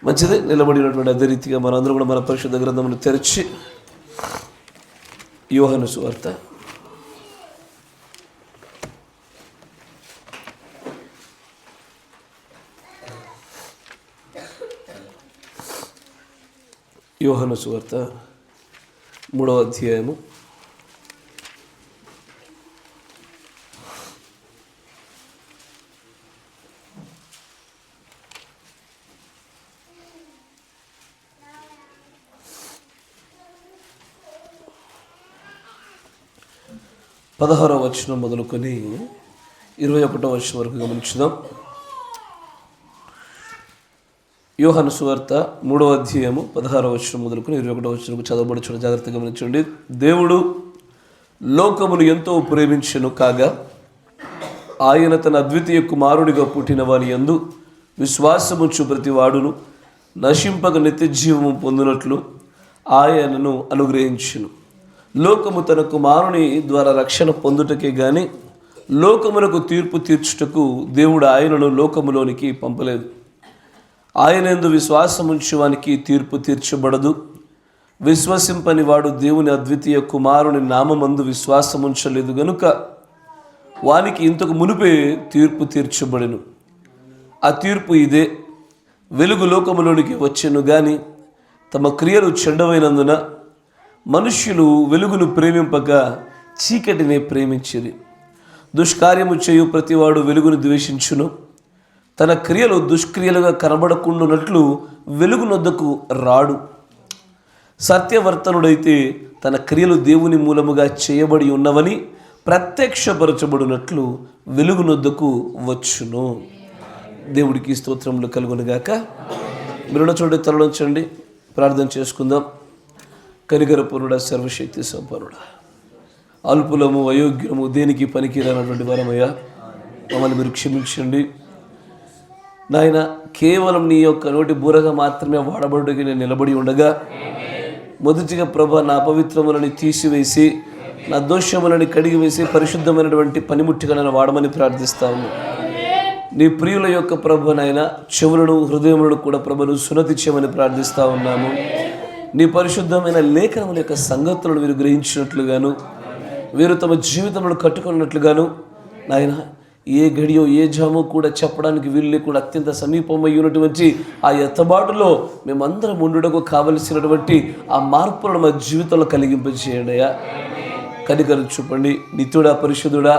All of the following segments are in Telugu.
మంచిది. నిలబడినటువంటి అదే రీతిగా మనందరం కూడా మన పరిశుద్ధ గ్రంథమును తెరిచి యోహాను సువార్త యోహాను సువార్త 3వ అధ్యాయము 16వ వచనం మొదలుకొని 21వ వచనం వరకు గమనించుదాం. యోహాను సువార్త 3వ అధ్యాయము 16వ వచనం మొదలుకొని 21వ వచనం చదవబడుచున్న జాగ్రత్తగా గమనించండి. దేవుడు లోకమును ఎంతో ప్రేమించెను కాగా ఆయన తన అద్వితీయ కుమారుడిగా పుట్టిన వాని యందు విశ్వాసముంచు ప్రతి వాడును నశింపక నిత్య జీవము పొందినట్లు ఆయనను అనుగ్రహించును. లోకము తన కుమారుని ద్వారా రక్షణ పొందుటకే గాని లోకమునకు తీర్పు తీర్చుటకు దేవుడు ఆయనను లోకములోనికి పంపలేదు. ఆయన యందు విశ్వాసముంచు వానికి తీర్పు తీర్చబడదు. విశ్వసింపని వాడు దేవుని అద్వితీయ కుమారుని నామమందు విశ్వాసముంచలేదు గనుక వానికి ఇంతకు మునిపే తీర్పు తీర్చబడెను. ఆ తీర్పు ఇదే: వెలుగు లోకములోనికి వచ్చెను గాని తమ క్రియలు చెడ్డవైనందున మనుష్యులు వెలుగును ప్రేమింపక చీకటినే ప్రేమించిరి. దుష్కార్యము చేయు ప్రతివాడు వెలుగును ద్వేషించును, తన క్రియలు దుష్క్రియలుగా కనబడకుండానట్లు వెలుగునొద్దకు రాడు. సత్యవర్తనుడైతే తన క్రియలు దేవుని మూలముగా చేయబడి ఉన్నవని ప్రత్యక్షపరచబడినట్లు వెలుగునొద్దకు వచ్చును. దేవుడికి స్తోత్రములు కలుగునుగాక. మీరున్న చోట తలలోంచండి, ప్రార్థన చేసుకుందాం. కనికరపూర్ణుడా, సర్వశక్తి సంపన్నుడా, అల్పులము అయోగ్యము దేనికి పనికిరానటువంటి వరమయ్యా, మమ్మల్ని మీరు క్షమించండి నాయన. కేవలం నీ యొక్క నోటి బూరగా మాత్రమే వాడబడుటకి నేను నిలబడి ఉండగా మొదటిగా ప్రభా నా అపవిత్రములని తీసివేసి నా దోషములని కడిగివేసి పరిశుద్ధమైనటువంటి పనిముట్టిగా నన్ను వాడమని ప్రార్థిస్తాము. నీ ప్రియుల యొక్క ప్రభు నాయన చెవులను హృదయములను కూడా ప్రభును సున్నతి చేయమని ప్రార్థిస్తూ ఉన్నాము. నీ పరిశుద్ధమైన లేఖనముల యొక్క సంగతులను వీరు గ్రహించినట్లుగాను వీరు తమ జీవితంలో కట్టుకున్నట్లుగాను నాయన ఏ గడియో ఏ జామో కూడా చెప్పడానికి వీళ్ళు లేకుండా అత్యంత సమీపమయ్యున్నటువంటి ఆ ఎత్తబాటులో మేమందరం ఉండుటకు కావలసినటువంటి ఆ మార్పులను మా జీవితంలో కలిగింపజేయండియా. కనికరం చూపండి. నిత్యుడా, పరిశుద్ధుడా,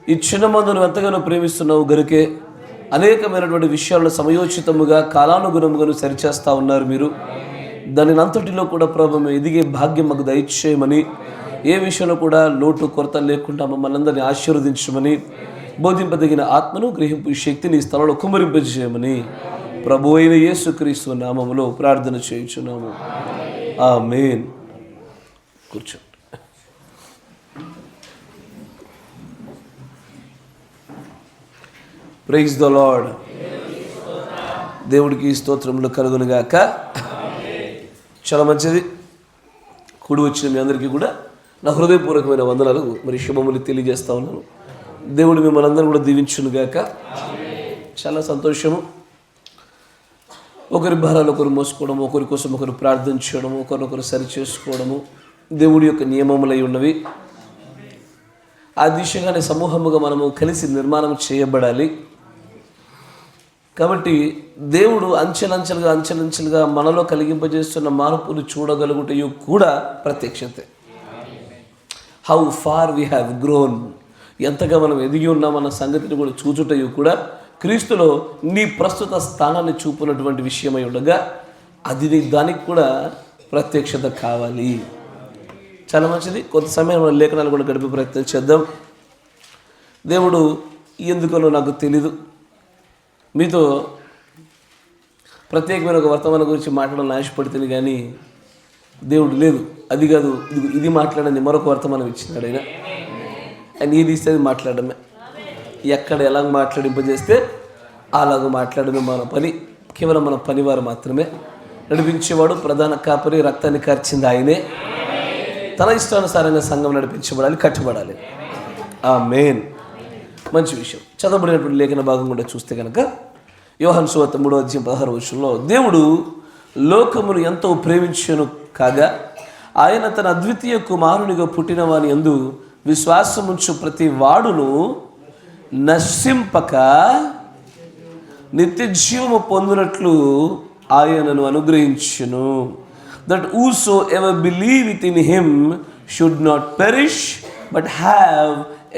ఈ చిన్న మందును ఎంతగానో ప్రేమిస్తున్నావు గనుకే అనేకమైనటువంటి విషయాలను సమయోచితముగా కాలానుగుణముగా సరిచేస్తూ ఉన్నారు మీరు. దాని అంతటిలో కూడా ప్రభు మేము ఎదిగే భాగ్యం మాకు దయచేయమని, ఏ విషయంలో కూడా లోటు కొరత లేకుండా మమ్మల్ని అందరినీ ఆశీర్వదించమని, బోధింపదగిన ఆత్మను గ్రహింపు శక్తిని ఈ స్థలంలో కుమ్మరింపజేయమని ప్రభు అయిన యేసుక్రీస్తు నామములో ప్రార్థన చేయుచున్నాము. ఆమేన్. కూర్చోండి. Praise the lord. దేవుడికి స్తోత్రములు కలుగునుగాక. చాలా మంచిది. కూడి వచ్చిన మీ అందరికీ కూడా నా హృదయపూర్వకమైన వందనాలు మరి శుభములు తెలియజేస్తా ఉన్నాను. దేవుడు మిమ్మల్ని అందరూ కూడా దీవించునుగాక. చాలా సంతోషము. ఒకరి భారాలు ఒకరు మోసుకోవడము, ఒకరి కోసం ఒకరు ప్రార్థించడము, ఒకరినొకరు సరి చేసుకోవడము దేవుడి యొక్క నియమములై ఉన్నవి. ఆ దిశగానే సమూహముగా మనము కలిసి నిర్మాణం చేయబడాలి. కాబట్టి దేవుడు అంచెలంచెలుగా మనలో కలిగింపజేస్తున్న మార్పులు చూడగలుగుటయు కూడా ప్రత్యక్షతే. How far we have grown, ఎంతగా మనం ఎదిగి ఉన్నామన్న సంగతిని కూడా చూచుటయు కూడా క్రీస్తులో నీ ప్రస్తుత స్థానాన్ని చూపునటువంటి విషయమై ఉండగా అది దానికి కూడా ప్రత్యక్షత కావాలి. చాలా మంచిది. కొంత సమయం మన లేఖనాలు కూడా గడిపే ప్రయత్నం చేద్దాం. దేవుడు ఎందుకనో నాకు తెలీదు మీతో ప్రత్యేకమైన ఒక వర్తమానం గురించి మాట్లాడాలని ఆశపడుతుంది, కానీ దేవుడు లేదు అది కాదు ఇది మాట్లాడని మరొక వర్తమానం ఇచ్చినాడు. ఆయన ఏది ఇస్తే అది మాట్లాడమే, ఎక్కడ ఎలా మాట్లాడింపజేస్తే అలాగ మాట్లాడమే మన పని. కేవలం మన పనివారు మాత్రమే. నడిపించేవాడు ప్రధాన కాపరి, రక్తాన్ని కార్చింది ఆయనే. తన ఇష్టానుసారంగా సంఘం నడిపించబడాలి, కట్టబడాలి. ఆమేన్. మంచి విషయం. చదవబడినటువంటి లేఖన భాగం కూడా చూస్తే కనుక యోహాను సువార్త 3:16 దేవుడు లోకమును ఎంతో ప్రేమించెను కాగా ఆయన తన అద్వితీయ కుమారునిగా పుట్టిన వాని యందు విశ్వాసముంచు ప్రతి వాడును నశింపక నిత్య జీవము పొందినట్లు ఆయనను అనుగ్రహించును. That whosoever believe in him should not perish but have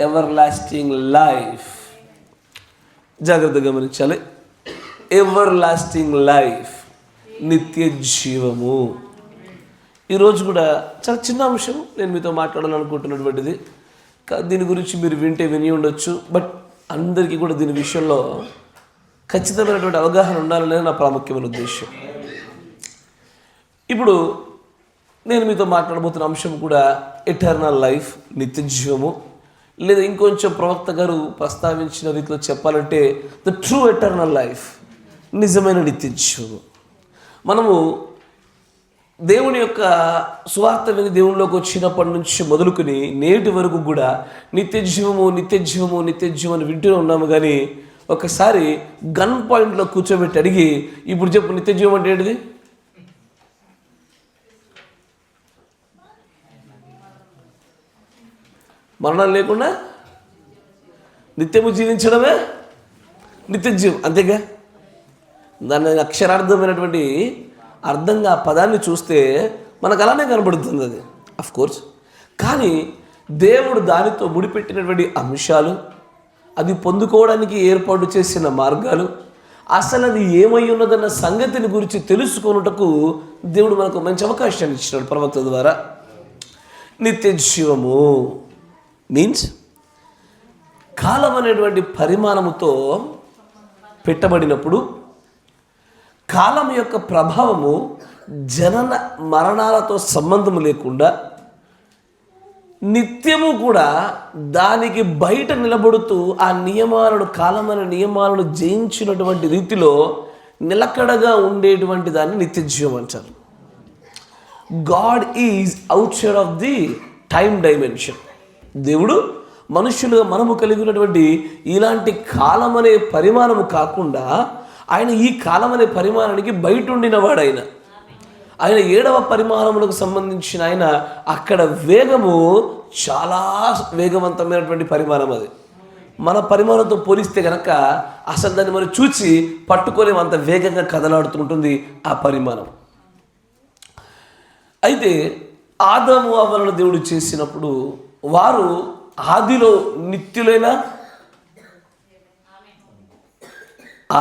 everlasting life. జాగ్రత్తగా గమనించాలి. ఎవర్ లాస్టింగ్ లైఫ్, నిత్య జీవము. ఈరోజు కూడా చాలా చిన్న అంశం నేను మీతో మాట్లాడాలనుకుంటున్నటువంటిది. దీని గురించి మీరు విని ఉండొచ్చు. బట్ అందరికీ కూడా దీని విషయంలో ఖచ్చితమైనటువంటి అవగాహన ఉండాలనేది నా ప్రాముఖ్యమైన ఉద్దేశం. ఇప్పుడు నేను మీతో మాట్లాడబోతున్న అంశం కూడా ఎటర్నల్ లైఫ్, నిత్య జీవము. లేదా ఇంకొంచెం ప్రవక్త గారు ప్రస్తావించిన రీతిలో చెప్పాలంటే ద ట్రూ ఎటర్నల్ లైఫ్, నిజమైన నిత్య జీవము. మనము దేవుని యొక్క సువార్త విని దేవునిలోకి వచ్చినప్పటి నుంచి మొదలుకొని నేటి వరకు కూడా నిత్య జీవము నిత్య జీవము నిత్య జీవం అని వింటూనే ఉన్నాము. కానీ ఒకసారి గన్ పాయింట్లో కూర్చోబెట్టి అడిగి, ఇప్పుడు చెప్పు నిత్య జీవం అంటే ఏంటిది? మరణం లేకుండా నిత్యము జీవించడమే నిత్య జీవం, అంతేగా? దాని అక్షరార్థమైనటువంటి అర్థంగా ఆ పదాన్ని చూస్తే మనకు అలానే కనబడుతుంది అది, అఫ్కోర్స్. కానీ దేవుడు దానితో ముడిపెట్టినటువంటి అంశాలు, అది పొందుకోవడానికి ఏర్పాటు చేసిన మార్గాలు, అసలు అది ఏమై ఉన్నదన్న సంగతిని గురించి తెలుసుకొనుటకు దేవుడు మనకు మంచి అవకాశాన్ని ఇచ్చినాడు ప్రవక్త ద్వారా. నిత్య జీవము మీన్స్ కాలం అనేటువంటి పరిమాణముతో పెట్టబడినప్పుడు కాలం యొక్క ప్రభావము జనన మరణాలతో సంబంధము లేకుండా నిత్యము కూడా దానికి బయట నిలబడుతూ ఆ నియమాలను, కాలమైన నియమాలను జయించినటువంటి రీతిలో నిలకడగా ఉండేటువంటి దాన్ని నిత్య జీవం అంటారు. God is out side of the time dimension. దేవుడు మనుషులుగా మనము కలిగి ఉన్నటువంటి ఇలాంటి కాలం అనే పరిమాణము కాకుండా ఆయన ఈ కాలం అనే పరిమాణానికి బయట ఉండినవాడు. ఆయన 7వ పరిమాణములకు సంబంధించిన ఆయన అక్కడ వేగము చాలా వేగవంతమైనటువంటి పరిమాణం. అది మన పరిమాణంతో పోలిస్తే కనుక అసలు దాన్ని మనం చూసి పట్టుకోలేము, అంత వేగంగా కదలాడుతుంటుంది ఆ పరిమాణం. అయితే ఆదాము అవ్వలను దేవుడు చేసినప్పుడు వారు ఆదిలో నిత్యులైన,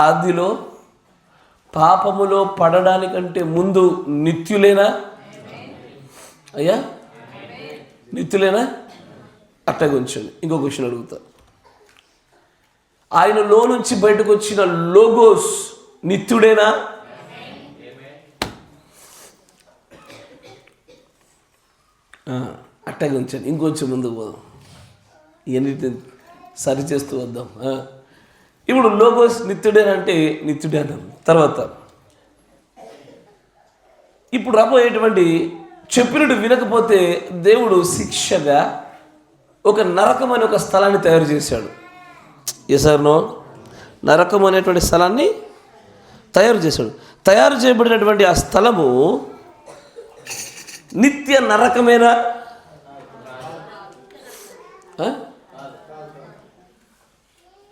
ఆదిలో పాపములో పడడానికంటే ముందు నిత్యులేనా అయ్యా? నిత్యులేనా? అట్టగా ఉంచండి. ఇంకో క్వశ్చన్ అడుగుతా. ఆయనలో నుంచి బయటకు వచ్చిన లోగోస్ నిత్యుడేనా? అట్టగా ఉంచండి. ఇంకొంచెం ముందుకు పోదాం, ఇవన్నీ సరి చేస్తూ వద్దాం. ఇప్పుడు లోగోస్ నిత్యుడేనంటే నిత్యుడే అన్నాం. తర్వాత ఇప్పుడు రాబోయేటువంటి చెప్పినట్టు వినకపోతే దేవుడు శిక్షగా ఒక నరకం అనే ఒక స్థలాన్ని తయారు చేశాడు. ఎసార్నో? నరకం అనేటువంటి స్థలాన్ని తయారు చేశాడు. తయారు చేయబడినటువంటి ఆ స్థలము నిత్య నరకమేనా?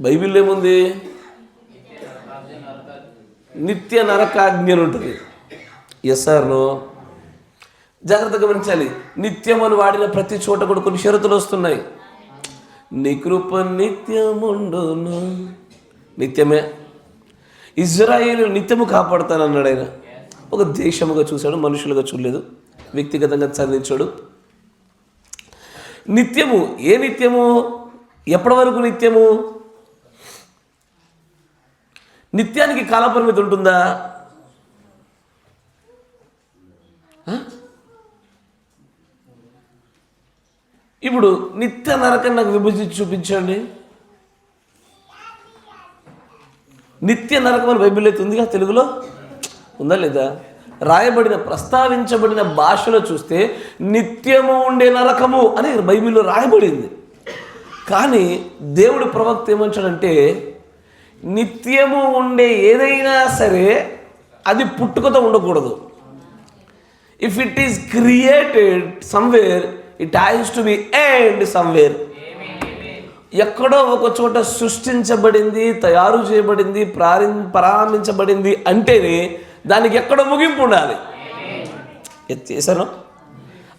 బైబిల్లో ఏముంది? నిత్య నరకాజ్ఞ అని ఉంటుంది. ఎస్ఆర్నో? జాగ్రత్తగా గమనించాలి. నిత్యం అని వాడిన ప్రతి చోట కూడా కొన్ని షరతులు వస్తున్నాయి. నీ కృప నిత్యముండును, నిత్యమే. ఇజ్రాయేలు నిత్యము కాపాడుతానన్నాడు ఆయన. ఒక దేశముగా చూశాడు, మనుషులుగా చూడలేదు, వ్యక్తిగతంగా చదివించాడు. నిత్యము. ఏ నిత్యము? ఎప్పటి వరకు నిత్యము? నిత్యానికి కాలపరిమితి ఉంటుందా? ఇప్పుడు నిత్య నరకం నాకు విభజించి చూపించండి. నిత్య నరకం అని బైబిల్ అయితే ఉందిగా, తెలుగులో ఉందా లేదా? రాయబడిన, ప్రస్తావించబడిన భాషలో చూస్తే నిత్యము ఉండే నరకము అని బైబిల్లో రాయబడింది. కానీ దేవుడి ప్రవక్త ఏమంటాడంటే నిత్యము ఉండే ఏదైనా సరే అది పుట్టుకతో ఉండకూడదు. If it is created somewhere, it has to be end somewhere. ఎక్కడో ఒక చోట సృష్టించబడింది, తయారు చేయబడింది, ప్రారంభించబడింది అంటేనే దానికి ఎక్కడో ముగింపు ఉండాలి. చేశాను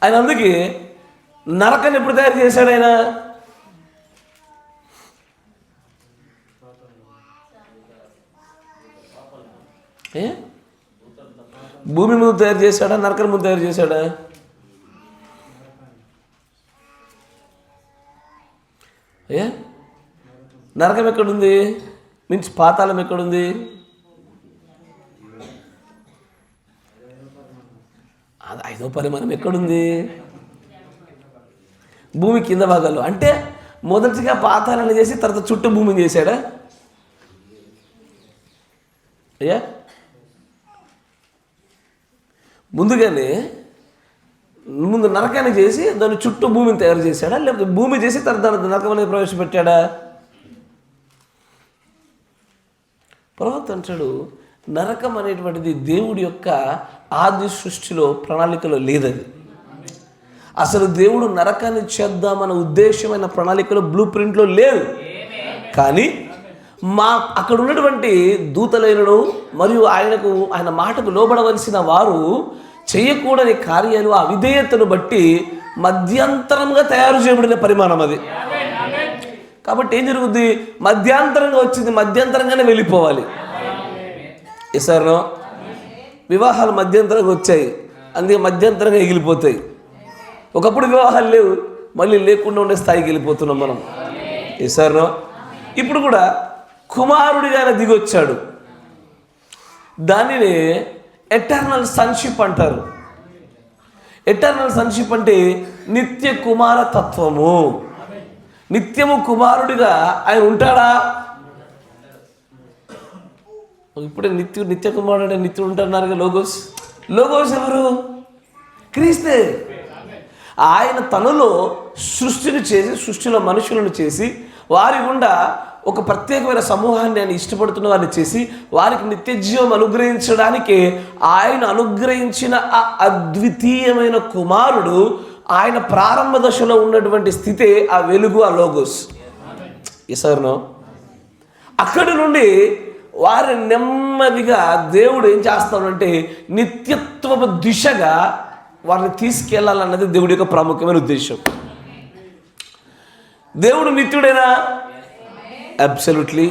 ఆయన. అందుకే నరకాన్ని ఎప్పుడు తయారు చేశాడు ఆయన? భూమి ముందు తయారు చేశాడా, నరకం ముందు తయారు చేశాడా? నరకం ఎక్కడుంది? మీన్స్ పాతాళం ఎక్కడుంది? అది 5వ పరిమాణం ఎక్కడుంది? భూమి కింద భాగాల్లో. అంటే మొదటిగా పాతాళాన్ని చేసి తర్వాత చుట్టూ భూమిని చేశాడా? అయ్యా, ముందుగానే ముందు నరకాన్ని చేసి దాని చుట్టూ భూమిని తయారు చేశాడా, లేకపోతే భూమి చేసి తర్వాత దాని నరకం అనేది ప్రవేశపెట్టాడా? ప్రవక్త అంటాడు, నరకం అనేటువంటిది దేవుడి యొక్క ఆది సృష్టిలో ప్రణాళికలో లేదది. అసలు దేవుడు నరకాన్ని చేద్దామన్న ఉద్దేశమైన ప్రణాళికలో బ్లూ ప్రింట్లో లేదు. కానీ అక్కడ ఉన్నటువంటి దూతలైనను మరియు ఆయన మాటకు లోబడవలసిన వారు చేయకూడని కార్యాలు, ఆ విధేయతను బట్టి మధ్యంతరంగా తయారు చేయబడిన పరిమాణం అది. కాబట్టి ఏం జరుగుద్ది? మధ్యాంతరంగా వచ్చింది, మధ్యంతరంగానే వెళ్ళిపోవాలి. ఎసారో వివాహాలు మధ్యంతరంగా వచ్చాయి, అందుకే మధ్యంతరంగా ఎగిలిపోతాయి. ఒకప్పుడు వివాహాలు లేవు, మళ్ళీ లేకుండా ఉండే స్థాయికి వెళ్ళిపోతున్నాం మనం. ఎసారో ఇప్పుడు కూడా కుమారుడిగా దిగొచ్చాడు. దానిని ఎటర్నల్ సన్షిప్ అంటారు. ఎటర్నల్ సన్షిప్ అంటే నిత్య కుమార తత్వము. నిత్యము కుమారుడిగా ఆయన ఉంటాడా? ఇప్పుడే నిత్య కుమారుడు నిత్యుడు ఉంటున్నారు. లోగోస్ ఎవరు? క్రీస్తే. ఆయన తనలో సృష్టిని చేసి, సృష్టిలో మనుషులను చేసి, వారి గుండా ఒక ప్రత్యేకమైన సమూహాన్ని ఆయన ఇష్టపడుతున్న వారిని చేసి వారికి నిత్య జీవం అనుగ్రహించడానికి ఆయన అనుగ్రహించిన ఆ అద్వితీయమైన కుమారుడు ఆయన ప్రారంభ దశలో ఉన్నటువంటి స్థితే ఆ వెలుగు, ఆ లోగోస్. ఎసర్నో అక్కడి నుండి వారిని నెమ్మదిగా దేవుడు ఏం చేస్తాడంటే నిత్యత్వపు దిశగా వారిని తీసుకెళ్లాలన్నది దేవుడి యొక్క ప్రాముఖ్యమైన ఉద్దేశం. దేవుడు నిత్యుడేనా? అబ్సల్యూట్లీ.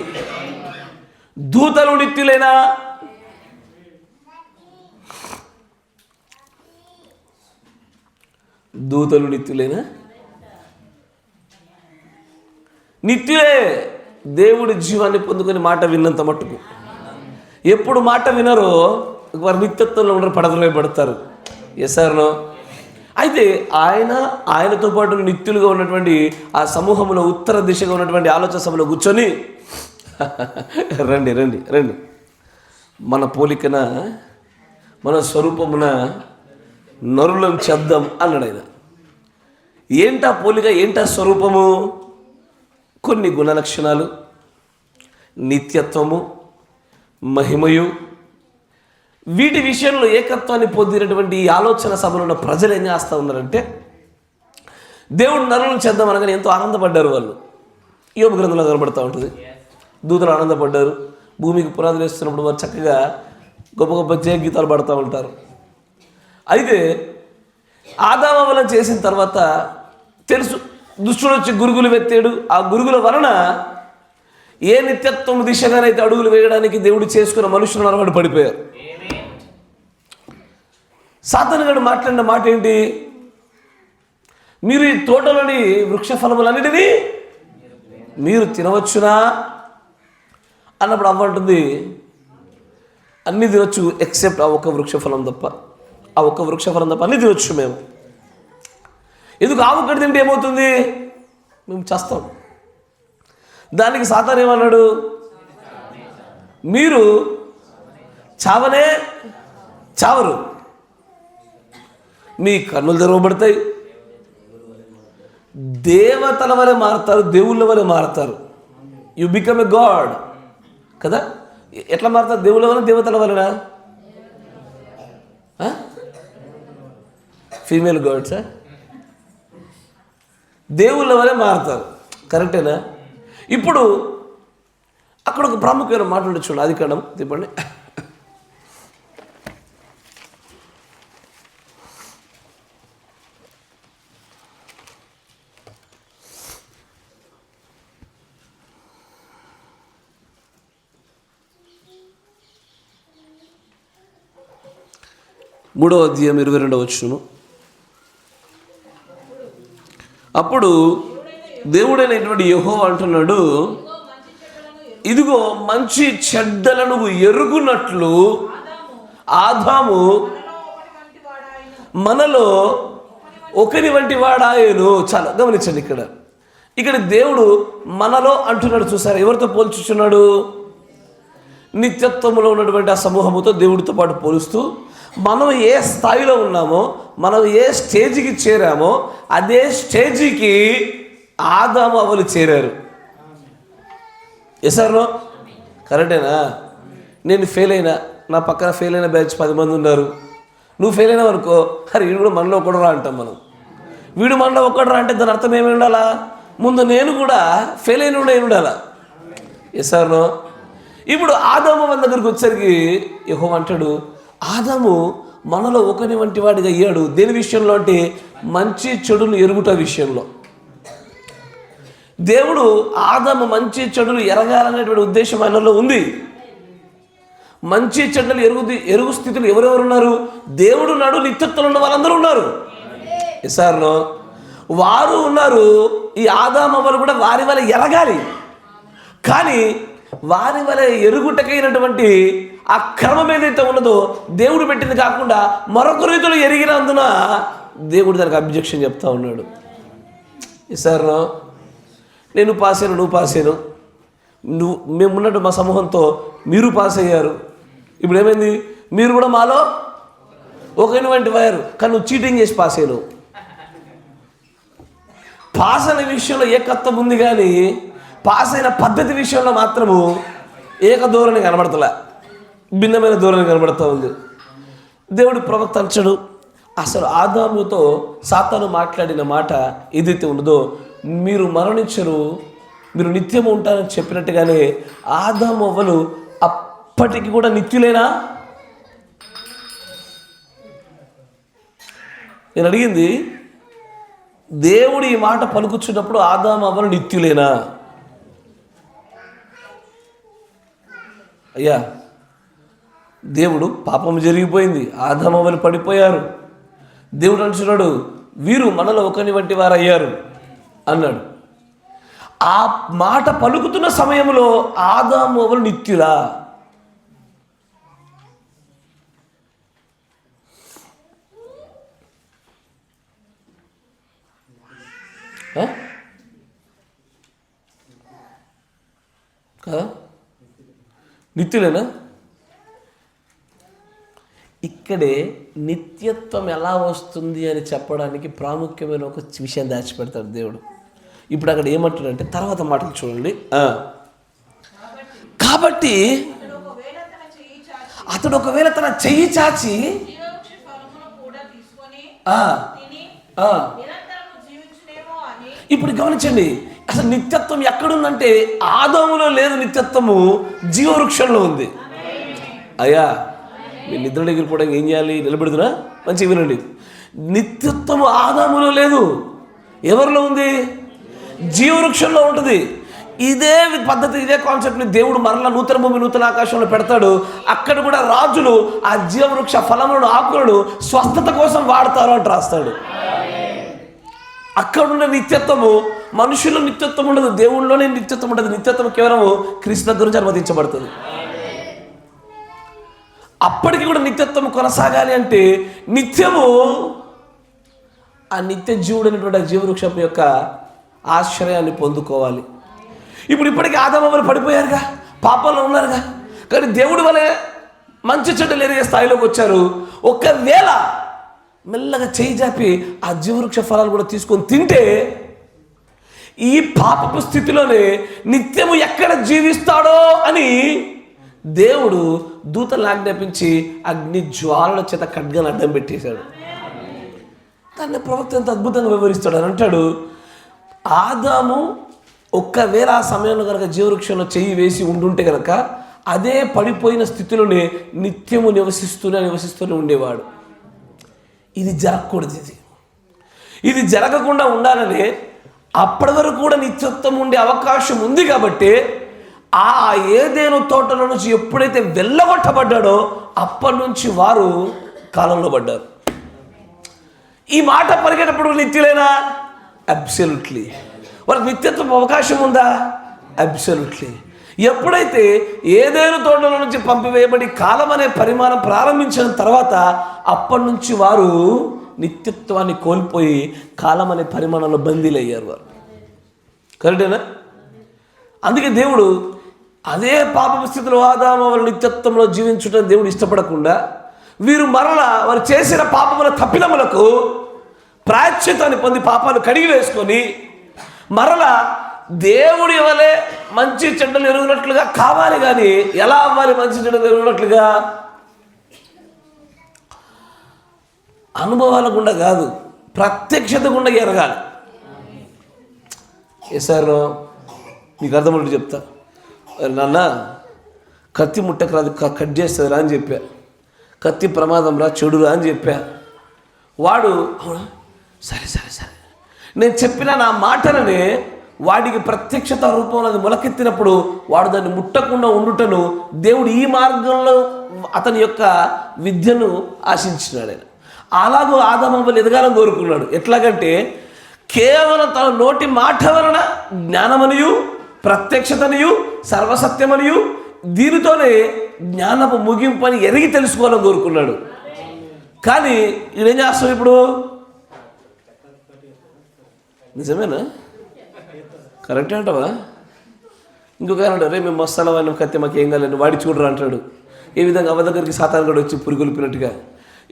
దూతలు నిత్యులేనా? దూతలు నిత్యులేనా? నిత్యులే. దేవుడి జీవాన్ని పొందుకొని మాట విన్నంత మట్టుకు. ఎప్పుడు మాట వినరో వారు నిత్యత్వంలో ఉండరు, పడదలో పడతారు. ఎసారనో అయితే ఆయనతో పాటు నిత్యులుగా ఉన్నటువంటి ఆ సమూహంలో ఉత్తర దిశగా ఉన్నటువంటి ఆలోచన సభలో కూర్చొని రండి రండి రండి, మన పోలికన మన స్వరూపమున నరులను చేద్దాం అన్నాడు ఆయన. ఏంటా పోలిక, ఏంటా స్వరూపము? కొన్ని గుణలక్షణాలు, నిత్యత్వము, మహిమయు, వీటి విషయంలో ఏకత్వాన్ని పొందినటువంటి ఈ ఆలోచన సభలో ఉన్న ప్రజలు ఏం చేస్తూ ఉన్నారంటే దేవుడు నరులను చేద్దాం అనగానే ఎంతో ఆనందపడ్డారు వాళ్ళు. యోబు గ్రంథంలో కనబడుతూ ఉంటుంది. దూతలు ఆనందపడ్డారు. భూమికి పునాదులు వేస్తున్నప్పుడు వారు చక్కగా గొప్ప గొప్ప జయ గీతాలు పడుతూ ఉంటారు. అయితే ఆదామవలం చేసిన తర్వాత తెలుసు, దుష్టుడు వచ్చి గురుగులు వెత్తాడు. ఆ గురుగుల వలన ఏ నిత్యత్వం దిశగానైతే అడుగులు వేయడానికి దేవుడు చేసుకున్న మనుషులను అలవాటు పడిపోయారు. సాతాను గారు మాట్లాడిన మాట ఏంటి? మీరు ఈ తోటలోని వృక్ష ఫలములన్నిటినీ మీరు తినవచ్చునా అన్నప్పుడు అవ్వ అంటుంది, అన్నీ తినొచ్చు ఎక్సెప్ట్ ఆ ఒక్క వృక్షఫలం తప్ప. ఆ ఒక్క వృక్షఫలం తప్ప అన్నీ తినొచ్చు మేము. ఎందుకు? ఆవు ఒక్కటి తింటే ఏమవుతుంది? మేము చేస్తాం. దానికి సాతాను ఏమన్నాడు? మీరు చావనే చావరు, మీ కన్నులు తెరవబడతాయి, దేవతల వలె మారుతారు, దేవుళ్ళ వలె మారుతారు. You become a God. కదా. ఎట్లా మారుతారు? దేవుళ్ళ వల్ల, దేవతల వలన? ఫీమేల్ గాడ్సా? దేవుళ్ళ వలె మారుతారు. కరెక్టేనా? ఇప్పుడు అక్కడ ఒక ప్రాముఖ్యమైన మాట ఉండొచ్చు. ఆదికాండం తిప్పండి. మూడవ అధ్యాయం 22వ వచనం. అప్పుడు దేవుడైనటువంటి యెహోవా అంటున్నాడు, ఇదిగో మంచి చెడ్డలను ఎరుగునట్లు ఆదాము మనలో ఒకని వంటి వాడాయను. చాలా గమనించండి. ఇక్కడ దేవుడు మనలో అంటున్నాడు. చూసారా? ఎవరితో పోల్చుచున్నాడు? నిత్యత్వంలో ఉన్నటువంటి ఆ సమూహముతో దేవుడితో పాటు పోలుస్తూ, మనం ఏ స్థాయిలో ఉన్నామో, మనం ఏ స్టేజ్కి చేరామో అదే స్టేజికి ఆదాము అవ్వలు చేరారు. ఎసారో కరెక్టేనా? నేను ఫెయిల్ అయినా, నా పక్కన ఫెయిల్ అయిన బ్యాచ్ 10 మంది ఉన్నారు. నువ్వు ఫెయిల్ అయినావు అనుకో, అరే వీడు కూడా మనలో ఒకడురా అంటాం మనం. వీడు మనలో ఒకడురా అంటే దాని అర్థం ఏమి ఉండాలా? ముందు నేను కూడా ఫెయిల్ అయిన ఉండాలా. ఎసారో ఇప్పుడు ఆదాము మన దగ్గరికి వచ్చేసరికి యెహోవా అంటాడు, ఆదాము మనలో ఒకని వంటి వాడిగా అయ్యాడు. దేని విషయంలో అంటే మంచి చెడులు ఎరుగుట విషయంలో. దేవుడు ఆదాము మంచి చెడులు ఎరగాలనేటువంటి ఉద్దేశం ఆయనలో ఉంది. మంచి చెడ్డలు ఎరుగు స్థితులు ఎవరెవరు ఉన్నారు? దేవుడు నాడు నిత్యత్వంలో ఉన్న వాళ్ళందరూ ఉన్నారు. ఎసార్లో వారు ఉన్నారు. ఈ ఆదాము వాళ్ళు కూడా వారి వల్ల ఎరగాలి. కానీ వారి వల్ల ఎరుగుటకైనటువంటి ఆ క్రమం ఏదైతే ఉన్నదో దేవుడు పెట్టింది కాకుండా మరొక రీతిలో ఎరిగినందున దేవుడు దానికి అబ్జెక్షన్ చెప్తా ఉన్నాడు. సార్ నేను పాస్ అయ్యాను, నువ్వు పాస్ అయ్యాను, మేమున్నట్టు మా సమూహంతో మీరు పాస్ అయ్యారు. ఇప్పుడు ఏమైంది? మీరు కూడా మాలో ఒకని వంటి వారు, కానీ నువ్వు చీటింగ్ చేసి పాస్ అయ్యాను. పాస్ అనే విషయంలో ఏకత్వం ఉంది, కానీ పాస్ అయిన పద్ధతి విషయంలో మాత్రము ఏకధోరణి కనబడతలే, భిన్నమైన ధోరణి కనబడుతూ ఉంది. దేవుడు ప్రవక్త అంటాడు, అసలు ఆదాముతో సాతాను మాట్లాడిన మాట ఏదైతే ఉన్నదో, మీరు మరణించరు, మీరు నిత్యము ఉంటారని చెప్పినట్టుగానే ఆదాము అవ్వలు అప్పటికి కూడా నిత్యులేనా? నేను అడిగింది, దేవుడు ఈ మాట పలుకుచున్నప్పుడు ఆదాము అవ్వలు నిత్యులేనా? అయ్యా, దేవుడు పాపం జరిగిపోయింది, ఆదాము అవ్వలు పడిపోయారు. దేవుడు అంటున్నాడు, వీరు మనలో ఒకని వంటి వారు అయ్యారు అన్నాడు. ఆ మాట పలుకుతున్న సమయంలో ఆదాము అవ్వలు నిత్యులా? కదా? నిత్యులేనా? ఇక్కడే నిత్యత్వం ఎలా వస్తుంది అని చెప్పడానికి ప్రాముఖ్యమైన ఒక విషయం దాచిపెడతాడు దేవుడు. ఇప్పుడు అక్కడ ఏమంటాడంటే తర్వాత మాటలు చూడండి. కాబట్టి అతడు ఒకవేళ తన చెయ్యి చాచి ఇప్పుడు గమనించండి, అసలు నిత్యత్వం ఎక్కడుందంటే ఆదాములో లేదు, నిత్యత్వము జీవవృక్షంలో ఉంది. అయ్యా, మీ నిద్ర దగ్గర కూడా ఏం చేయాలి? నిలబెడుతున్నా మంచిగా వినండి. నిత్యత్వము ఆదాములో లేదు, ఎవరిలో ఉంది? జీవవృక్షంలో ఉంటుంది. ఇదే పద్ధతి, ఇదే కాన్సెప్ట్ని దేవుడు మరలా నూతన భూమి నూతన ఆకాశంలో పెడతాడు. అక్కడ కూడా రాజులు ఆ జీవవృక్ష ఫలములను ఆకులను స్వస్థత కోసం వాడతారు అని రాస్తాడు. అక్కడున్న నిత్యత్వము మనుషుల్లో నిత్యత్వం ఉండదు, దేవుళ్ళలోనే నిత్యత్వం ఉంటుంది. నిత్యత్వం కేవలం క్రీస్తు దగ్గర నుంచి అనుమతించబడుతుంది. అప్పటికి కూడా నిత్యత్వం కొనసాగాలి అంటే నిత్యము ఆ నిత్య జీవుడు అనేటువంటి ఆ జీవవృక్షం యొక్క ఆశ్రయాన్ని పొందుకోవాలి. ఇప్పటికీ ఆదాము అవ్వలు పడిపోయారుగా, పాపంలో ఉన్నారుగా, కానీ దేవుడి వలె మంచి చెడ్డలు ఎరిగే స్థాయిలోకి వచ్చారు. ఒకవేళ మెల్లగా చేయి జాపి ఆ జీవవృక్ష ఫలాలు కూడా తీసుకొని తింటే ఈ పాపపు స్థితిలోనే నిత్యము ఎక్కడ జీవిస్తాడో అని దేవుడు దూతలను ఆజ్ఞాపించి అగ్ని జ్వాలల చేత ఖడ్గాన్ని అడ్డం పెట్టేశాడు. దాన్ని ప్రవక్త ఎంత అద్భుతంగా వివరిస్తాడు అని అంటాడు, ఆదాము ఒక్కవేళ ఆ సమయంలో కనుక జీవవృక్షంలో చెయ్యి వేసి ఉండుంటే కనుక అదే పడిపోయిన స్థితిలోనే నిత్యము నివసిస్తూనే ఉండేవాడు. ఇది జరగకూడదు. ఇది జరగకుండా ఉండాలని అప్పటి వరకు కూడా నిత్యత్వం ఉండే అవకాశం ఉంది. కాబట్టి ఆ ఏదేను తోటలో నుంచి ఎప్పుడైతే వెళ్ళగొట్టబడ్డాడో అప్పటి నుంచి వారు కాలంలో పడ్డారు. ఈ మాట పలికేటప్పుడు నిత్యులేనా? అబ్సల్యూట్లీ. వాళ్ళకి నిత్యత్వం అవకాశం ఉందా? అబ్సల్యూట్లీ. ఎప్పుడైతే ఏదేను తోటలో నుంచి పంపివేయబడి కాలం అనే పరిమాణం ప్రారంభించిన తర్వాత అప్పటి నుంచి వారు నిత్యత్వాన్ని కోల్పోయి కాలం అనే పరిమాణంలో బందీలయ్యారు వారు. కరెక్టేనా? అందుకే దేవుడు అదే పాప స్థితిలో ఆదాము వారు నిత్యత్వంలో జీవించడం దేవుడు ఇష్టపడకుండా వీరు మరలా వారు చేసిన పాపముల తప్పిదములకు ప్రాయశ్చిత్తాన్ని పొంది పాపాలు కడిగి వేసుకొని మరలా దేవుడి వలె మంచి చెడ్డలు ఎరుగునట్లుగా కావాలి. కానీ ఎలా అవ్వాలి? మంచి చెడ్డలు ఎరుగునట్లుగా అనుభవాల గుండా కాదు, ప్రత్యక్షత గుండా ఎరగాలి. సార్ మీకు అర్థమవుతుంది చెప్తా. నాన్న కత్తి ముట్టకు రాదు, కట్ చేస్తుందిరా అని చెప్పా. కత్తి ప్రమాదం రా, చెడురా అని చెప్పా. వాడు సరే సరే సరే నేను చెప్పిన నా మాటలనే వాడికి ప్రత్యక్షత రూపంలో అది మొలకెత్తినప్పుడు వాడు దాన్ని ముట్టకుండా ఉండుటను దేవుడు ఈ మార్గంలో అతని యొక్క విద్యను ఆశించినాడు. ఆయన అలాగూ ఆదాము ఎదగాలని కోరుకున్నాడు. ఎట్లాగంటే కేవలం తన నోటి మాట వలన జ్ఞానమనియు ప్రత్యక్షతనియు సర్వసత్యమనియు దీనితోనే జ్ఞానపు ముగింపు అని ఎరిగి తెలుసుకోవాలని కోరుకున్నాడు. కానీ ఈయనేం చేస్తాం ఇప్పుడు? నిజమేనా? కరెక్టే అంటావా? ఇంకొక అంటారు, రే మేము మస్తాల కత్తి మాకు ఏం కాలేదు వాడి చూడరా అంటాడు. ఏ విధంగా అవ దగ్గరికి సాతాను కూడా వచ్చి పురిగొల్పినట్టుగా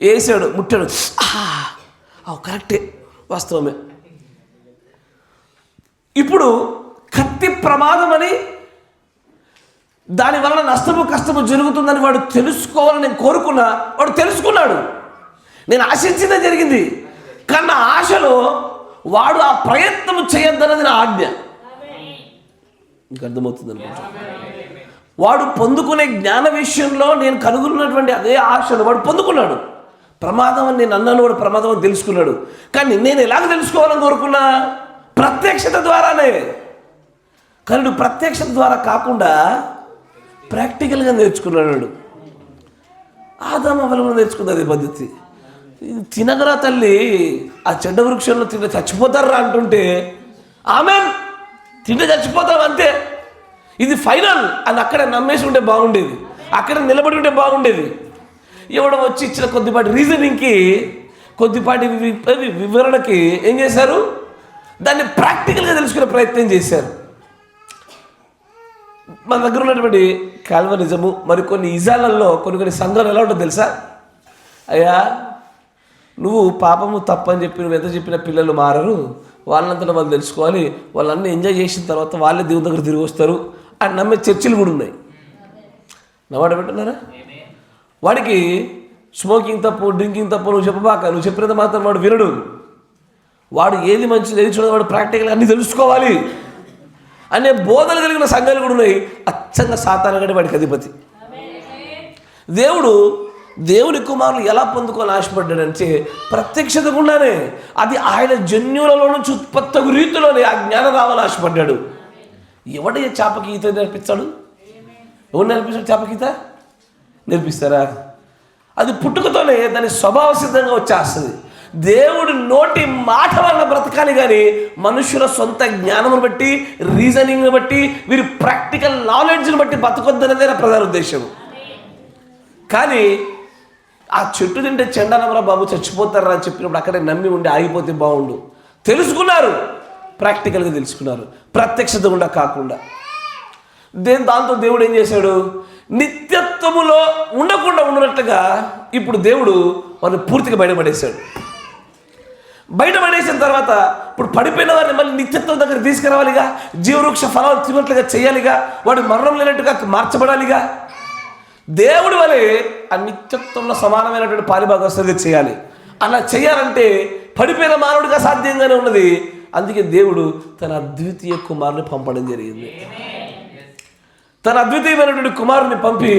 వేసాడు, ముట్టాడు. కరెక్టే, వాస్తవమే. ఇప్పుడు కత్తి ప్రమాదం అని దానివల్ల నష్టము కష్టము జరుగుతుందని వాడు తెలుసుకోవాలని నేను కోరుకున్నా. వాడు తెలుసుకున్నాడు. నేను ఆశించిందే జరిగింది. కానీ నా ఆశలో వాడు ఆ ప్రయత్నం చేయొద్దన్నది నా ఆజ్ఞ. ఇంకా అర్థమవుతుంది అనుకుంటా. వాడు పొందుకునే జ్ఞాన విషయంలో నేను కనుగొన్నటువంటి అదే ఆశను వాడు పొందుకున్నాడు. ప్రమాదం అని నేను అన్నాను, వాడు ప్రమాదం అని తెలుసుకున్నాడు. కానీ నేను ఎలాగ తెలుసుకోవాలని కోరుకున్నా? ప్రత్యక్షత ద్వారానే. కానీ నువ్వు ప్రత్యక్షత ద్వారా కాకుండా ప్రాక్టికల్గా నేర్చుకున్నాడు. ఆదాము అవలంబన నేర్చుకుంది అదే పద్ధతి. తినగరా తల్లి, ఆ చెడ్డ వృక్షంలో తింటే చచ్చిపోతారా అంటుంటే ఆమెన్ తింటే చచ్చిపోతాం అంతే, ఇది ఫైనల్ అని అక్కడ నమ్మేసి ఉంటే బాగుండేది, అక్కడ నిలబడి ఉంటే బాగుండేది. ఎవడో వచ్చి ఇచ్చిన కొద్దిపాటి రీజనింగ్కి, కొద్దిపాటి వివరణకి ఏం చేశారు? దాన్ని ప్రాక్టికల్గా తెలుసుకునే ప్రయత్నం చేశారు. మన దగ్గర ఉన్నటువంటి కాల్వనిజము మరికొన్ని ఇజాలలో కొన్ని సంఘాలు ఎలా ఉంటుందో తెలుసా? అయ్యా నువ్వు పాపము తప్పని చెప్పి నువ్వు ఎంత చెప్పిన పిల్లలు మారరు, వాళ్ళంతటా వాళ్ళు తెలుసుకోవాలి, వాళ్ళన్నీ ఎంజాయ్ చేసిన తర్వాత వాళ్ళే దేవుని దగ్గర తిరిగి వస్తారు అని నమ్మే చర్చిలు కూడా ఉన్నాయి. నవ్వాడ పెట్టినారా? వాడికి స్మోకింగ్ తప్పు, డ్రింకింగ్ తప్పు నువ్వు చెప్పబాక, నువ్వు చెప్పినంత మాత్రం వాడు వినడు. వాడు ఏది మంచిది ఏది చూడదు, వాడు ప్రాక్టికల్గా అన్నీ తెలుసుకోవాలి అనే బోధలు కలిగిన సంఘాలు కూడా ఉన్నాయి. అచ్చంగా సాతాను గడి వాడికి అధిపతి. దేవుని కుమారులు ఎలా పొందుకోవాలని ఆశపడ్డాడంటే ప్రత్యక్షత గుండానే, అది ఆయన జన్యులలో నుంచి ఉత్పత్తి రీతిలోనే ఆ జ్ఞానం రావాలని ఆశపడ్డాడు. ఎవడే చేపకి ఈత నేర్పిస్తాడు? ఎవరు నేర్పిస్తాడు? చేపకి ఈత నేర్పిస్తారా? అది పుట్టుకతోనే దాని స్వభావ సిద్ధంగా వచ్చేస్తుంది. దేవుడి నోటి మాట వలన బ్రతకాలి. కానీ మనుషుల సొంత జ్ఞానమును బట్టి, రీజనింగ్ని బట్టి, వీరి ప్రాక్టికల్ నాలెడ్జ్ని బట్టి బతకొద్దనేదే నా ప్రధాన ఉద్దేశం. కానీ ఆ చెట్టు తింటే చెండాలమరా బాబు చచ్చిపోతారా అని చెప్పినప్పుడు అక్కడే నమ్మి ఉండి ఆగిపోతే బాగుండు. తెలుసుకున్నారు, ప్రాక్టికల్గా తెలుసుకున్నారు, ప్రత్యక్షత గుండా కాకుండా. దాంతో దేవుడు ఏం చేశాడు? నిత్యత్వములో ఉండకుండా ఉన్నట్టుగా ఇప్పుడు దేవుడు వారిని పూర్తిగా బయటపడేశాడు. బయటపడేసిన తర్వాత ఇప్పుడు పడిపోయిన వారిని మళ్ళీ నిత్యత్వం దగ్గర తీసుకురావాలిగా, జీవవృక్ష ఫలాలు తిన్నట్లుగా చేయాలిగా, వాడు మరణం లేనట్టుగా మార్చబడాలిగా. దేవుడి వలె ఆ నిత్యత్వంలో సమానమైనటువంటి పాలిభాగస్తులుగా చేయాలి. అలా చేయాలంటే పడిపోయిన మానవుడిగా సాధ్యంగానే ఉన్నది. అందుకే దేవుడు తన అద్వితీయ కుమారుని పంపడం జరిగింది. తన అద్వితీయమైనటువంటి కుమారుని పంపి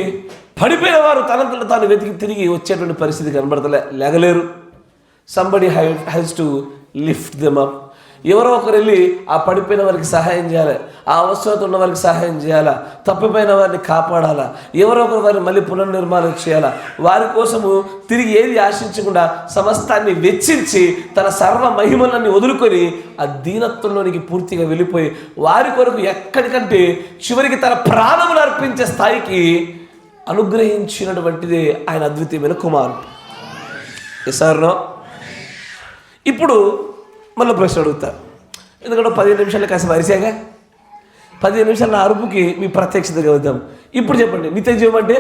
పడిపోయిన వారు తనంతట తాను వెతికి తిరిగి వచ్చేటువంటి పరిస్థితి లేగలేరు. Somebody has to lift them up. ఎవరో ఒకరు వెళ్ళి ఆ పడిపోయిన వారికి సహాయం చేయాలి, ఆ అవసరత ఉన్న వారికి సహాయం చేయాలా, తప్పిపోయిన వారిని కాపాడాలా, ఎవరో ఒకరు వారిని మళ్ళీ పునర్నిర్మాణం చేయాలా. వారి కోసము తిరిగి ఏది ఆశించకుండా సమస్తాన్ని వెచ్చించి తన సర్వ మహిమలన్నీ వదులుకొని ఆ దీనత్వంలోనికి పూర్తిగా వెళ్ళిపోయి వారి కొరకు ఎక్కడికంటే చివరికి తన ప్రాణములు అర్పించే స్థాయికి అనుగ్రహించినటువంటిదే ఆయన అద్వితీయమైన కుమారుడు. ఎసార్నో. ఇప్పుడు మళ్ళీ ప్రశ్న అడుగుతా, ఎందుకంటే 15 నిమిషాలు కాస్త వరిసాగా 15 నిమిషాల నా అరుపుకి మీ ప్రత్యక్షతగా వద్దాం. ఇప్పుడు చెప్పండి, నిత్య జీవం అంటే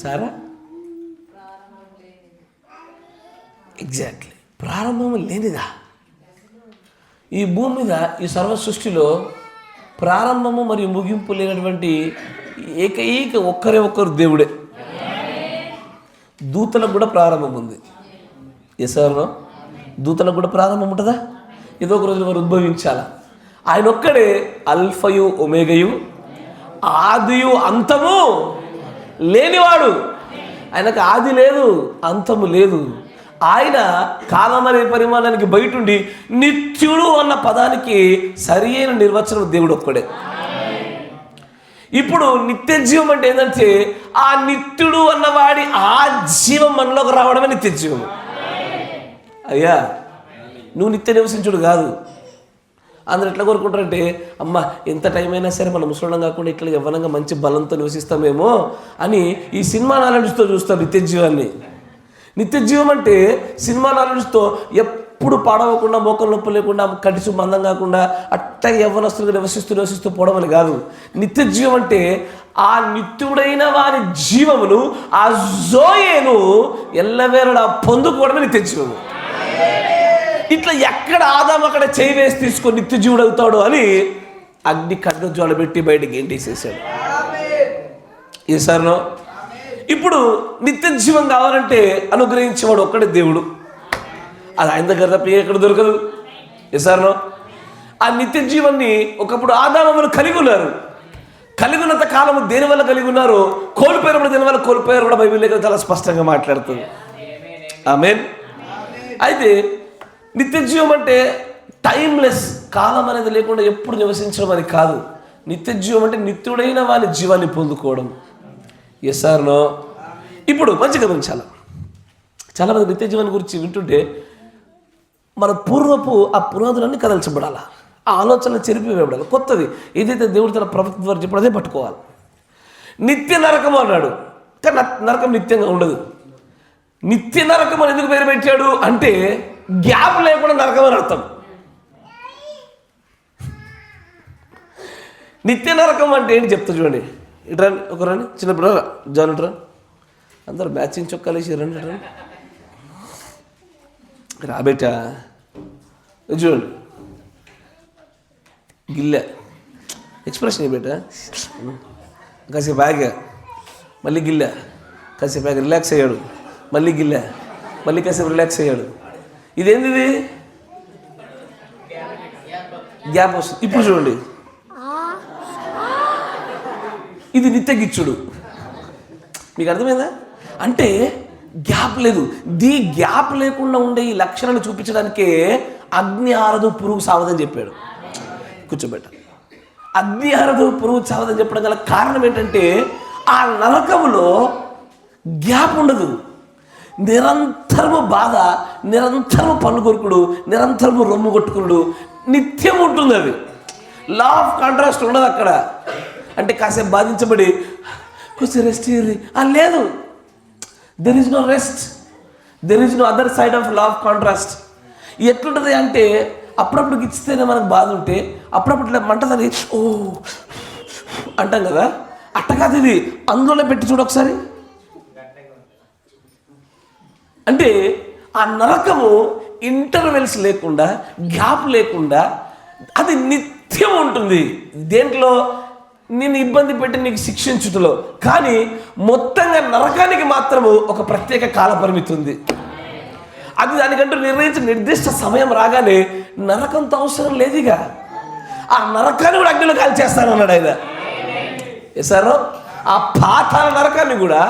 సారా? ఎగ్జాక్ట్లీ, ప్రారంభం లేనిదా. ఈ భూమి మీద ఈ సర్వ సృష్టిలో ప్రారంభము మరియు ముగింపు లేనటువంటి ఏకైక ఒక్కరు దేవుడే. దూతలకు కూడా ప్రారంభం ఉంది. ఎసారో, దూతలకు కూడా ప్రారంభం ఉంటుందా? ఏదో ఒక రోజు వారు ఉద్భవించాలా. ఆయన ఒక్కడే అల్ఫయు ఒమేగయు, ఆదియు అంతము లేనివాడు. ఆయనకు ఆది లేదు, అంతము లేదు. ఆయన కాలం అనే పరిమాణానికి బయటుండి నిత్యుడు అన్న పదానికి సరి అయిన నిర్వచనం దేవుడు ఒక్కడే. ఇప్పుడు నిత్య జీవం అంటే ఏంటంటే ఆ నిత్యుడు అన్నవాడి ఆ జీవం మనలోకి రావడమే నిత్య జీవం. అయ్యా, నువ్వు నిత్య నివసించుడు కాదు. అందరు ఎట్లా కోరుకుంటారంటే, అమ్మ ఎంత టైం అయినా సరే మనం ముసలం కాకుండా ఇట్లా యవ్వనంగా మంచి బలంతో నివసిస్తామేమో అని ఈ సినిమా నాలెడ్జ్తో చూస్తాం నిత్య జీవాన్ని. నిత్య జీవం అంటే సినిమా నాలెడ్జ్తో ఎప్పుడు పాడవకుండా, మోకం నొప్పి లేకుండా, కటిసు మందం కాకుండా అట్ట యవ్వనస్తులుగా నివసిస్తూ పోవడం అని కాదు. నిత్య జీవం అంటే ఆ నిత్యుడైన వారి జీవమును, ఆ జోయేను ఎల్లవేళలా పొందుకోవడమే నిత్య జీవము. ఇట్లా ఎక్కడ ఆదాము అక్కడ చేయి వేసి తీసుకొని నిత్య జీవుడు అవుతాడు అని అగ్ని ఖడ్గజ్వాల పెట్టి బయటకి ఏంటేసేసాడు. ఈసారినో. ఇప్పుడు నిత్య జీవం కావాలంటే అనుగ్రహించేవాడు ఒక్కడే దేవుడు. అది ఆయన దగ్గర తప్ప ఎక్కడ దొరకదు. ఈసారినో. ఆ నిత్య జీవాన్ని ఒకప్పుడు ఆదాములు కలిగి ఉన్నారు. కలిగి ఉన్నంత కాలము దేని వల్ల కలిగి ఉన్నారు, కోల్పోయినప్పుడు దేని వల్ల కోల్పోయారు కూడా బైబిల్ లేఖనం చాలా స్పష్టంగా మాట్లాడుతుంది. ఆమేన్. అయితే నిత్య జీవం అంటే టైమ్లెస్, కాలం అనేది లేకుండా ఎప్పుడు నివసించడం అని కాదు. నిత్య జీవం అంటే నిత్యుడైన వాని జీవాన్ని పొందుకోవడం. ఎస్ఆర్నో. ఇప్పుడు మంచి గమనించాలి. చాలామంది నిత్య జీవాన్ని గురించి వింటుంటే మన పూర్వపు ఆ పునాదులన్నీ కదల్చబడాలి, ఆ ఆలోచనలు చెరిపివేయబడాలి. కొత్తది ఏదైతే దేవుడు తన ప్రవక్త ద్వారా చెప్పడం అదే పట్టుకోవాలి. నిత్య నరకం అన్నాడు, కానీ నరకం నిత్యంగా ఉండదు. నిత్య నరకం అని ఎందుకు పేరు పెట్టాడు అంటే గ్యాప్ లేకుండా నరకం అని అర్థం. నిత్య నరకం అంటే ఏంటి చెప్తా చూడండి. ఇట్రా ఒక రండి, చిన్నప్పుడు జాన్ ఇట్రా, అందరు మ్యాచింగ్ చొక్కాలు వేసి రండి రండి రాబేటా. చూడండి, గిల్లె ఎక్స్ప్రెషన్ బేటా, కాసేపు ఆగా మళ్ళీ గిల్లె, కాసేపు ఆగా రిలాక్స్ అయ్యాడు, మళ్ళీ గిల్లె, మళ్ళీ కాసేపు రిలాక్స్ అయ్యాడు. ఇదేంది? ఇది గ్యాప్ వస్తుంది. ఇప్పుడు చూడండి, ఇది నిత్య గిచ్చుడు. మీకు అర్థమైందా? అంటే గ్యాప్ లేదు. గ్యాప్ లేకుండా ఉండే ఈ లక్షణాన్ని చూపించడానికే అగ్ని ఆరదు పురుగు సావదని చెప్పాడు. కూర్చోబెట్ట. అగ్ని ఆరదు పురుగు సావదని చెప్పడం గల కారణం ఏంటంటే ఆ నరకములో గ్యాప్ ఉండదు. నిరంతరము బాధ, నిరంతరము పన్ను కొరుకుడు, నిరంతరము రొమ్ము కొట్టుకుడు నిత్యం ఉంటుంది. అది లా ఆఫ్ కాంట్రాస్ట్ ఉండదు అక్కడ. అంటే కాసేపు బాధించబడి కొంచెం రెస్ట్ లేదు. There is no rest, there is no other side of law of contrast. ఎట్లుంటుంది అంటే అప్పుడప్పుడు గిచ్చితేనే మనకు బాధ ఉంటే, అప్పుడప్పుడు ఇట్లా మంటదని ఓ అంటాం కదా, అట్ట కాదు ఇది. అందులోనే పెట్టి చూడు ఒకసారి. అంటే ఆ నరకము ఇంటర్వెల్స్ లేకుండా, గ్యాప్ లేకుండా అది నిత్యం ఉంటుంది. దేంట్లో? నేను ఇబ్బంది పెట్టి నీకు శిక్షించుటలో. కానీ మొత్తంగా నరకానికి మాత్రము ఒక ప్రత్యేక కాల పరిమితి ఉంది. అది దానికంటూ నిర్ణయించిన నిర్దిష్ట సమయం రాగానే నరకంతో అవసరం లేదుగా. ఆ నరకాన్ని కూడా అగ్నిలో కాల్ చేస్తానన్నాడు ఆయన. సారు ఆ పాతాళ నరకాన్ని కూడా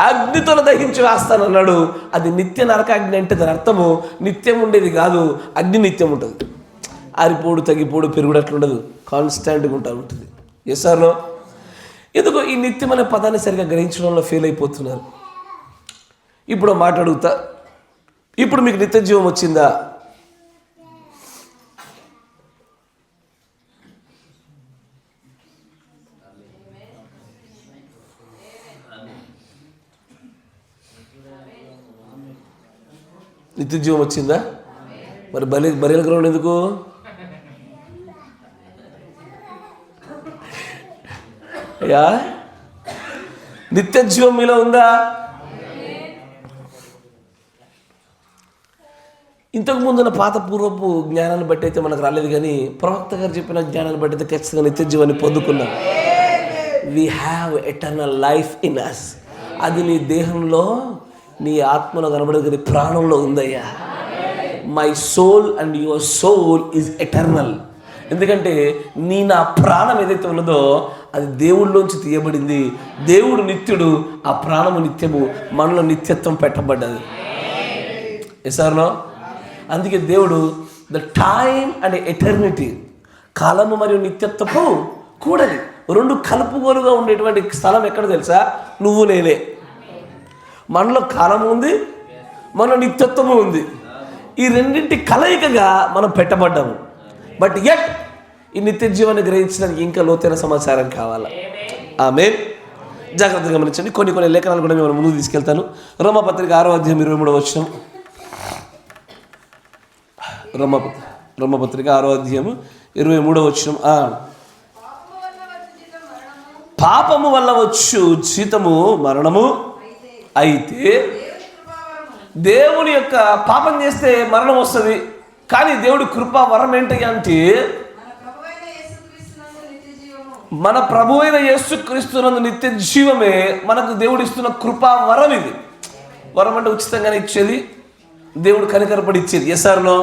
అగ్నితో దహించి వేస్తానన్నాడు. అది నిత్య నరకాగ్ని అంటే దాని అర్థము నిత్యం ఉండేది కాదు, అగ్ని నిత్యం ఉంటుంది. ఆరిపోడు, తగ్గిపోడు, పెరుగుడు అట్లుండదు, కాన్స్టాంట్గా ఉంటుంది. సారు ఎందుకో ఈ నిత్యం అనే పదాన్ని సరిగా గ్రహించడంలో ఫెయిల్ అయిపోతున్నారు. ఇప్పుడు మాట అడుగుతా, ఇప్పుడు మీకు నిత్య జీవం వచ్చిందా? నిత్య జీవం వచ్చిందా? మరి బరియల గ్రౌండ్ ఎందుకు? అయ్యా, నిత్య జీవం మీలో ఉందా? ఇంతకు ముందున్న పాత పూర్వపు జ్ఞానాన్ని బట్టి అయితే మనకు రాలేదు, కానీ ప్రవక్త గారు చెప్పిన జ్ఞానాన్ని బట్టి అయితే ఖచ్చితంగా నిత్య జీవాన్ని పొందుకున్నాం. We have eternal life in us. అది నీ దేహంలో, నీ ఆత్మలో కనబడేది, నీ ప్రాణంలో ఉందయ్యా. My soul and your soul is eternal. ఎందుకంటే నా ప్రాణం ఏదైతే ఉన్నదో అది దేవుళ్ళలోంచి తీయబడింది. దేవుడు నిత్యుడు, ఆ ప్రాణము నిత్యము, మనలో నిత్యత్వం పెట్టబడ్డది. ఎసార్నో? అందుకే దేవుడు ద టైమ్ అండ్ ఎటర్నిటీ, కాలము మరియు నిత్యత్వము కూడలి, రెండు కలుపుగోలుగా ఉండేటువంటి స్థలం ఎక్కడ తెలుసా? నువ్వు నేనే. మనలో కాలము ఉంది, మనలో నిత్యత్వము ఉంది. ఈ రెండింటి కలయికగా మనం పెట్టబడ్డాము. బట్ యట్ ఈ నిత్య జీవాన్ని గ్రహించడానికి ఇంకా లోతైన సమాచారం కావాలా. ఆమేన్. జాగ్రత్తగా గమనించండి. కొన్ని లేఖనాలు కూడా మేము ముందుకు తీసుకెళ్తాను. రోమపత్రిక 6వ అధ్యాయం 23వ వచనం. రోమపత్రిక 6వ అధ్యాయం 23వ వచనం. పాపము వల్ల వచ్చు జీతము మరణము, అయితే దేవుని యొక్క పాపం చేస్తే మరణం వస్తుంది, కానీ దేవుడి కృపా వరం ఏంటి అంటే మన ప్రభు అయిన యేసుక్రీస్తునందు నిత్య జీవమే మనకు దేవుడు ఇస్తున్న కృపా వరం. ఇది వరం అంటే ఉచితంగానే ఇచ్చేది, దేవుడు కనికరపడి ఇచ్చేది. ఎస్ఆర్లో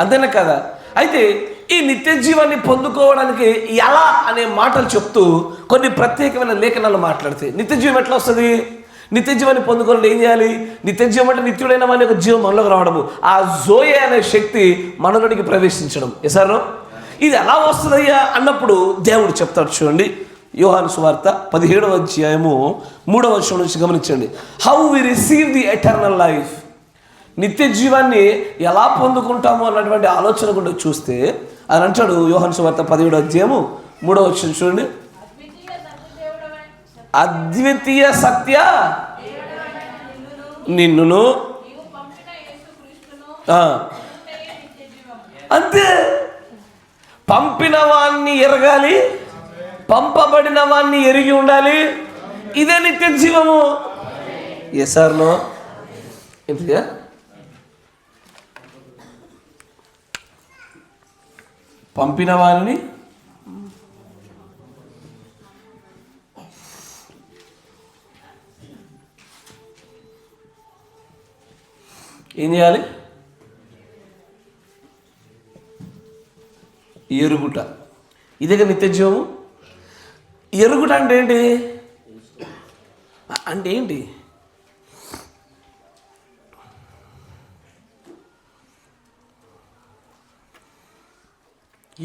అంతేనా కదా? అయితే ఈ నిత్య జీవాన్ని పొందుకోవడానికి ఎలా అనే మాటలు చెప్తూ కొన్ని ప్రత్యేకమైన లేఖనాలు మాట్లాడితే నిత్య జీవం ఎట్లా వస్తుంది? నిత్య జీవాన్ని పొందుకోవాలంటే ఏం చేయాలి? నిత్య జీవం అంటే నిత్యుడైన వాని యొక్క జీవం మనలోకి రావడము, ఆ జోయే అనే శక్తి మనలోనికి ప్రవేశించడం. ఎసారో ఇది ఎలా వస్తుందయ్యా అన్నప్పుడు దేవుడు చెప్తాడు. చూడండి, యోహాను సువార్త 17వ అధ్యాయము 3వ వచనం నుంచి గమనించండి. How we receive the eternal life, నిత్య జీవాన్ని ఎలా పొందుకుంటాము అన్నటువంటి ఆలోచన కూడా చూస్తే అని అంటాడు. యోహాను సువార్త 17వ అధ్యాయము 3వ వచనం చూడండి. అద్వితీయ సత్య నిన్నును, అంతే, పంపిన వాణ్ణి ఎరగాలి, పంపబడిన వాణ్ణి ఎరిగి ఉండాలి. ఇదే నిత్య జీవము. ఎసార్నో? ఏంటిగా? పంపిన వారిని ఏం చేయాలి? ఎరుగుట. ఇదే నిత్య జీవము. ఎరుగుట అంటే ఏంటి? అంటే ఏంటి?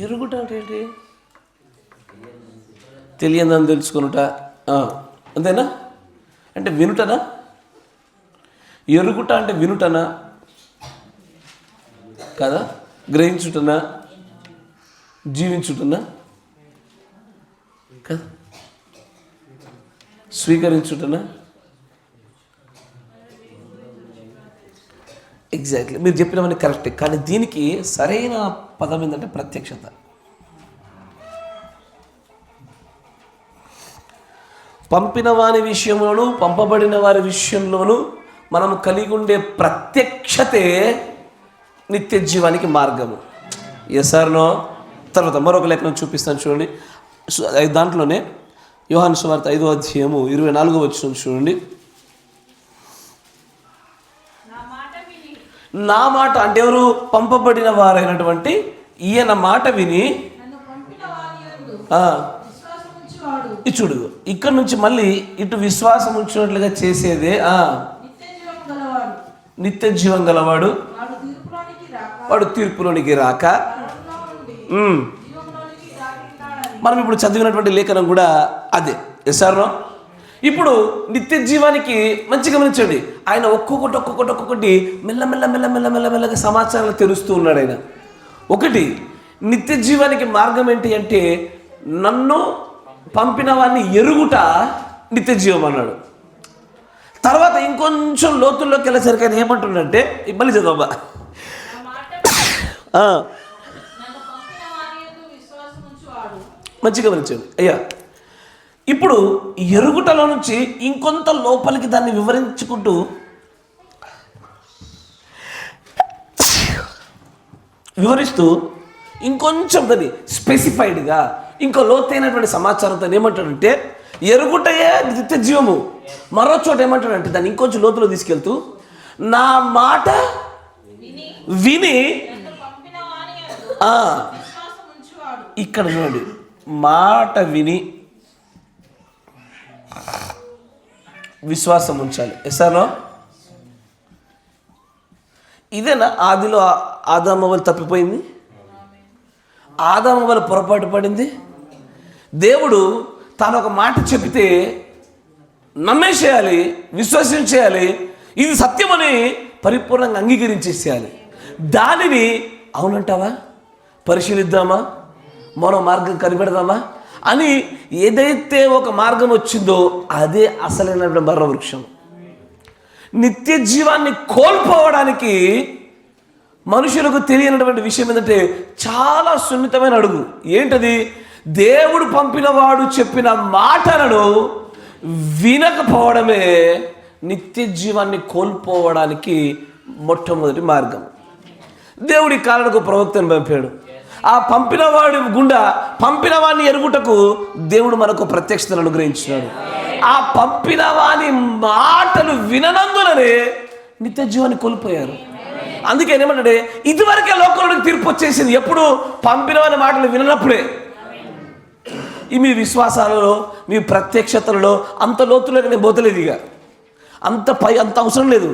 ఎరుగుట అంటే ఏంటి? తెలియదని తెలుసుకునుట, అంతేనా? అంటే వినుటనా? ఎరుగుట అంటే వినుటనా కదా? గ్రహించుటనా? జీవించుటనా కదా? స్వీకరించుటనా? ఎగ్జాక్ట్లీ మీరు చెప్పినవన్నీ కరెక్టే, కానీ దీనికి సరైన పదం ఏంటంటే ప్రత్యక్షత. పంపిన వారి విషయంలోనూ పంపబడిన వారి విషయంలోనూ మనం కలిగి ఉండే ప్రత్యక్షతే నిత్య జీవానికి మార్గము. ఎస్ఆర్నో. తర్వాత మరొక లేఖనం చూపిస్తాను చూడండి. దాంట్లోనే యోహాను సువార్త 5వ అధ్యాయము 24వ వచనం చూడండి. నా మాట అంటే ఎవరు? పంపబడిన వారైనటువంటి ఈయన మాట విని చూడు, ఇక్కడ నుంచి మళ్ళీ ఇటు విశ్వాసం ఉంచినట్లుగా చేసేదే నిత్య జీవం గలవాడు, వాడు తీర్పులోనికి రాక. మనం ఇప్పుడు చదివినటువంటి లేఖనం కూడా అదే. ఎస్ఆర్నో. ఇప్పుడు నిత్య జీవానికి మంచి గమనించండి, ఆయన ఒక్కొక్కటి మెల్లగా సమాచారాలు తెలుస్తూ ఉన్నాడు. ఆయన ఒకటి, నిత్య జీవానికి మార్గం ఏంటి అంటే నన్ను పంపిన వాడిని ఎరుగుట నిత్య జీవం అన్నాడు. తర్వాత ఇంకొంచెం లోతుల్లోకి వెళ్ళేసరికి ఆయన ఏమంటుండంటే, మళ్ళీ చదవబ్బా, మంచిగా గమనించండి అయ్యా. ఇప్పుడు ఎరుగుటలో నుంచి ఇంకొంత లోపలికి దాన్ని వివరిస్తూ ఇంకొంచెం దాన్ని స్పెసిఫైడ్గా ఇంకో లోతైనటువంటి సమాచారంతో ఏమంటాడంటే ఎరుగుటయే నిత్య జీవము. మరో చోట ఏమంటాడంటే దాన్ని ఇంకొంచెం లోతులో తీసుకెళ్తూ నా మాట విని ఇక్కడ చూడండి, మాట విని విశ్వాసం ఉంచాలి. ఎస్ఆర్నో. ఇదేనా ఆదిలో ఆదామవ్వలు తప్పిపోయింది? ఆదామవ్వలు పొరపాటు పడింది. దేవుడు తాను ఒక మాట చెప్తే నమ్మేసేయాలి, విశ్వసించేయాలి, ఇది సత్యమని పరిపూర్ణంగా అంగీకరించేసేయాలి. దానిని అవునంటావా, పరిశీలిద్దామా, మరో మార్గం కనిపెడదామా అని ఏదైతే ఒక మార్గం వచ్చిందో అదే అసలైనటువంటి మరణ వృక్షం. నిత్య జీవాన్ని కోల్పోవడానికి మనుషులకు తెలియనటువంటి విషయం ఏంటంటే చాలా సున్నితమైన అడుగు. ఏంటది? దేవుడు పంపినవాడు చెప్పిన మాటలను వినకపోవడమే నిత్య జీవాన్ని కోల్పోవడానికి మొట్టమొదటి మార్గం. దేవుడి కారణకు ప్రవక్తను పంపాడు. ఆ పంపినవాడి గుండా పంపిన వాడిని ఎరుగుటకు దేవుడు మనకు ప్రత్యక్షతను అనుగ్రహించినాడు. ఆ పంపిన వాని మాటలు విననందుననే నిత్య జీవాన్ని కోల్పోయారు. అందుకే ఏమంటే ఇదివరకే లోకంలోకి తీర్పు వచ్చేసింది. ఎప్పుడు? పంపిన వాని మాటలు విననప్పుడే. మీ విశ్వాసాలలో, మీ ప్రత్యక్షతలలో అంత లోతులోకి నేను పోతలేదు. ఇక అంత అవసరం లేదు.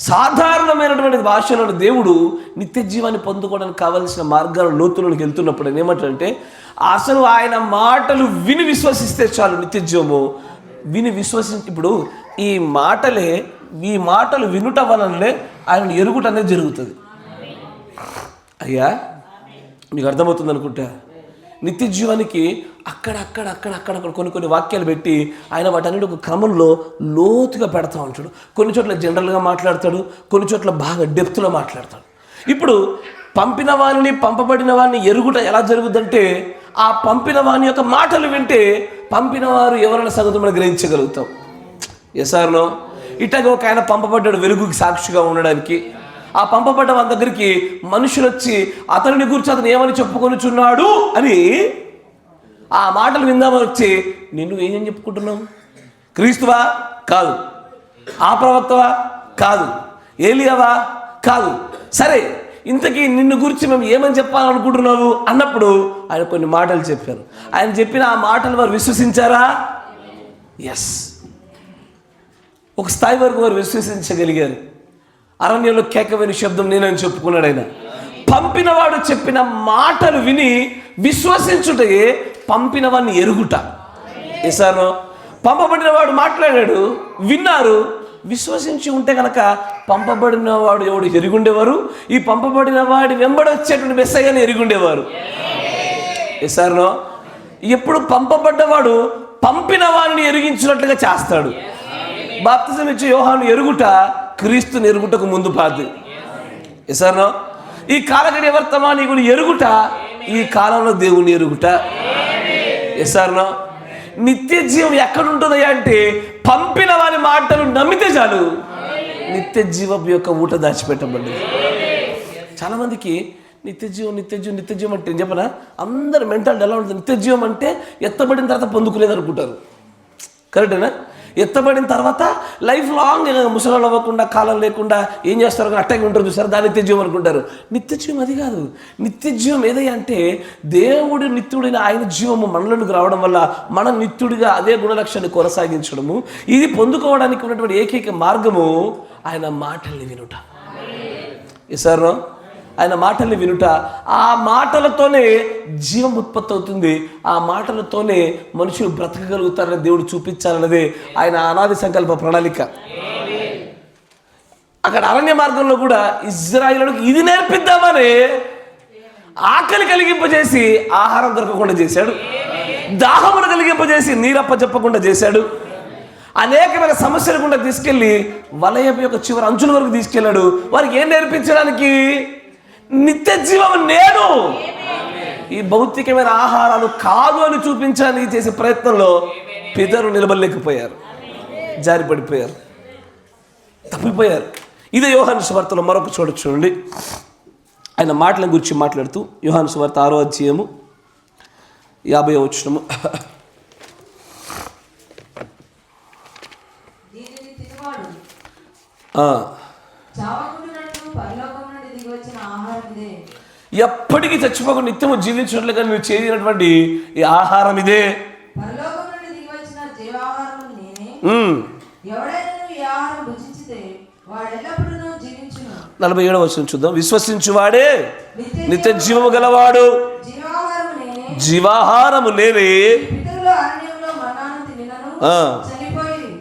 సాధారణమైనటువంటి భాషలో దేవుడు నిత్య జీవాన్ని పొందుకోవడానికి కావలసిన మార్గాల లోతులోకి వెళ్తున్నప్పుడు ఏమంటాడంటే అసలు ఆయన మాటలు విని విశ్వసిస్తే చాలు నిత్య జీవము. విని విశ్వసించి ఇప్పుడు ఈ మాటలు వినుట వలనే ఆయన ఎరుగుట అనేది జరుగుతుంది. అయ్యా మీకు అర్థమవుతుంది అనుకుంటా. నిత్య జీవానికి అక్కడ కొన్ని వాక్యాలు పెట్టి ఆయన వాటన్నిటి ఒక క్రమంలో లోతుగా పెడతా ఉంటాడు. కొన్ని చోట్ల జనరల్గా మాట్లాడతాడు, కొన్ని చోట్ల బాగా డెప్త్లో మాట్లాడతాడు. ఇప్పుడు పంపిన వారిని పంపబడిన వారిని ఎరుగుట ఎలా జరుగుద్దంటే ఆ పంపిన వాని యొక్క మాటలు వింటే పంపిన వారు ఎవరైనా సంగతి మనం గ్రహించగలుగుతాం. ఎస్ఆర్నో. ఇట్లాగ ఒక ఆయన పంపబడ్డాడు వెలుగుకి సాక్షిగా ఉండడానికి. ఆ పంపబడ్డ వారి దగ్గరికి మనుషులు వచ్చి అతనిని గురించి అతను ఏమని చెప్పుకొనిచున్నాడు అని ఆ మాటలు విందామని వచ్చి నిన్ను ఏం చెప్పుకుంటున్నావు? క్రీస్తువా? కాదు. ఆ ప్రవక్తవా? కాదు. ఏలియావా? కాదు. సరే, ఇంతకీ నిన్ను గురించి మేము ఏమని చెప్పాలనుకుంటున్నావు అన్నప్పుడు ఆయన కొన్ని మాటలు చెప్పారు. ఆయన చెప్పిన ఆ మాటలు వారు విశ్వసించారా? ఎస్. ఒక స్థాయి వరకు వారు విశ్వసించగలిగారు. అరణ్యంలో కేకవేని శబ్దం నేనని చెప్పుకున్నాడు ఆయన. పంపినవాడు చెప్పిన మాటలు విని విశ్వసించుటే పంపిన వాడిని ఎరుగుట. ఎసాను. పంపబడిన వాడు మాట్లాడాడు, విన్నారు, విశ్వసించి ఉంటే కనుక పంపబడిన వాడు ఎవడు ఎరుగుండేవారు, ఈ పంపబడిన వాడి వెంబడి వచ్చేటువంటి మెస్సయ్యని ఎరుగుండేవారు. ఎసాను. ఎప్పుడు పంపబడ్డవాడు పంపిన వాడిని ఎరిగించినట్లుగా చేస్తాడు. బాప్తిజం ఇచ్చే యోహాను ఎరుగుట క్రీస్తుని ఎరుగుటకు ముందు పాది. ఎసాను. ఈ కాలగడి వర్తమానీకుడు ఎరుగుట ఈ కాలంలో దేవుని ఎరుగుట. ఎసాను. నిత్య జీవం ఎక్కడుంటుందయ్యా అంటే పంపిన వారి మాటలు నమ్మితే చాలు. నిత్య జీవం యొక్క ఊట దాచిపెట్టబడింది. చాలామందికి నిత్య జీవం అంటే చెప్పనా, అందరు మెంటాలిటీ ఎలా ఉంటుంది, నిత్య జీవం అంటే ఎత్తబడిన తర్వాత పొందుకునేది అనుకుంటారు. కరెక్టేనా? ఎత్తబడిన తర్వాత లైఫ్ లాంగ్ ముసలాలు అవ్వకుండా, కాలం లేకుండా ఏం చేస్తారు అట్టగా ఉంటారు చూసారు, దాని నిత్య జీవం అనుకుంటారు. నిత్య జీవం అది కాదు. నిత్య జీవం ఏదయ్యా అంటే దేవుడు నిత్యుడైన ఆయన జీవము మనలోనికి రావడం వల్ల మనం నిత్యుడిగా అదే గుణలక్షణాన్ని కొనసాగించడము. ఇది పొందుకోవడానికి ఉన్నటువంటి ఏకైక మార్గము ఆయన మాటల్ని వినుట. ఈసారి ఆయన మాటల్ని వినుట, ఆ మాటలతోనే జీవం ఉత్పత్తి అవుతుంది. ఆ మాటలతోనే మనుషులు బ్రతకగలుగుతారని దేవుడు చూపించాలన్నదే ఆయన అనాది సంకల్ప ప్రణాళిక. అక్కడ అరణ్య మార్గంలో కూడా ఇజ్రాయేలులకు ఇది నేర్పిద్దామని ఆకలి కలిగింపజేసి ఆహారం దొరకకుండా చేశాడు, దాహమును కలిగింపజేసి నీరప్ప చెప్పకుండా చేశాడు, అనేకమైన సమస్యల గుండా తీసుకెళ్ళి వలయం యొక్క చివరి అంచుల వరకు తీసుకెళ్ళాడు. వారికి ఏం నేర్పించడానికి? నిత్య జీవం నేను, ఈ భౌతికమైన ఆహారాలు కాదు అని చూపించడానికి చేసే ప్రయత్నంలో పితరు నిలబడలేకపోయారు, జారిపడిపోయారు, తప్పిపోయారు. ఇదే యోహాను సువార్తలో మరొక చోట చూడండి. ఆయన మాటల గురించి మాట్లాడుతూ యోహాను సువార్త 6వ అధ్యాయము 50వ వచనము. ఎప్పటికీ చచ్చిపోకుండా నిత్యము జీవించినట్లుగా నువ్వు చేసినటువంటి ఈ ఆహారం ఇదే. 47వ వచనం చూద్దాం. విశ్వసించువాడే నిత్య జీవము గలవాడు, జీవాహారము నేనే.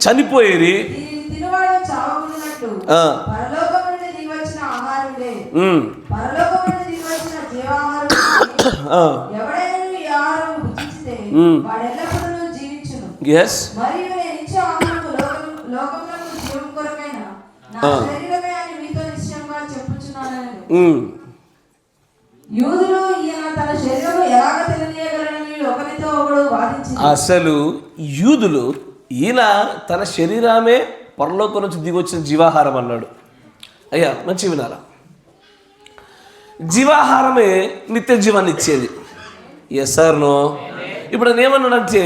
చనిపోయేది అసలు యూదులు ఈయన తన శరీరమే పరలోకం నుంచి దిగొచ్చిన జీవాహారం అన్నాడు. అయ్యా మంచి వినాలా, జీవాహారమే నిత్య జీవాన్ని ఇచ్చేది. Yes sir no? ఇప్పుడు నేను ఏమన్నాడంటే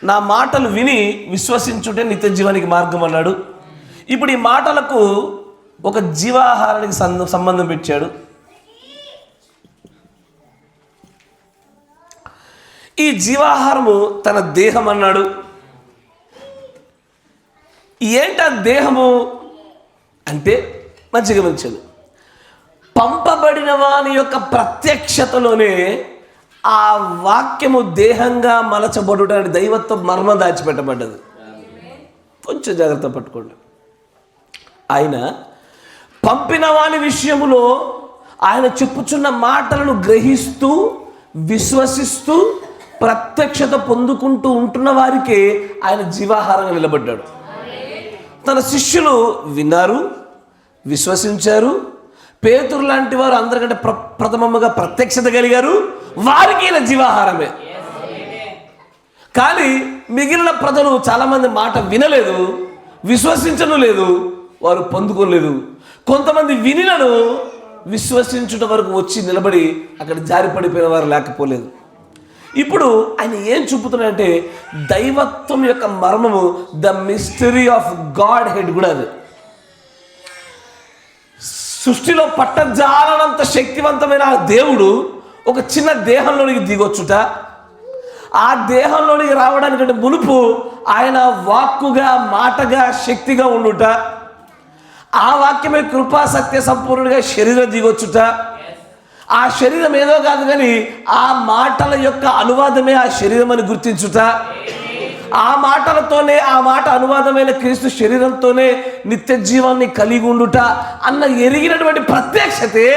నా మాటలు విని విశ్వసించుంటే నిత్య జీవానికి మార్గం అన్నాడు. ఇప్పుడు ఈ మాటలకు ఒక జీవాహారానికి సంబంధం పెట్టాడు. ఈ జీవాహారము తన దేహం అన్నాడు. ఏంట దేహము అంటే మంచిగా మంచిది, పంపబడిన వాని యొక్క ప్రత్యక్షతలోనే ఆ వాక్యము దేహంగా మలచబడుట దైవత్వ మర్మం దాచిపెట్టబడ్డది. కొంచెం జాగ్రత్త పట్టుకోండి. ఆయన పంపిన వాని విషయములో ఆయన చెప్పుచున్న మాటలను గ్రహిస్తూ విశ్వసిస్తూ ప్రత్యక్షత పొందుకుంటూ ఉంటున్న వారికి ఆయన జీవాహారంగా నిలబడ్డాడు. తన శిష్యులు విన్నారు, విశ్వసించారు. పేతురు లాంటి వారు అందరికంటే ప్రథమముగా ప్రత్యక్షత కలిగారు, వారికి ఈయన జీవాహారమే. కానీ మిగిలిన ప్రజలు చాలామంది మాట వినలేదు, విశ్వసించను లేదు, వారు పొందుకోలేదు. కొంతమంది వినిలను విశ్వసించుట వరకు వచ్చి నిలబడి అక్కడ జారిపడిపోయిన వారు లేకపోలేదు. ఇప్పుడు ఆయన ఏం చూపుతున్నాడంటే దైవత్వం యొక్క మర్మము, the mystery of God head కూడా అది. సృష్టిలో పట్టజాలనంత శక్తివంతమైన ఆ దేవుడు ఒక చిన్న దేహంలోనికి దిగొచ్చుట, ఆ దేహంలోనికి రావడానికంటే మునుపు ఆయన వాక్కుగా, మాటగా, శక్తిగా ఉండుట, ఆ వాక్యమే కృపా సత్య సంపూర్ణుడిగా శరీరం దిగొచ్చుట, ఆ శరీరం ఏదో కాదు కానీ ఆ మాటల యొక్క అనువాదమే ఆ శరీరం అని గుర్తించుట, ఆ మాటలతోనే ఆ మాట అనువాదమైన క్రీస్తు శరీరంతోనే నిత్య జీవాన్ని కలిగి ఉండుట అన్న ఎరిగినటువంటి ప్రత్యక్షతే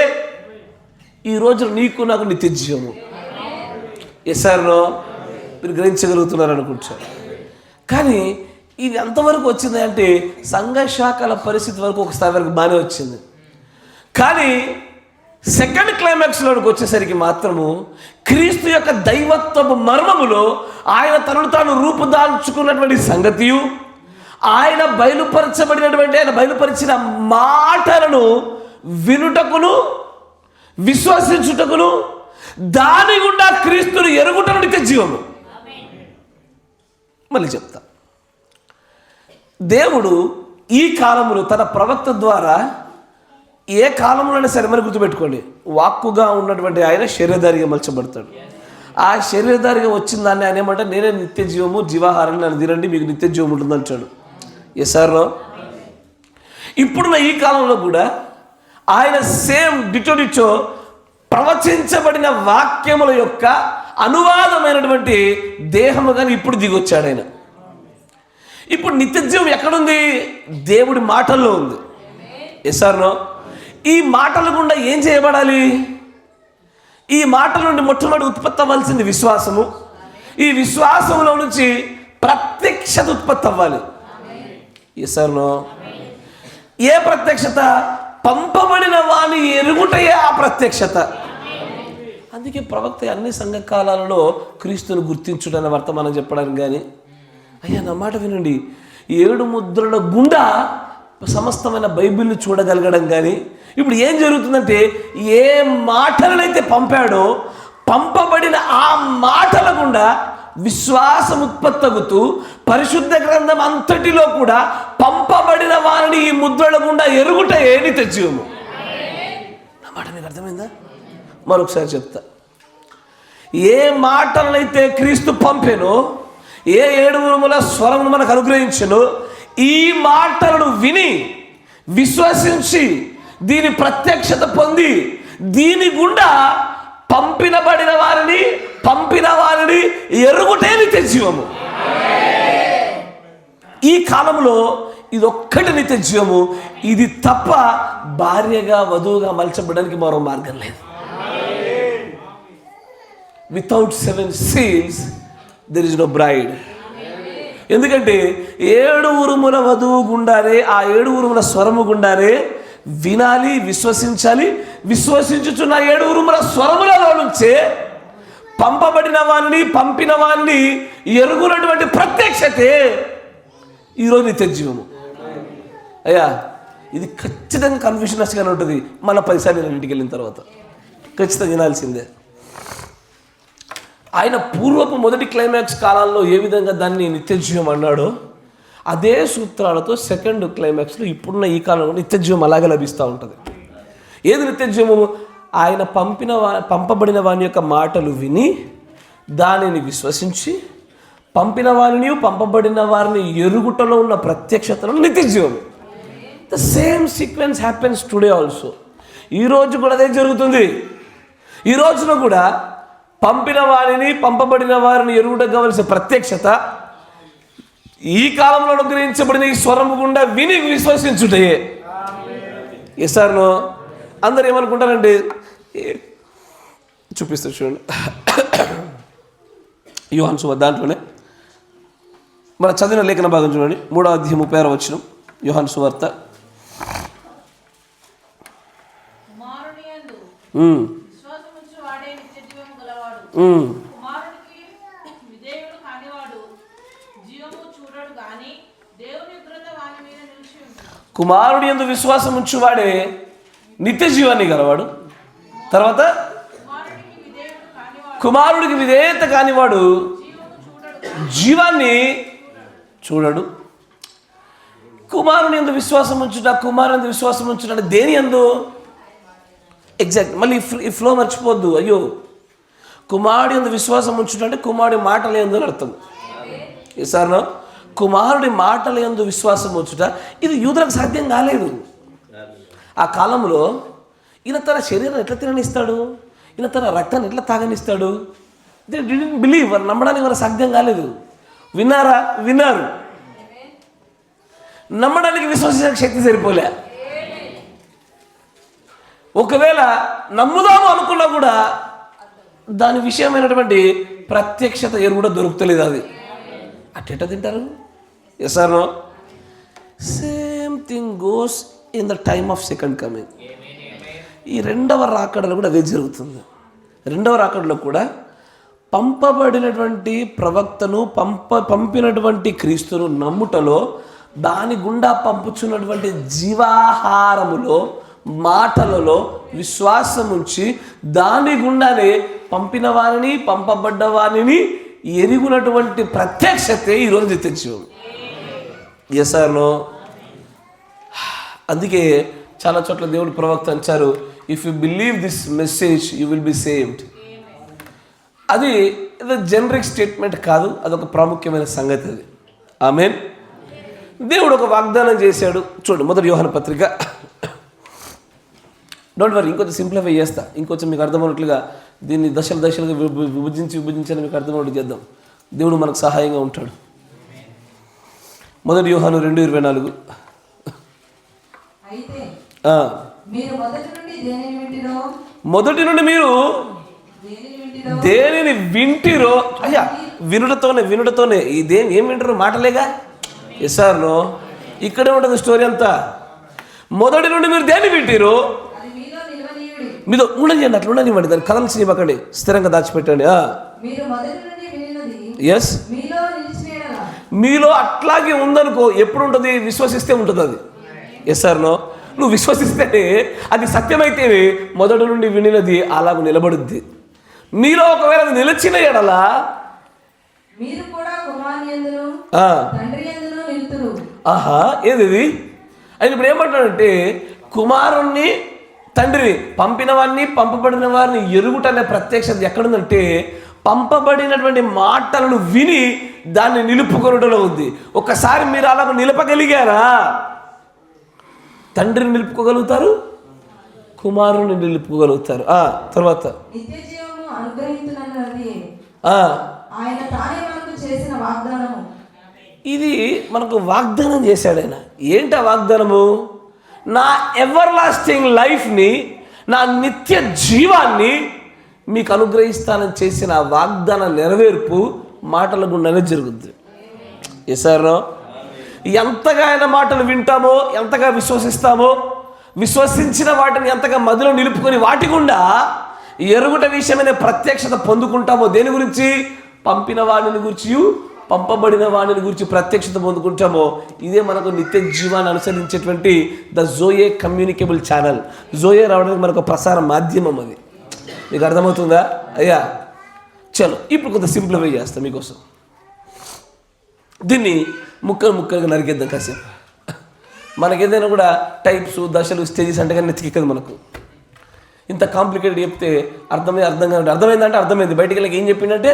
ఈరోజు నీకు నాకు నిత్య జీవము. ఎస్ఆర్నో మీరు గ్రహించగలుగుతున్నారు అనుకుంటారు. కానీ ఇది ఎంతవరకు వచ్చింది అంటే సంఘ శాఖల పరిస్థితి వరకు ఒక స్థాయి వరకు బాగానే వచ్చింది. కానీ సెకండ్ క్లైమాక్స్లోకి వచ్చేసరికి మాత్రము క్రీస్తు యొక్క దైవత్వపు మర్మములో ఆయన తనను తాను రూపుదాల్చుకున్నటువంటి సంగతియు, ఆయన బయలుపరిచిన మాటలను వినుటకును విశ్వసించుటకును దాని గుండా క్రీస్తును ఎరుగుటను నిత్య జీవము. మళ్ళీ చెప్తా, దేవుడు ఈ కాలంలో తన ప్రవక్త ద్వారా ఏ కాలంలోనే సరే మరి గుర్తుపెట్టుకోండి, వాక్కుగా ఉన్నటువంటి ఆయన శరీరధారిగా మలచబడతాడు. ఆ శరీరధారిగా వచ్చిన దాన్ని ఆయన ఏమంటే నేనే నిత్య జీవము, జీవాహారాన్ని నన్ను తినండి మీకు నిత్య జీవం ఉంటుంది అంటాడు. ఎస్ఆర్లో ఇప్పుడున్న ఈ కాలంలో కూడా ఆయన సేమ్ డిటో ప్రవచించబడిన వాక్యముల యొక్క అనువాదమైనటువంటి దేహము కానీ ఇప్పుడు దిగొచ్చాడు ఆయన. ఇప్పుడు నిత్య జీవం ఎక్కడుంది? దేవుడి మాటల్లో ఉంది. ఎస్ఆర్నో ఈ మాటల గుండా ఏం చేయబడాలి? ఈ మాటల నుండి మొట్టమొదటి ఉత్పత్తి అవ్వాల్సింది విశ్వాసము. ఈ విశ్వాసంలో నుంచి ప్రత్యక్షత ఉత్పత్తి అవ్వాలి. ఎస్ఆర్నో ఏ ప్రత్యక్షత? పంపబడిన వాని ఎరుగుటయే ఆ ప్రత్యక్షత. అందుకే ప్రవక్త అన్ని సంఘకాలాలలో క్రీస్తును గుర్తించుడని వర్తమానం చెప్పడానికి కానీ, అయ్యా నా మాట వినండి, 7 ముద్రల గుండా సమస్తమైన బైబిల్ని చూడగలగడం కానీ, ఇప్పుడు ఏం జరుగుతుందంటే ఏ మాటలనైతే పంపాడో పంపబడిన ఆ మాటల గుండా విశ్వాసం ఉత్పత్తగుతూ పరిశుద్ధ గ్రంథం అంతటిలో కూడా పంపబడిన వారిని ఈ ముద్రల గుండా ఎరుగుట ఏని తెచ్చివము. నా మాట మీకు అర్థమైందా? మరొకసారి చెప్తా, ఏ మాటలనైతే క్రీస్తు పంపెనో, ఏ 7 ఉరుముల స్వరమును మనకు అనుగ్రహించెనో, ఈ మాటలను విని విశ్వసించి దీని ప్రత్యక్షత పొంది దీని గుండా పంపిన వారిని ఎరుగుటే నిత్య జీవము. ఈ కాలంలో ఇది ఒక్కటి నిత్య జీవము. ఇది తప్ప భార్యగా వధువుగా మలచబడడానికి మరో మార్గం లేదు. Without 7 seals there is no bride. ఎందుకంటే 7 ఉరుముల వధువు గుండానే, ఆ 7 ఉరుముల స్వరము గుండానే వినాలి, విశ్వసించాలి. విశ్వసించుచున్న 7 ఉరుముల స్వరములలో నుంచే పంపబడిన వారిని పంపిన వారిని ఎరుగునటువంటి ప్రత్యక్షతే ఈరోజు నిత్య జీవము. అయ్యా ఇది ఖచ్చితంగా కన్ఫ్యూషనస్గానే ఉంటుంది. మన 10 సార్లు ఇంటికి వెళ్ళిన తర్వాత ఖచ్చితంగా వినాల్సిందే. ఆయన పూర్వపు మొదటి క్లైమాక్స్ కాలాల్లో ఏ విధంగా దాన్ని నిత్య జీవం అన్నాడో అదే సూత్రాలతో సెకండ్ క్లైమాక్స్లో ఇప్పుడున్న ఈ కాలంలో నిత్య జీవం అలాగే లభిస్తూ ఉంటుంది. ఏది నిత్య జీవము? ఆయన పంపబడిన వాని యొక్క మాటలు విని దానిని విశ్వసించి పంపిన వారిని పంపబడిన వారిని ఎరుగుటలో ఉన్న ప్రత్యక్షతలో నిత్య జీవం. The same sequence happens today also. ఈరోజు కూడా అదే జరుగుతుంది. ఈ రోజున కూడా పంపిన వారిని పంపబడిన వారిని ఎరుగుటకు కావలసిన ప్రత్యక్షత ఈ కాలంలో అనుగ్రహించబడిన ఈ స్వరము గుండా విని విశ్వసించుటే. ఎస్ఆర్నో అందరు ఏమనుకుంటారంటే, చూపిస్తారు చూడండి, యోహాను సువార్త దాంట్లోనే మన చదివిన లేఖన భాగం చూడండి, 3వ అధ్యాయం 36వ వచనం. యోహాను సువార్త కుమారుడి యందు విశ్వాసం ఉంచువాడే నిత్య జీవాన్ని గలవాడు. తర్వాత కుమారుడికి విధేయత కానివాడు జీవాన్ని చూడడు. కుమారుని యందు విశ్వాసం ఉంచుట, కుమారుని యందు విశ్వాసం ఉంచుట అంటే దేని యందు? ఎగ్జాక్ట్ మళ్ళీ ఈ ఫ్లో మర్చిపోద్దు. అయ్యో, కుమారుడి యందు విశ్వాసం ఉంచుట అంటే కుమారుడి మాటల యందు అని అర్థం. ఈసారి కుమారుడి మాటల యందు విశ్వాసం ఉంచుట ఇది యూదులకు సాధ్యం కాలేదు. ఆ కాలంలో ఈయన తన శరీరం ఎట్లా తిననిస్తాడు, ఈయన తన రక్తాన్ని ఎట్లా తాగనిస్తాడు? They didn't believe. వారు నమ్మడానికి వారు సాధ్యం కాలేదు. విన్నారా? విన్నారు. నమ్మడానికి విశ్వసించే శక్తి సరిపోలే. ఒకవేళ నమ్ముదాము అనుకున్నా కూడా దాని విషయమైనటువంటి ప్రత్యక్షత కూడా దొరుకుతలేదు. అది అట్టెట తింటారు. Yes or no? Same thing goes in the time of second coming. ఈ 2వ రాకడలో కూడా అదే జరుగుతుంది. 2వ రాకడలో కూడా పంపబడినటువంటి ప్రవక్తను పంపినటువంటి క్రీస్తును నమ్ముటలో దాని గుండా పంపుచున్నటువంటి జీవాహారములో, మాటలలో విశ్వాసం ఉంచి దాని గుండానే పంపిన వారిని, పంపబడ్డ వారిని ఎరుగునటువంటి ప్రత్యక్షతే ఈరోజు నిత్యజీవం. Yes or no? అందుకే చాలా చోట్ల దేవుడు ప్రవక్త అంటారు, if you believe this message you will be saved. అది జనరిక్ స్టేట్మెంట్ కాదు, అదొక ప్రాముఖ్యమైన సంగతి. అది ఆమేన్. దేవుడు ఒక వాగ్దానం చేశాడు. చూడండి, మొదటి యోహాను పత్రిక. డోంట్ వరీ, ఇంకొంచెం సింప్లిఫై చేస్తా, ఇంకొంచెం మీకు అర్థమవునట్లుగా దీన్ని దశలుగా విభజించి మీకు అర్థమవునట్టు చేద్దాం. దేవుడు మనకు సహాయంగా ఉంటాడు. మొదటి యోహాను 2:24. మొదటి నుండి మీరు దేనిని వింటిరో, అయ్యా వినుటతోనే ఇదేం ఏం వింటారు? మాటలేగా. Yes or no? ఇక్కడే ఉంటుంది స్టోరీ అంతా. మొదటి నుండి మీరు దేని వింటిరో మీతో ఉండనివ్వండి, అట్లా ఉండనివ్వండి, దాన్ని కదల్సి ఇవ్వకండి, స్థిరంగా దాచిపెట్టండి. ఎస్, మీలో అట్లాగే ఉందనుకో, ఎప్పుడు ఉంటుంది? విశ్వసిస్తే ఉంటుంది అది. Yes or no? నువ్వు విశ్వసిస్తేనే అది సత్యమైతేనే మొదటి నుండి వినినది అలాగ నిలబడుద్ది. మీలో ఒకవేళ అది నిలిచిన ఎడలా ఏది ఆయన ఇప్పుడు ఏమంటాడంటే, కుమారుణ్ణి, తండ్రిని, పంపిన వారిని, పంపబడిన వారిని ఎరుగుట అనే ప్రత్యక్షత ఎక్కడుందంటే, పంపబడినటువంటి మాటలను విని దాన్ని నిలుపుకొనుటలో ఉంది. ఒకసారి మీరు అలాగ నిలపగలిగారా, తండ్రిని నిలుపుకోగలుగుతారు, కుమారుని నిలుపుకోగలుగుతారు. తర్వాత ఇది మనకు వాగ్దానం చేశాడు ఆయన. ఏంటి ఆ వాగ్దానము? నా ఎవర్ లాస్టింగ్ లైఫ్ని, నా నిత్య జీవాన్ని మీకు అనుగ్రహిస్తానని చేసిన వాగ్దాన నెరవేర్పు మాటల గుండానే జరుగుద్ది. ఎసారో? ఎంతగా ఆయన మాటలు వింటామో, ఎంతగా విశ్వసిస్తామో, విశ్వసించిన వాటిని ఎంతగా మదిలో నిలుపుకొని వాటి గుండా ఎరుగుట విషయమైన ప్రత్యక్షత పొందుకుంటామో. దేని గురించి? పంపిన వాడిని గురించి, పంపబడిన వాడిని గురించి ప్రత్యక్షత పొందుకుంటామో. ఇదే మనకు నిత్య జీవాన్ని అనుసరించేటువంటి ద జోయే కమ్యూనికేబుల్ ఛానల్. జోయే రావడానికి మనకు ప్రసార మాధ్యమం. అది మీకు అర్థమవుతుందా? అయ్యా చలో, ఇప్పుడు కొంత సింప్లిఫై చేస్తాం మీకోసం. దీన్ని ముక్కలుగా నరికేద్దాం కాసేపు. మనకేదైనా కూడా టైప్స్, దశలు, స్టేజెస్ అంటే కానీ నెత్తికెక్కదు మనకు. ఇంత కాంప్లికేటెడ్ చెప్తే అర్థమైందంటే అర్థమైంది, బయటికి వెళ్ళక ఏం చెప్పిందంటే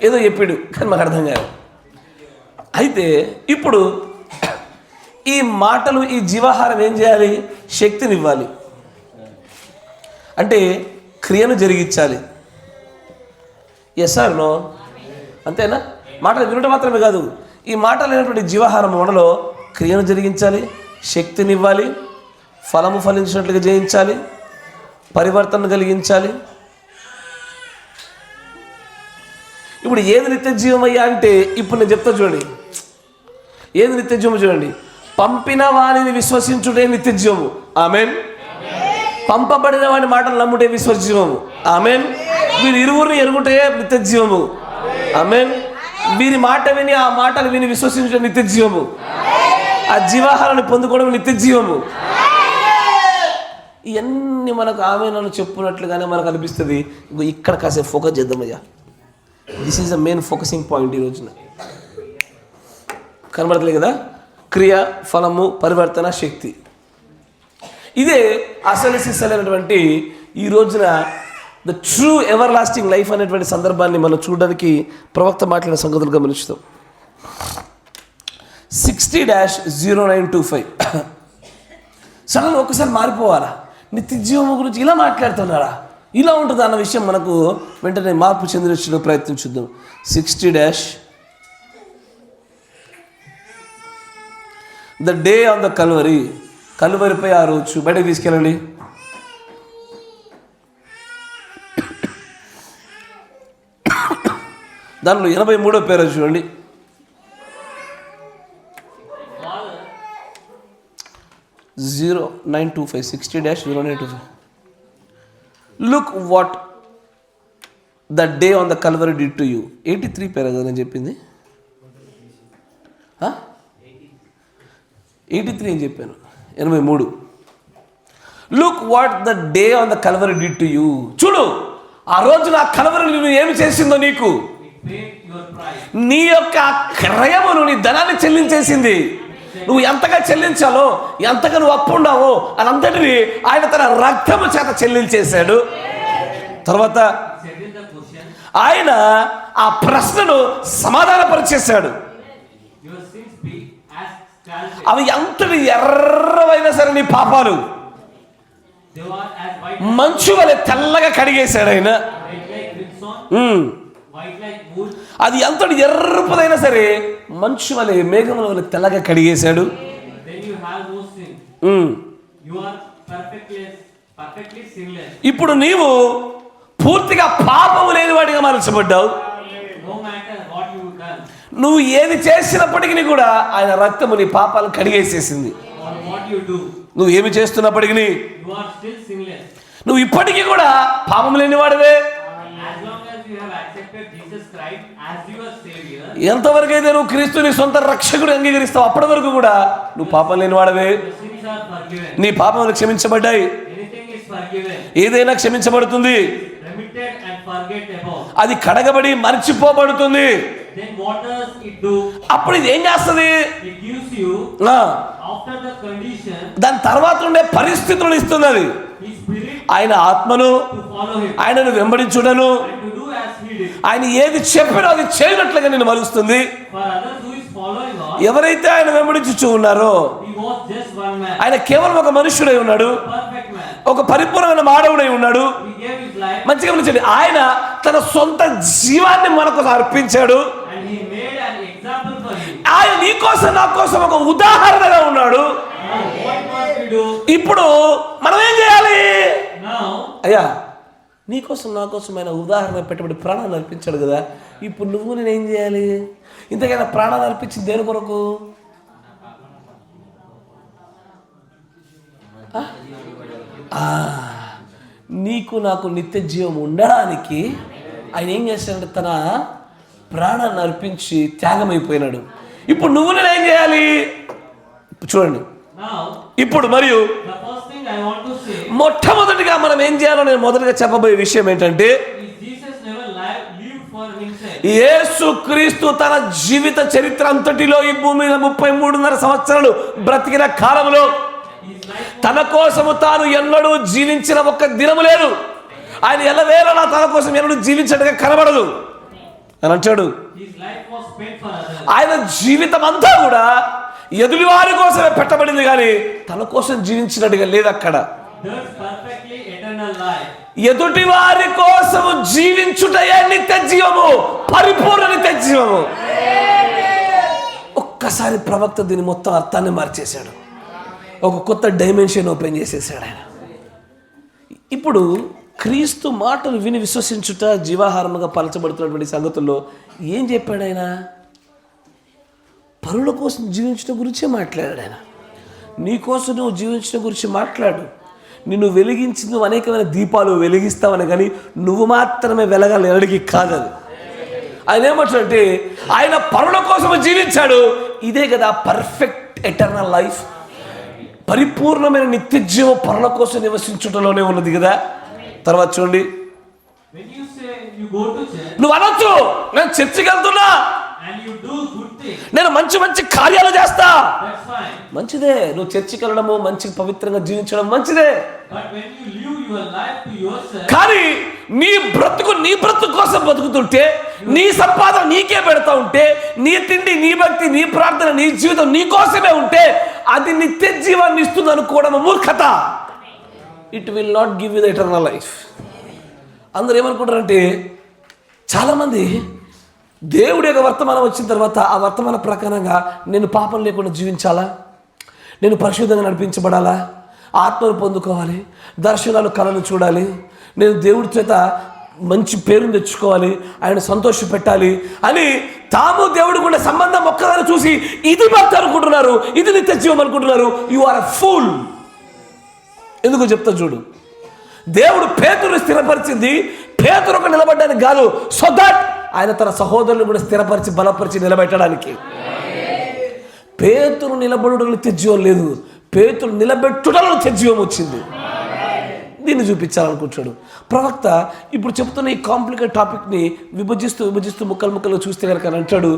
ఏదో చెప్పాడు కానీ మాకు అర్థం కాదు. అయితే ఇప్పుడు ఈ మాటలు, ఈ జీవాహారం ఏం చేయాలి? శక్తినివ్వాలి, అంటే క్రియను జరిగించాలి. Yes or no? అంతేనా? మాటలు వినడం మాత్రమే కాదు, ఈ మాటలు అయినటువంటి జీవాహారం మనలో క్రియను జరిగించాలి, శక్తినివ్వాలి, ఫలము ఫలించినట్లుగా జయించాలి, పరివర్తన కలిగించాలి. ఇప్పుడు ఏది నిత్య జీవం అయ్యా అంటే, ఇప్పుడు నేను చెప్తా చూడండి, ఏది నిత్య జీవము చూడండి. పంపిన వాణిని విశ్వసించుటే నిత్య జీవము. ఆమెన్. పంపబడిన వాడి మాటలు నమ్ముటే విశ్వజీవము. ఆమెన్. వీరి ఇరువురిని ఎరుగుటే నిత్య జీవము. ఆమెన్. వీరి మాట విని, ఆ మాటలు విని విశ్వసించడం నిత్య జీవము. ఆ జీవాహారాన్ని పొందుకోవడం నిత్య జీవము. ఇవన్నీ మనకు ఆమెను చెప్పున్నట్లుగానే మనకు అనిపిస్తుంది. ఇక్కడ కాసేపు ఫోకస్ చేద్దామయ్యా. This is the main focusing point ఈ రోజున. కనబడతలేదు కదా? క్రియ, ఫలము, పరివర్తన, శక్తి. ఇదే అసలు సిస్సలైనటువంటి ఈ రోజున the true ever lasting life అనేటువంటి సందర్భాన్ని మనం చూడడానికి ప్రవక్త మాట్లాడిన సంగతులు గమనిస్తాం. 60-0925 సడన్గా ఒక్కసారి మారిపోవాలా? నిత్య జీవము గురించి ఇలా మాట్లాడుతున్నారా? ఇలా ఉంటుంది అన్న విషయం మనకు వెంటనే మార్పు చెందిన ప్రయత్నం చూద్దాం. 60- the day on the Calvary. కల్వరిపై ఆ రోజు. బయటకు తీసుకెళ్ళండి. దానిలో 83వ పేరు చూడండి. (0925) 60-0925. Look what the day on the Calvary did to you. 83 పేరు కదా నేను చెప్పింది. 83 ఏం చెప్పాను? 83. Look what the day on the Calvary did to you. చూడు, ఆ రోజు నా కల్వరీ నువ్వు ఏమి చేసిందో నీకు. నీ యొక్క క్రయమును, నీ ధనాన్ని చెల్లించేసింది. నువ్వు ఎంతగా చెల్లించాలో, ఎంతగా నువ్వు అప్పు ఉన్నావో అదంతటిని ఆయన తన రక్తము చేత చెల్లించేశాడు. తర్వాత ఆయన ఆ ప్రశ్నను సమాధానపరిచేశాడు. అవి ఎంతటి ఎర్రవైనా సరే నీ పాపాలు మంచు వలె తెల్లగా కడిగేశాడు ఆయన. అది ఎంతటి ఎర్రపుదైనా సరే మంచు వలె, మేఘముల వలె తెల్లగా కడిగేశాడు. ఇప్పుడు నీవు పూర్తిగా పాపము లేనివాడిగా మార్చబడ్డావు. నువ్వు ఏది చేసినప్పటికీ కూడా ఆయన రక్తము నీ పాపాలను కడిగేసేసింది. నువ్వు ఏమి చేస్తున్నప్పటికీ నువ్వు ఇప్పటికీ కూడా పాపం లేనివాడివే. ఎంతవరకు అయితే నువ్వు క్రీస్తుని సొంత రక్షకుడు అంగీకరిస్తావు అప్పటి వరకు కూడా నువ్వు పాపం లేనివాడవే. నీ పాపములు క్షమించబడ్డాయి. ఏదైనా క్షమించబడుతుంది, అది కడగబడి మర్చిపోబడుతుంది. అప్పుడు ఇది ఏం చేస్తుంది? దాని తర్వాత ఉండే పరిస్థితులను ఇస్తుంది. అది ఆయన ఆత్మను, ఆయనను వెంబడించుటను, ఆయన ఏది చెప్పినో అది చేయనట్లుగా నేను మలుస్తుంది. ఎవరైతే ఆయన వెంబడించుచూ ఉన్నారో ఆయన కేవలం ఒక మనుష్యుడై ఉన్నాడు, ఒక పరిపూర్ణమైన మానవుడై ఉన్నాడు. మంచిగా గమనించండి, ఆయన తన సొంత జీవాన్ని మనకు అర్పించాడు. ఆయన నీ కోసం నా కోసం ఒక ఉదాహరణగా ఉన్నాడు. ఇప్పుడు మనం ఏం చేయాలి? అయ్యా, నీకోసం నా కోసం ఆయన ఉదాహరణ పెట్టబడి ప్రాణాన్ని అర్పించాడు కదా. ఇప్పుడు నువ్వు నేనేం చేయాలి? ఇంతకైనా ప్రాణాన్ని అర్పించింది దేని కొరకు? నీకు నాకు నిత్య జీవం ఉండడానికి ఆయన ఏం చేశాడంటే తన ప్రాణాన్ని అర్పించి త్యాగమైపోయినాడు. ఇప్పుడు నువ్వు నేను ఏం చేయాలి? చూడండి, ఇప్పుడు మరియు మొట్టమొదటిగా మనం ఏం చేయాలో నేను మొదటిగా చెప్పబోయే విషయం ఏంటంటే, యేసుక్రీస్తు తన జీవిత చరిత్ర అంతటిలో ఈ భూమి మీద 33.5 సంవత్సరాలు బ్రతికిన కాలంలో తన కోసము తాను ఎన్నడూ జీవించిన ఒక్క దినము లేదు. ఆయన ఎల్లవేళలా తన కోసం ఎన్నడూ జీవించడగా కనబడదు అని అంటాడు. ఆయన జీవితం అంతా కూడా ఎదుటి వారి కోసమే పెట్టబడింది, కానీ తన కోసం జీవించినట్టుగా లేదు. అక్కడ ఎదుటి వారి కోసము జీవించుటయే నిత్య జీవము, పరిపూర్ణ నిత్య జీవము. ఒక్కసారి ప్రవక్త దీని మొత్తం అర్థాన్ని మార్చేశాడు. ఒక కొత్త డైమెన్షన్ ఓపెన్ చేసేసాడు ఆయన. ఇప్పుడు క్రీస్తు మాటలు విని విశ్వసించుట జీవాహారముగా పలచబడుతున్నటువంటి సంగతుల్లో ఏం చెప్పాడు ఆయన? పరుల కోసం జీవించడం గురించే మాట్లాడాడు ఆయన. నీ కోసం నువ్వు జీవించడం గురించి మాట్లాడు. నిన్ను వెలిగించి నువ్వు అనేకమైన దీపాలు వెలిగిస్తావని, కానీ నువ్వు మాత్రమే వెలగాలి ఎన్నడికి కాదది. ఆయన ఏమంటాడంటే ఆయన పరుల కోసం జీవించాడు. ఇదే కదా పర్ఫెక్ట్ ఎటర్నల్ లైఫ్. పరిపూర్ణమైన నిత్య జీవం పరుల కోసం నివసించడంలోనే ఉన్నది కదా. తర్వాత చూడండి, నువ్వు అనొచ్చు నేను చర్చికి వెళ్తున్నా, నేను మంచి మంచి కార్యాలు చేస్తా, మంచిదే. నువ్వు చర్చికి వెళ్ళడము, మంచి పవిత్రంగా జీవించడం మంచిదే. కానీ నీ బ్రతుకు కోసం బతుకుతుంటే, నీ సంపాదన నీకే పెడతా ఉంటే, నీ తిండి, నీ భక్తి, నీ ప్రార్థన, నీ జీవితం నీ కోసమే ఉంటే అది నిత్య జీవాన్ని ఇస్తుంది అనుకోవడం మూర్ఖత. It will not give you the eternal life. అందరూ ఏమనుకుంటారంటే, చాలామంది దేవుడి యొక్క వర్తమానం వచ్చిన తర్వాత ఆ వర్తమాన ప్రకారంగా నేను పాపం లేకుండా జీవించాలా, నేను పరిశుద్ధంగా నడిపించబడాలా, ఆత్మను పొందుకోవాలి, దర్శనాలు కళను చూడాలి, నేను దేవుడి చేత మంచి పేరును తెచ్చుకోవాలి, ఆయన సంతోష పెట్టాలి అని తాము దేవుడి కూడా సంబంధం ఒక్కదాన్ని చూసి ఇది భక్తి అనుకుంటున్నారు, ఇది నిత్య జీవం అనుకుంటున్నారు. You are a fool. ఎందుకు చెప్తా చూడు. దేవుడు పేతురుని స్థిరపరిచింది పేతురుకు నిలబడడానికి కాదు, సో దట్ ఆయన తన సహోదరులను కూడా స్థిరపరిచి బలపరిచి నిలబెట్టడానికి. పేతురు నిలబడుటలో నిత్య జీవం లేదు, పేతురు నిలబెట్టుటలో నిత్య జీవం వచ్చింది. దీన్ని చూపించాలనుకుంటాడు ప్రవక్త. ఇప్పుడు చెప్తున్న ఈ కాంప్లికేట్ టాపిక్ని విభజిస్తూ ముక్కలు చూస్తే కనుక అంటాడు,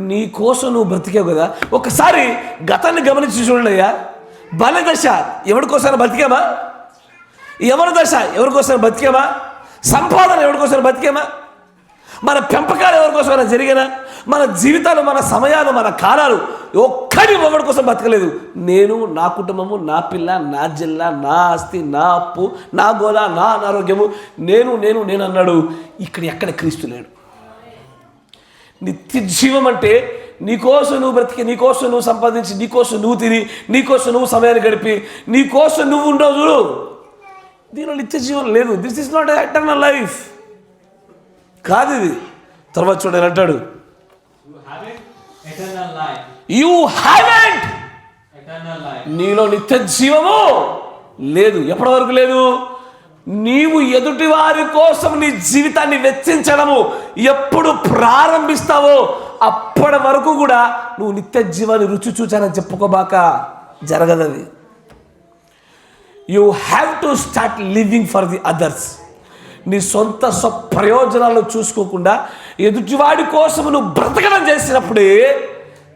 నీ కోసం నువ్వు బ్రతికావు కదా, ఒకసారి గతాన్ని గమనించి చూడండి అయ్యా. బల దశ ఎవరి కోసం బతికామా? ఎవరి దశ ఎవరి కోసం బతికామా? సంపాదన ఎవరి కోసం బతికామా? మన పెంపకాలు ఎవరి కోసమైనా జరిగినా? మన జీవితాలు, మన సమయాలు, మన కాలాలు ఒక్కడి ఒకటి కోసం బతకలేదు. నేను, నా కుటుంబము, నా పిల్ల, నా జిల్లా, నా ఆస్తి, నా అప్పు, నా గోల, నా అనారోగ్యము, నేను అన్నాడు. ఇక్కడ ఎక్కడ క్రీస్తు లేడు. నిత్య జీవం అంటే నీకోసం నువ్వు బ్రతికి, నీకోసం నువ్వు సంపాదించి, నీకోసం నువ్వు తిని, నీకోసం నువ్వు సమయాన్ని గడిపి, నీకోసం నువ్వు ఉండవు చూడు, దీనిలో నిత్య జీవం లేదు. This is not eternal life కాదు ఇది. తర్వాత చూడని అంటాడు, యూ హ్యావెంట్, నీలో నిత్య జీవము లేదు. ఎప్పటి వరకు లేదు? నీవు ఎదుటి వారి కోసం నీ జీవితాన్ని వెచ్చించడము ఎప్పుడు ప్రారంభిస్తావో అప్పటి వరకు కూడా నువ్వు నిత్య జీవాన్ని రుచి చూచానని చెప్పుకోబాక, జరగదది. You have to start living for the others. నీ సొంత ప్రయోజనాలను చూసుకోకుండా ఎదుటివాడి కోసం నువ్వు బ్రతకడం చేసినప్పుడే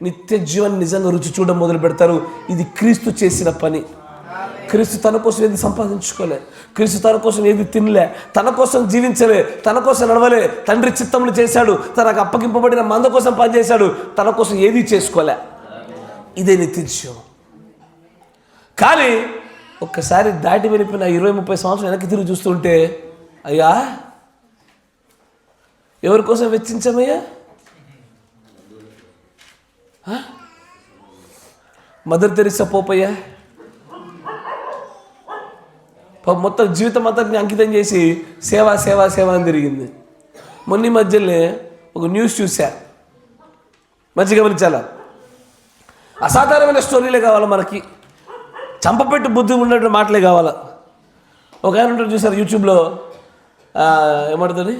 నిత్య జీవాన్ని నిజంగా రుచి చూడడం మొదలు పెడతారు. ఇది క్రీస్తు చేసిన పని. క్రీస్తు తన కోసం ఏది సంపాదించుకోలే, క్రీస్తు తన కోసం ఏది తినలే, తన కోసం జీవించలే, తన కోసం నడవలే, తండ్రి చిత్తములు చేశాడు, తనకు అప్పగింపబడిన మంద కోసం పనిచేశాడు, తన కోసం ఏది చేసుకోలే. ఇదే నిత్య జీవం. కానీ ఒక్కసారి దాటి వెళ్ళిపోయిన 20-30 సంవత్సరాలు వెనక్కి తిరిగి చూస్తుంటే, అయ్యా ఎవరి కోసం వెచ్చించామయ్యా? మదర్ తెరిసా పోపయ్యా మొత్తం జీవితం అంతా అంకితం చేసి సేవ అని తిరిగింది. మొన్న మధ్యలోనే ఒక న్యూస్ చూసా, మంచిగా గమనించాలా. అసాధారణమైన స్టోరీలే కావాలి మనకి, చంపపెట్టు బుద్ధి ఉన్నట్టు మాటలే కావాలా. ఒక ఆయన ఉంటాడు చూసారు యూట్యూబ్లో, ఏమంటుంది,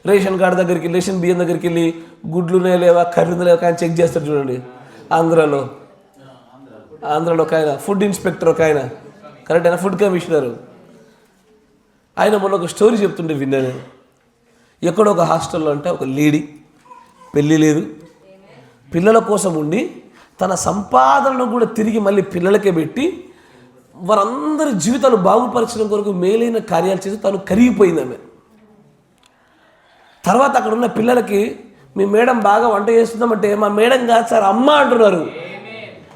రేషన్ కార్డు దగ్గరికి, రేషన్ బియ్యం దగ్గరికి వెళ్ళి గుడ్లునే లేవా, కర్రీలు లేవా అని చెక్ చేస్తాడు చూడండి. ఆంధ్రాలో ఒక ఆయన ఫుడ్ ఇన్స్పెక్టర్, ఒక ఆయన కరెక్ట్ అయినా ఫుడ్ కమిషనరు, ఆయన మొన్న ఒక స్టోరీ చెప్తుంటే విన్నాను. ఎక్కడో ఒక హాస్టల్లో అంటే ఒక లేడీ, పెళ్ళి లేదు, పిల్లల కోసం ఉండి తన సంపాదనను కూడా తిరిగి మళ్ళీ పిల్లలకే పెట్టి వారందరి జీవితాలు బాగుపరచడం కొరకు మేలైన కార్యాలు చేసి తను కరిగిపోయింది ఆమె. తర్వాత అక్కడ ఉన్న పిల్లలకి, మీ మేడం బాగా వంట చేస్తుందామంటే, మా మేడం కాదు సార్ అమ్మ అంటున్నారు.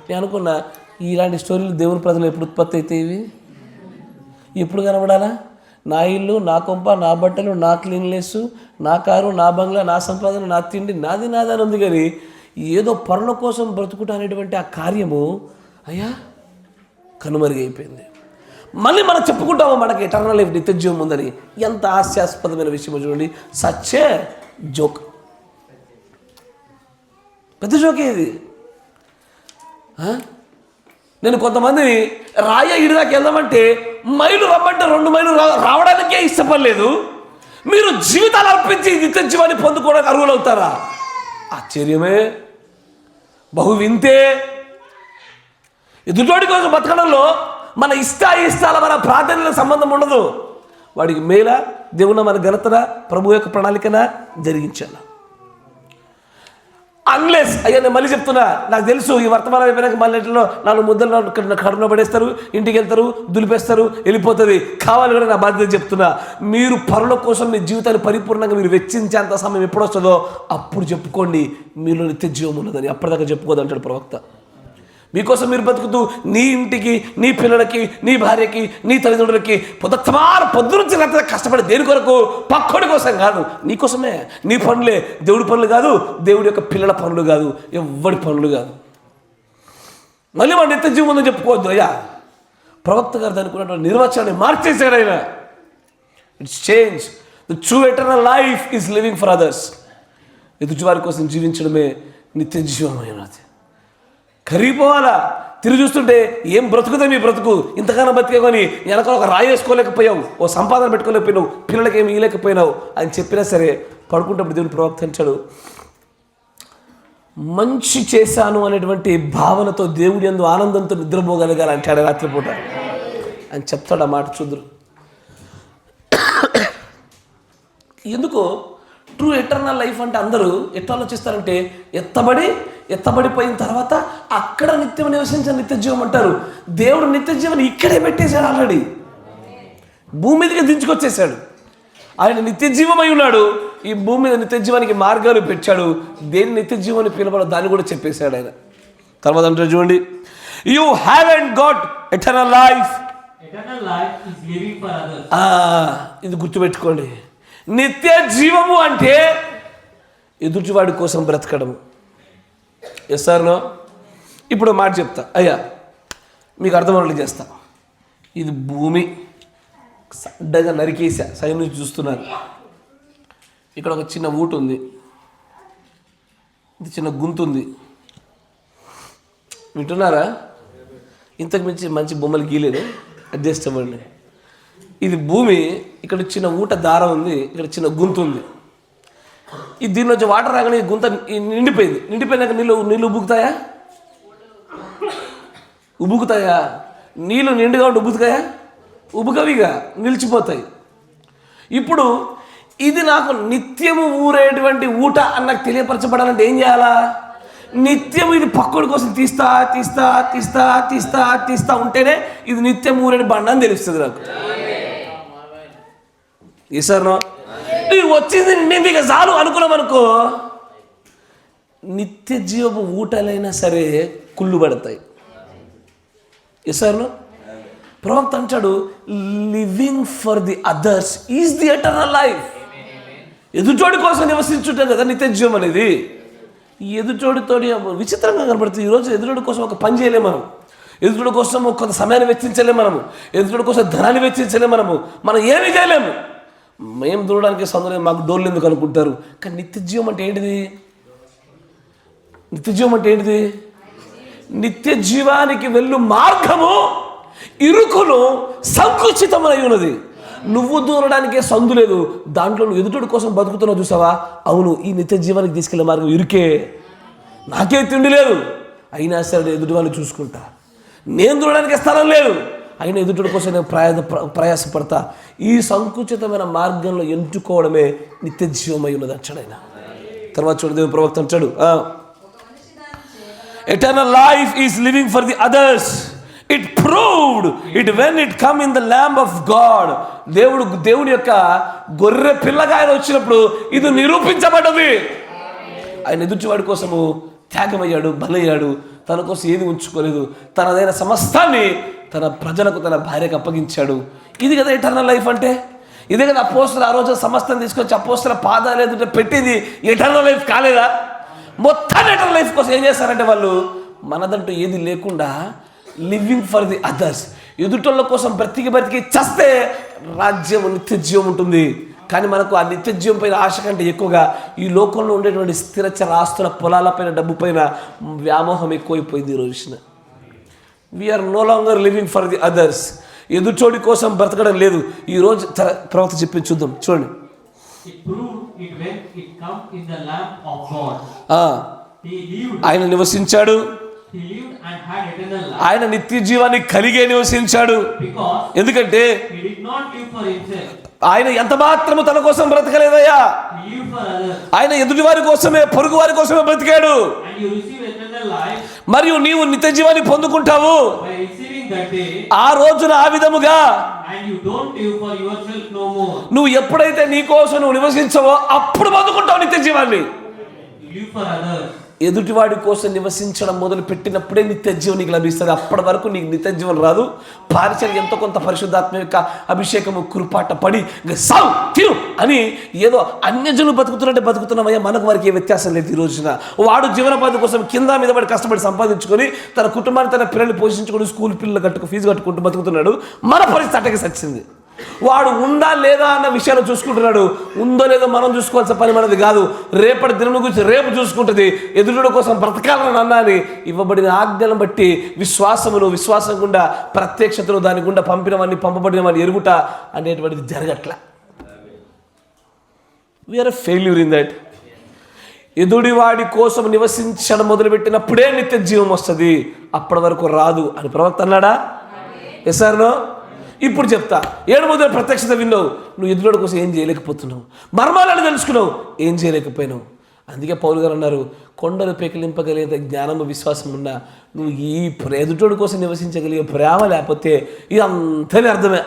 నేను అనుకున్నా, ఇలాంటి స్టోరీలు దేవుని ప్రజలు ఎప్పుడు ఉత్పత్తి అవుతాయి? ఇవి ఎప్పుడు కనబడాలా? నా ఇల్లు, నా కొంప, నా బట్టలు, నా క్లీన్లెస్, నా కారు, నా బంగ్లా, నా సంపాదన, నా తిండి, నాది అని ఉంది. కానీ ఏదో పరుల కోసం బ్రతుకుట అనేటువంటి ఆ కార్యము అయ్యా కనుమరుగైపోయింది. మళ్ళీ మనం చెప్పుకుంటాము మనకి ఎటర్నల్ లైఫ్, నిత్య జీవం ఉందని. ఎంత హాస్యాస్పదమైన విషయం చూడండి. సచ్చే జోక్, పెద్ద జోకే ఇది. నేను కొంతమందిని ఇడిదాకా వెళ్దామంటే మైలు రమ్మంటే 2 మైలు రావడానికే ఇష్టపడలేదు. మీరు జీవితాలు అర్పించి నిత్య జీవాన్ని పొందుకోవడానికి అర్హులు అవుతారా? ఆశ్చర్యమే, బహు వింతే. ఎదుటోడి కోసం బతకడంలో మన ఇష్టాల మన ప్రాధాన్యత సంబంధం ఉండదు. వాడికి మేల దేవుని మన ఘనతన ప్రభు యొక్క ప్రణాళికన జరిగించాలి. అన్లెస్ అయ్యా, నేను మళ్ళీ చెప్తున్నా, నాకు తెలుసు ఈ వర్తమానం అయిపోయినాక మళ్ళీ 4 ముద్దలు కడుపులో పడేస్తారు, ఇంటికి వెళ్తారు, దులిపేస్తారు, వెళ్ళిపోతుంది. కావాలి కూడా నా బాధ్యత చెప్తున్నా. మీరు పరుల కోసం మీ జీవితాన్ని పరిపూర్ణంగా మీరు వెచ్చించేంత సమయం ఎప్పుడు వస్తుందో అప్పుడు చెప్పుకోండి మీలో నిత్య జీవం ఉన్నదని. అప్పటిదాకా చెప్పుకోదంటాడు ప్రవక్త. మీకోసం మీరు బతుకుతూ నీ ఇంటికి, నీ పిల్లలకి, నీ భార్యకి, నీ తల్లిదండ్రులకి పొద్దునుంచి కష్టపడి దేని కొరకు? పక్కడి కోసం కాదు, నీకోసమే. నీ పనులే, దేవుడి పనులు కాదు, దేవుడి యొక్క పిల్లల పనులు కాదు, ఎవడి పనులు కాదు. మళ్ళీ మన నిత్య జీవం ఉందని చెప్పుకోవద్దు. అయ్యా ప్రవక్త గారు దానికి నిర్వచనాన్ని మార్చేశాడు ఆయన. It's change. The true eternal life is living for others. ఎదుటి వారి కోసం జీవించడమే నిత్య జీవమైనది. కరిగిపోవాలా? తిరిగి చూస్తుంటే ఏం బ్రతుకుతా మీ బ్రతుకు, ఇంతకాలం బతికే కానీ వెనకాల ఒక రాయి వేసుకోలేకపోయావు, ఓ సంపాదన పెట్టుకోలేకపోయినావు, పిల్లలకి ఏమి ఇవ్వలేకపోయినావు అని చెప్పినా సరే పడుకుంటప్పుడు దేవుని ప్రవక్త అంటాడు, మంచి చేశాను అనేటువంటి భావనతో దేవుడి యందు ఆనందంతో నిద్రపోగలగాలి అంటాడు రాత్రిపూట అని చెప్తాడు. ఆ మాట చూద్దరు. ఎందుకో ట్రూ ఎటర్నల్ లైఫ్ అంటే అందరూ ఎట్లా ఆలోచిస్తారంటే ఎత్తబడిపోయిన తర్వాత అక్కడ నిత్యం నివసించిన నిత్య జీవం అంటారు. దేవుడు నిత్య జీవనం ఇక్కడే పెట్టేశాడు. ఆల్రెడీ భూమి మీదకి దించుకొచ్చేసాడు. ఆయన నిత్య జీవమై ఉన్నాడు. ఈ భూమి మీద నిత్య జీవానికి మార్గాలు పెట్టాడు. దేని నిత్య జీవాన్ని పిలవాలో దాన్ని కూడా చెప్పేశాడు ఆయన. తర్వాత అంటే చూడండి, you haven't got eternal life. ఇది గుర్తుపెట్టుకోండి. నిత్య జీవము అంటే ఎదుటివాడి కోసం బ్రతకడము. Yes sir no? ఇప్పుడు మాట చెప్తా అయ్యా, మీకు అర్థమయ్యేలా చేస్తా. ఇది భూమి సడ్డగా నరికేసా, సైడ్ నుంచి చూస్తున్నారు. ఇక్కడ ఒక చిన్న ఊటు ఉంది, ఇది చిన్న గుంత ఉంది. వింటున్నారా? ఇంతకు మించి మంచి బొమ్మలు గీలేదు, అడ్జస్ట్ అవ్వండి. ఇది భూమి, ఇక్కడ చిన్న ఊట దారం ఉంది, ఇక్కడ చిన్న గుంత ఉంది. ఇది దీని నుంచి వాటర్ రాగానే గుంత నిండిపోయినాక నీళ్ళు ఉబ్బుకుతాయా? నీళ్ళు నిండుగా ఉండి ఉబ్బుతాయా? ఉబ్బుకవిగా నిలిచిపోతాయి. ఇప్పుడు ఇది నాకు నిత్యము ఊరేటువంటి ఊట అని నాకు తెలియపరచబడాలంటే ఏం చేయాలా? నిత్యం ఇది పక్కడి కోసం తీస్తా ఉంటేనే ఇది నిత్యం ఊరేడి బండ అని తెలుస్తుంది నాకు. ఈసారి నువ్వు వచ్చింది నిండి ఇక చాలు అనుకున్నాం అనుకో, నిత్య జీవపు ఊటలైనా సరే కుళ్ళు పడతాయి. ఈసారి ప్రవక్త అంటాడు, living for the others is the eternal life. ఎదుటోడి కోసం నివసించుంటాం కదా నిత్య జీవం అనేది. ఈ ఎదుటోడితోటి విచిత్రంగా కనబడుతుంది. ఈరోజు ఎదుటోడి కోసం ఒక పని చేయలేము మనం, ఎదుటోడి కోసం కొంత సమయాన్ని వెచ్చించలేము మనము, ఎదుటోడి కోసం ధనాన్ని వెచ్చించలేము మనం ఏమీ చేయలేము. మేము దూరడానికి సందర్భం మాకు డోర్లు ఎందుకు అనుకుంటారు. కానీ నిత్య జీవం అంటే ఏంటిది? నిత్య జీవానికి వెళ్ళు మార్గము ఇరుకును సంకుచితమై ఉన్నది. నువ్వు దూరడానికే సందు లేదు, దాంట్లో నువ్వు ఎదుటి కోసం బతుకుతున్నావు చూసావా? అవును, ఈ నిత్య జీవానికి తీసుకెళ్లే మార్గం ఇరుకే. నాకే తిండి లేదు, అయినా సరే ఎదుటి వాళ్ళు చూసుకుంటా. నేను దూరడానికి స్థలం లేదు, అయినా ఎదుటి కోసం నేను ప్రయాసపడతా. ఈ సంకుచితమైన మార్గంలో ఎంచుకోవడమే నిత్య జీవమై ఉన్నది అంటాడు ఆయన. తర్వాత చూడండి, దేవుని ప్రవక్త అంటాడు, eternal life is living for the others. It proved it when it come in the lamb of God. దేవుడి యొక్క గొర్రె పిల్లగా ఆయన వచ్చినప్పుడు ఇది నిరూపించబడ్డది. ఆయన ఎదుటివాడి కోసము త్యాగమయ్యాడు, బలయ్యాడు. తన కోసం ఏది ఉంచుకోలేదు, తనదైన సమస్తాన్ని తన ప్రజలకు, తన భార్యకు అప్పగించాడు. ఇది కదా ఎటర్నల్ లైఫ్ అంటే. ఇదే కదా అపోస్తలులు ఆ రోజు సమస్తం తీసుకొచ్చి అపోస్తలుల పాదాలు ఎదుట పెట్టింది. ఎటర్నల్ లైఫ్ కాలేదా? మొత్తం ఎటర్నల్ లైఫ్ కోసం ఏం చేస్తారంటే వాళ్ళు మనదంటూ ఏది లేకుండా లివింగ్ ఫర్ ది అదర్స్, ఎదుటోళ్ళ కోసం బ్రతికి చస్తే రాజ్యం నిత్య జీవం ఉంటుంది. కానీ మనకు ఆ నిత్య జీవం పైన ఆశ కంటే ఎక్కువగా ఈ లోకంలో ఉండేటువంటి స్థిరచర ఆస్తుల, పొలాలపైన, డబ్బు పైన వ్యామోహం ఎక్కువైపోయింది ఈ రోజున. We are no longer living for the others. ఎదుటోడి కోసం బ్రతకడం లేదు. ఈరోజు ప్రవక్త చెప్పి చూద్దాం, చూడండి. ఆయన నివసించాడు, ఆయన నిత్య జీవాన్ని కలిగే నివసించాడు. ఎందుకంటే ఆయన ఎంత మాత్రము తన కోసం బ్రతకలేదయ్యా. ఆయన ఎదుటి వారి కోసమే, పొరుగు వారి కోసమే బ్రతికాడు. మరియు నీవు నిత్య జీవాన్ని పొందుకుంటావు ఆ రోజున ఆ విధముగా. నువ్వు ఎప్పుడైతే నీ కోసం నువ్వు నివసించవో అప్పుడు పొందుకుంటావు నిత్య జీవాన్ని. ఎదుటివాడి కోసం నివసించడం మొదలు పెట్టినప్పుడే నిత్య జీవం నీకు లభిస్తుంది. అప్పటి వరకు నీకు నిత్య జీవం రాదు. పారిచర్య ఎంతో కొంత పరిశుద్ధాత్మ యొక్క అభిషేకము కురుపాట పడి సావు తిరు అని ఏదో అన్యజనులు బతుకుతున్నట్టే బతుకుతున్నామయ్యా. మనకు వారికి ఏ వ్యత్యాసం లేదు. ఈ రోజున వాడు జీవనోపాధి కోసం కింద మీద పడి కష్టపడి సంపాదించుకొని తన కుటుంబాన్ని, తన పిల్లల్ని పోషించుకొని స్కూల్ పిల్లలు ఫీజు కట్టుకుంటూ బతుకుతున్నాడు. మన పరిస్థితి అట్టకి సచ్చింది. వాడు ఉందా లేదా అన్న విషయాలు చూసుకుంటున్నాడు. ఉందో లేదో మనం చూసుకోవాల్సిన పని మనది కాదు. రేపటి దినం గురించి రేపు చూసుకుంటుంది. ఎదురుడు కోసం బ్రతకాలని అన్నాని ఇవ్వబడిన ఆజ్ఞలను బట్టి విశ్వాసం గుండా, ప్రత్యక్షతను దాని గుండా పంపినవన్నీ, పంపబడినవన్నీ ఎరుగుట అనేటువంటిది జరగట్ల. We are a failure in that. ఎదుడివాడి కోసం నివసించడం మొదలుపెట్టినప్పుడే నిత్య జీవం వస్తుంది, అప్పటి వరకు రాదు అని ప్రవక్త అన్నాడా? Yes or no? ఇప్పుడు చెప్తా. 7 మొదటి ప్రత్యక్షత విన్నావు, నువ్వు ఎదురుడి కోసం ఏం చేయలేకపోతున్నావు, మర్మాలను తెలుసుకున్నావు, ఏం చేయలేకపోయినావు. అందుకే పౌలు గారు అన్నారు, కొండలు పెకిలింపగలిగే జ్ఞానము విశ్వాసం ఉన్నా నువ్వు ఈ ఎదుటోడి కోసం నివసించగలిగే ప్రేమ లేకపోతే ఇది అంతనే అర్థమే.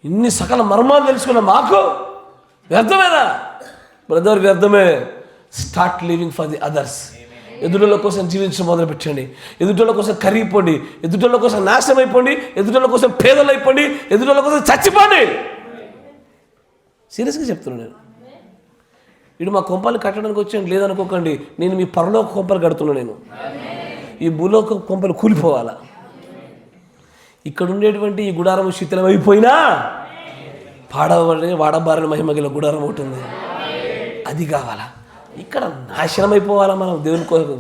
ఇన్ని సకల మర్మాలు తెలుసుకున్న మాకు వ్యర్థమేనా? బ్రదర్, వ్యర్థమే. Start living for the others. ఎదుటోళ్ళ కోసం జీవించడం మొదలుపెట్టండి. ఎదుటోళ్ళ కోసం కరిగిపోండి, ఎదుటోళ్ళ కోసం నాశనం అయిపోండి, ఎదుటోళ్ళ కోసం పేదలు అయిపోండి, ఎదుటోళ్ళ కోసం చచ్చిపోండి. సీరియస్గా చెప్తున్నాను నేను. ఇటు మా కొంపలు కట్టడానికి వచ్చాను లేదనుకోకండి, నేను మీ పరలోక కొంపలు కడుతున్నాను. నేను ఈ భూలోక కొంపలు కూలిపోవాలా? ఇక్కడ ఉండేటువంటి ఈ గుడారం శిథిలమైపోయినా వాడబారిన మహిమగల గుడారం ఒకటి ఉంది, అది కావాలా? ఇక్కడ నాశనం అయిపోవాలా మనం దేవుని కోసం?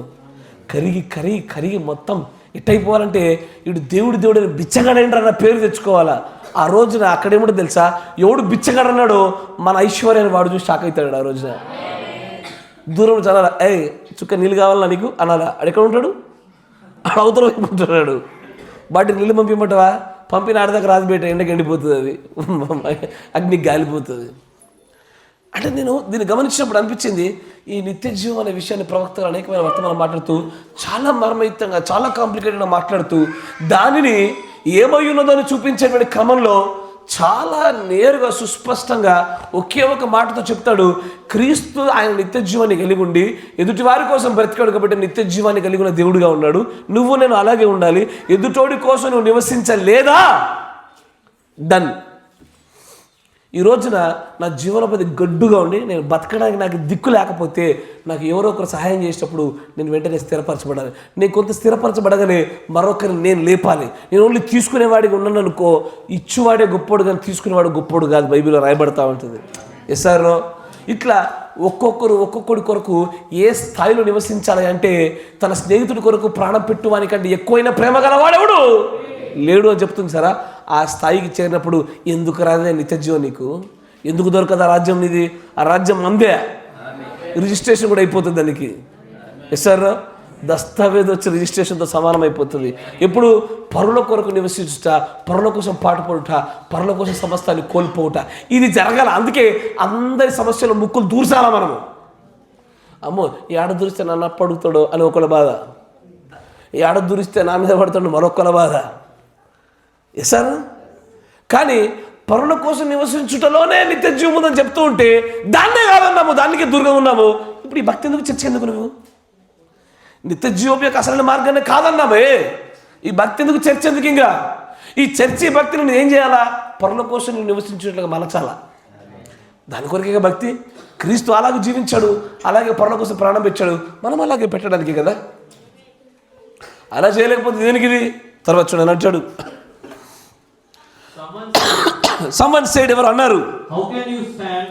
కరిగి కరిగి కరిగి మొత్తం ఇట్టయిపోవాలంటే ఇటు దేవుడు బిచ్చగాడేంటి అన్న పేరు తెచ్చుకోవాలా. ఆ రోజున అక్కడేమిటో తెలుసా, ఎవడు బిచ్చగాడన్నాడో మన ఐశ్వర్యాన్ని వాడు చూసి షాక్ అవుతాడు. ఆ రోజున దూరం చల్లారా, చుక్క నీళ్ళు కావాలన్నా నీకు అనాలా? అడెక్కడ ఉంటాడు? అవతల ఉంటాడు. వాటి నీళ్ళు పంపిమంటావా? పంపిన ఆడదాకా రాదు బయట, ఎండకి ఎండిపోతుంది, అది అగ్నికి గాలిపోతుంది. అంటే నేను దీన్ని గమనించినప్పుడు అనిపించింది, ఈ నిత్య జీవం అనే విషయాన్ని ప్రవక్తలు అనేకమైన వర్తమానం మాట్లాడుతూ చాలా మర్మయుక్తంగా, చాలా కాంప్లికేటెడ్గా మాట్లాడుతూ దానిని ఏమై ఉన్నదని చూపించేటువంటి క్రమంలో చాలా నేరుగా సుస్పష్టంగా ఒకే ఒక మాటతో చెప్తాడు. క్రీస్తు ఆయన నిత్య జీవాన్ని కలిగి ఉండి ఎదుటి వారి కోసం బ్రతికాడు కాబట్టి నిత్య జీవాన్ని కలిగి ఉన్న దేవుడిగా ఉన్నాడు. నువ్వు నేను అలాగే ఉండాలి. ఎదుటోడి కోసం నువ్వు నివసించలేదా? డన్. ఈ రోజున నా జీవనోపాధి గడ్డుగా ఉండి నేను బతకడానికి నాకు దిక్కు లేకపోతే నాకు ఎవరో ఒకరు సహాయం చేసేటప్పుడు నేను వెంటనే స్థిరపరచబడాలి. నేను కొంత స్థిరపరచబడగానే మరొకరిని నేను లేపాలి. నేను ఓన్లీ తీసుకునేవాడిగా ఉన్నాను అనుకో, ఇచ్చువాడే గొప్పోడు కానీ తీసుకునేవాడు గొప్పోడు కాదు, బైబిల్లో రాయబడతా ఉంటుంది. Yes sir. ఇట్లా ఒక్కొక్కడి కొరకు ఏ స్థాయిలో నివసించాలి అంటే తన స్నేహితుడి కొరకు ప్రాణం పెట్టువానికంటే ఎక్కువైన ప్రేమ గలవాడెవడు లేడు అని చెప్తుంది సారా. ఆ స్థాయికి చేరినప్పుడు ఎందుకు రాదే నిత్య జీవం? నీకు ఎందుకు దొరకదు ఆ రాజ్యం? నీది ఆ రాజ్యం అందే. రిజిస్ట్రేషన్ కూడా అయిపోతుంది దానికి. Yes sir. దస్తావేజ్ వచ్చి రిజిస్ట్రేషన్తో సమానం అయిపోతుంది. ఎప్పుడు పరుల కొరకు నివసించుట, పరుల కోసం పాటుపడుట, పరుల కోసం సమస్తాన్ని కోల్పోవుట, ఇది జరగాల. అందుకే అందరి సమస్యలు ముక్కులు దూర్చాలా మనము. అమ్మో ఏడ దూరిస్తే నన్ను అడుగుతాడో అని ఒకళ్ళ బాధ, ఏడ దూరిస్తే నా మీద పడతాడు మరొకళ్ళ బాధ. Yes sir. కానీ పరుల కోసం నివసించుటలోనే నిత్య జీవం ఉందని చెప్తూ ఉంటే దాన్నే కాదన్నాము, దానికి దూరంగా ఉన్నాము. ఇప్పుడు ఈ భక్తి ఎందుకు, చర్చ ఎందుకు? నువ్వు నిత్య జీవం యొక్క అసలైన మార్గాన్ని కాదన్నామే, ఈ భక్తి ఎందుకు, చర్చ ఎందుకు? ఇంకా ఈ చర్చి భక్తిని నేను ఏం చేయాలా? పరుల కోసం నువ్వు నివసించేట్లుగా మలచాలా. దాని కొరకే భక్తి. క్రీస్తు అలాగే జీవించాడు, అలాగే పరుల కోసం ప్రాణం పెట్టాడు, మనం అలాగే పెట్టడానికి కదా. అలా చేయలేకపోతే దేనికి? ఇది తర్వాత చూడని అంటాడు. Someone said, ఎవరు అన్నారు, how can you stand?